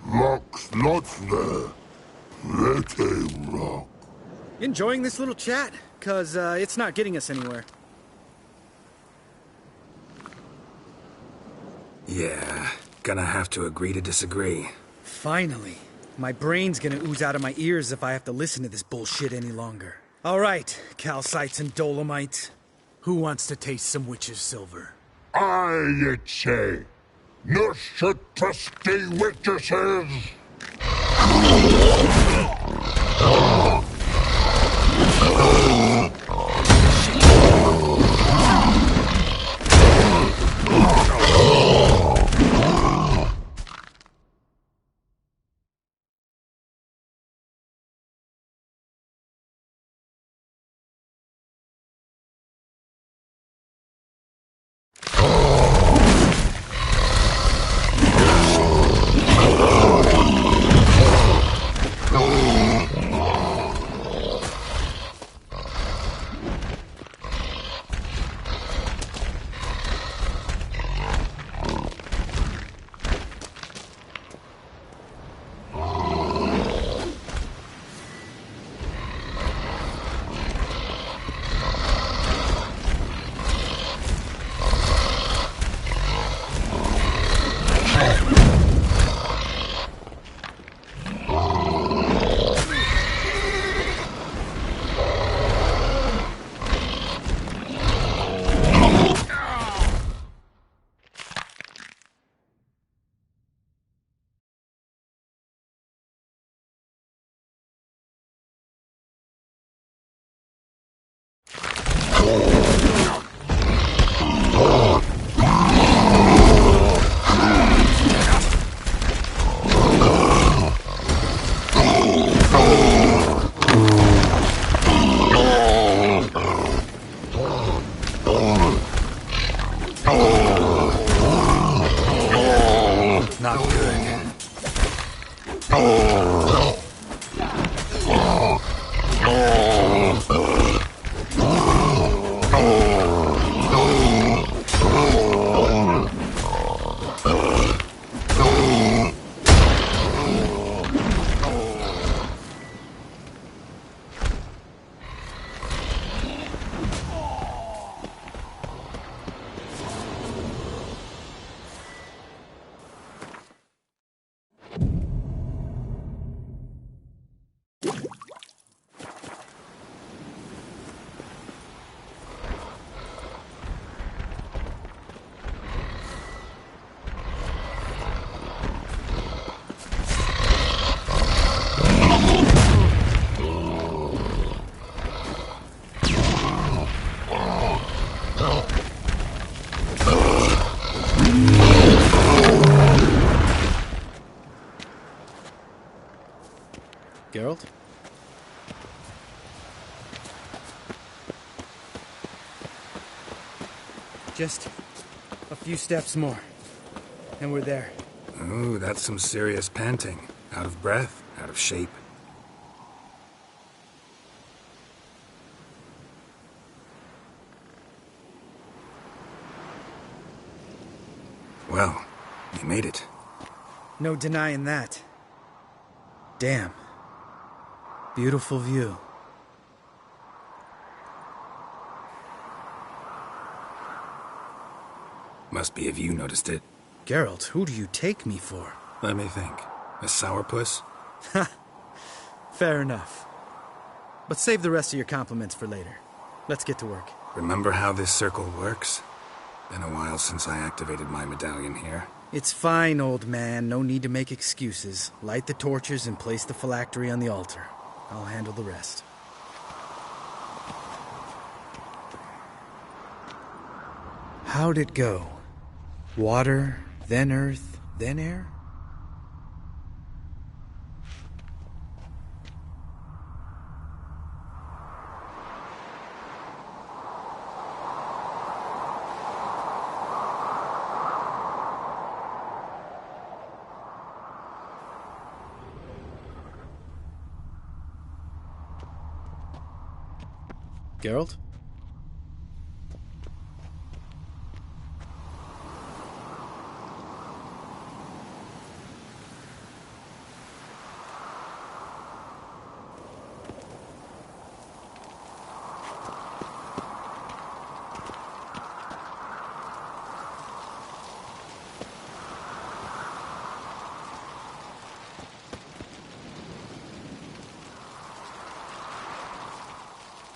Rock's not there. Pretty rock. Enjoying this little chat? 'Cause it's not getting us anywhere. Yeah, gonna have to agree to disagree. Finally. My brain's gonna ooze out of my ears if I have to listen to this bullshit any longer. All right, calcites and dolomites. Who wants to taste some witch's silver? I'd say. No shit trusty witches. Not good. Geralt? Just a few steps more, and we're there. Ooh, that's some serious panting. Out of breath, out of shape. Well, you made it. No denying that. Damn. Beautiful view. Must be if you noticed it. Geralt, who do you take me for? Let me think. A sourpuss? Ha! Fair enough. But save the rest of your compliments for later. Let's get to work. Remember how this circle works? Been a while since I activated my medallion here. It's fine, old man. No need to make excuses. Light the torches and place the phylactery on the altar. I'll handle the rest. How'd it go? Water, then earth, then air? Geralt?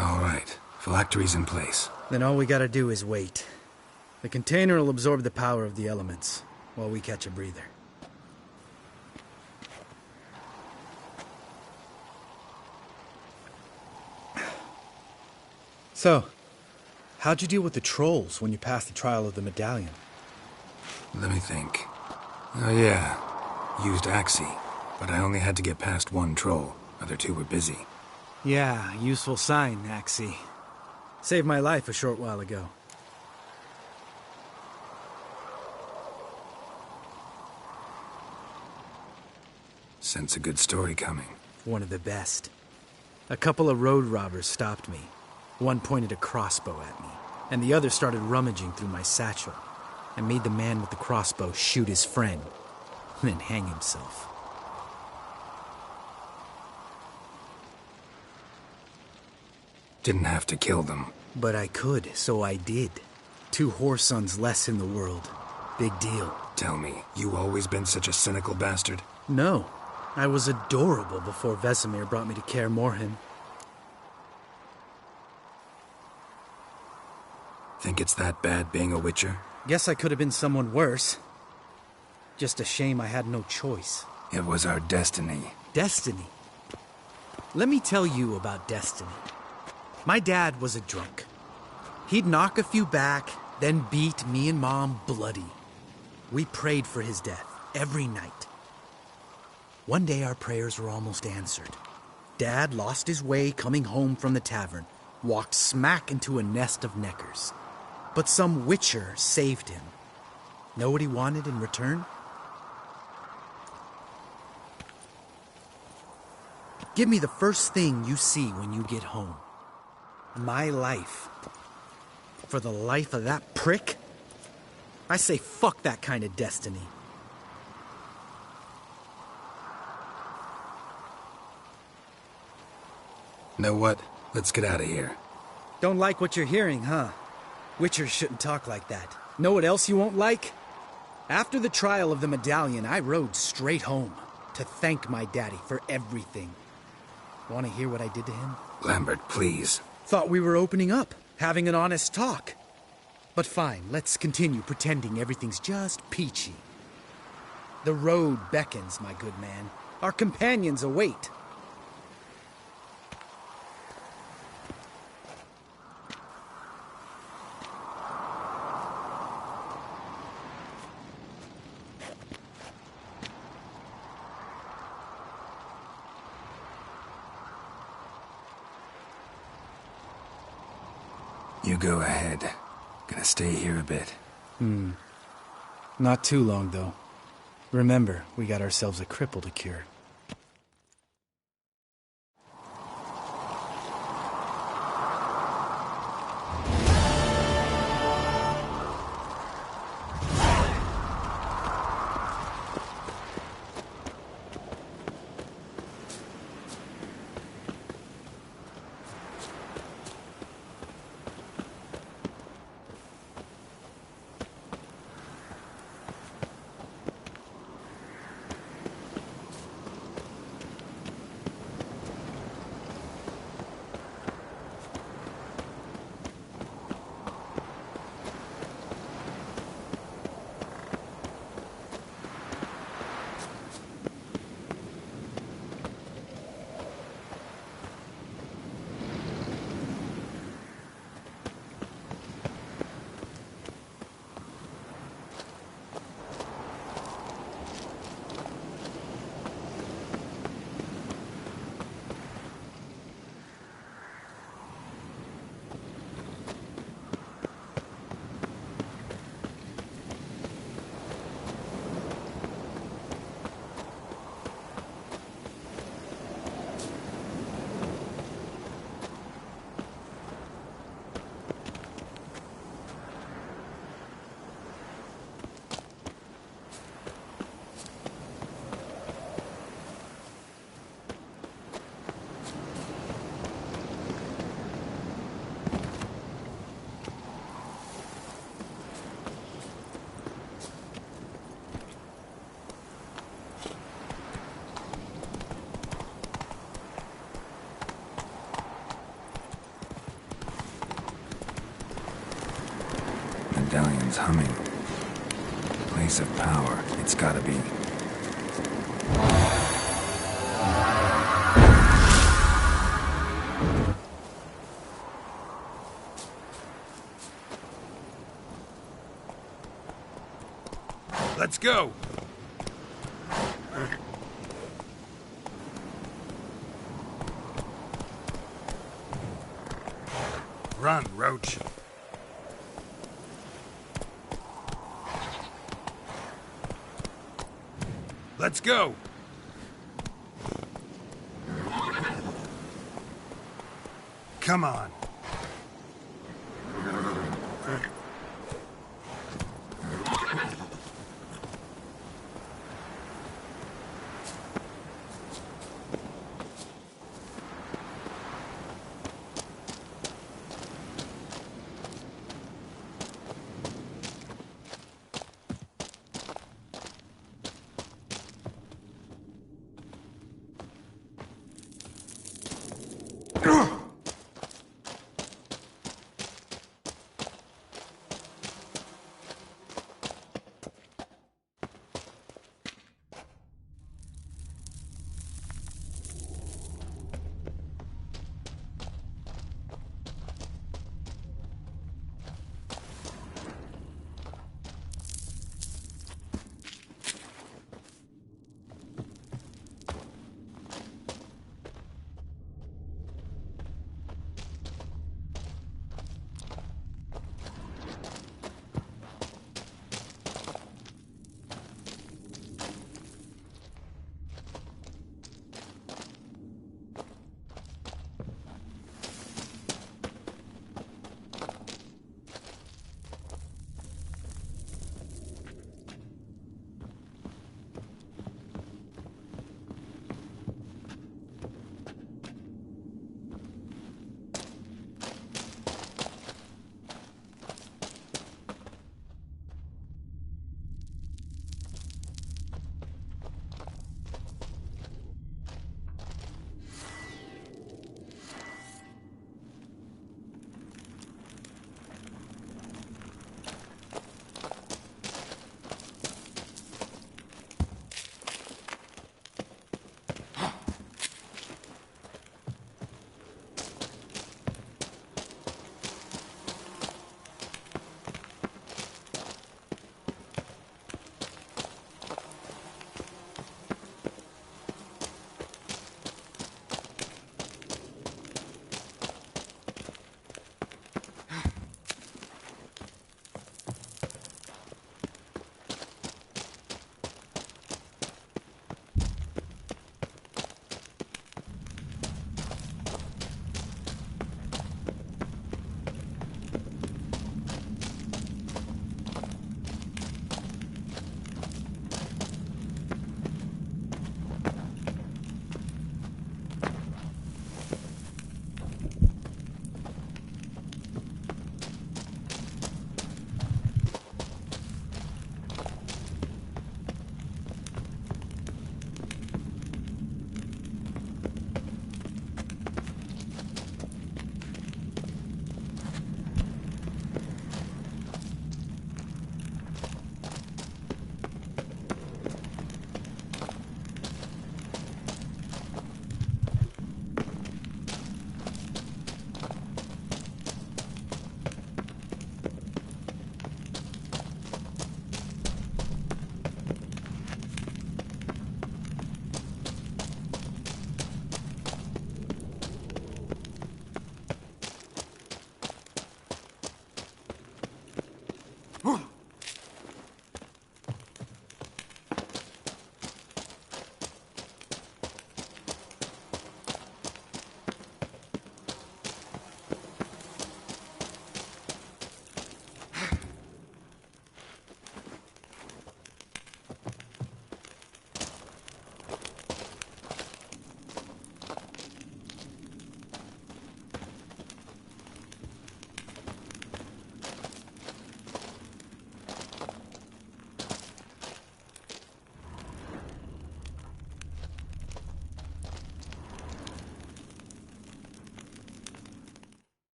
All right. Phylactery's in place. Then all we gotta do is wait. The container will absorb the power of the elements, while we catch a breather. So, how'd you deal with the trolls when you passed the trial of the medallion? Let me think. Oh yeah. Used Axii, but I only had to get past one troll. Other two were busy. Yeah, useful sign, Axii. Saved my life a short while ago. Sense a good story coming. One of the best. A couple of road robbers stopped me. One pointed a crossbow at me, and the other started rummaging through my satchel, and made the man with the crossbow shoot his friend, and then hang himself. Didn't have to kill them. But I could, so I did. 2 whoresons less in the world. Big deal. Tell me, you always been such a cynical bastard? No. I was adorable before Vesemir brought me to Kaer Morhen. Think it's that bad being a witcher? Guess I could have been someone worse. Just a shame I had no choice. It was our destiny. Destiny? Let me tell you about destiny. My dad was a drunk. He'd knock a few back, then beat me and Mom bloody. We prayed for his death every night. One day our prayers were almost answered. Dad lost his way coming home from the tavern, walked smack into a nest of neckers. But some witcher saved him. Know what he wanted in return? Give me the first thing you see when you get home. My life. For the life of that prick? I say fuck that kind of destiny. Know what? Let's get out of here. Don't like what you're hearing, huh? Witchers shouldn't talk like that. Know what else you won't like? After the trial of the medallion, I rode straight home to thank my daddy for everything. Want to hear what I did to him? Lambert, please. Thought we were opening up, having an honest talk. But fine, let's continue pretending everything's just peachy. The road beckons, my good man. Our companions await. You go ahead. Gonna stay here a bit. Not too long, though. Remember, we got ourselves a cripple to cure. humming. Place of power, it's gotta be. Let's go! Run, Roach. Let's go! Come on.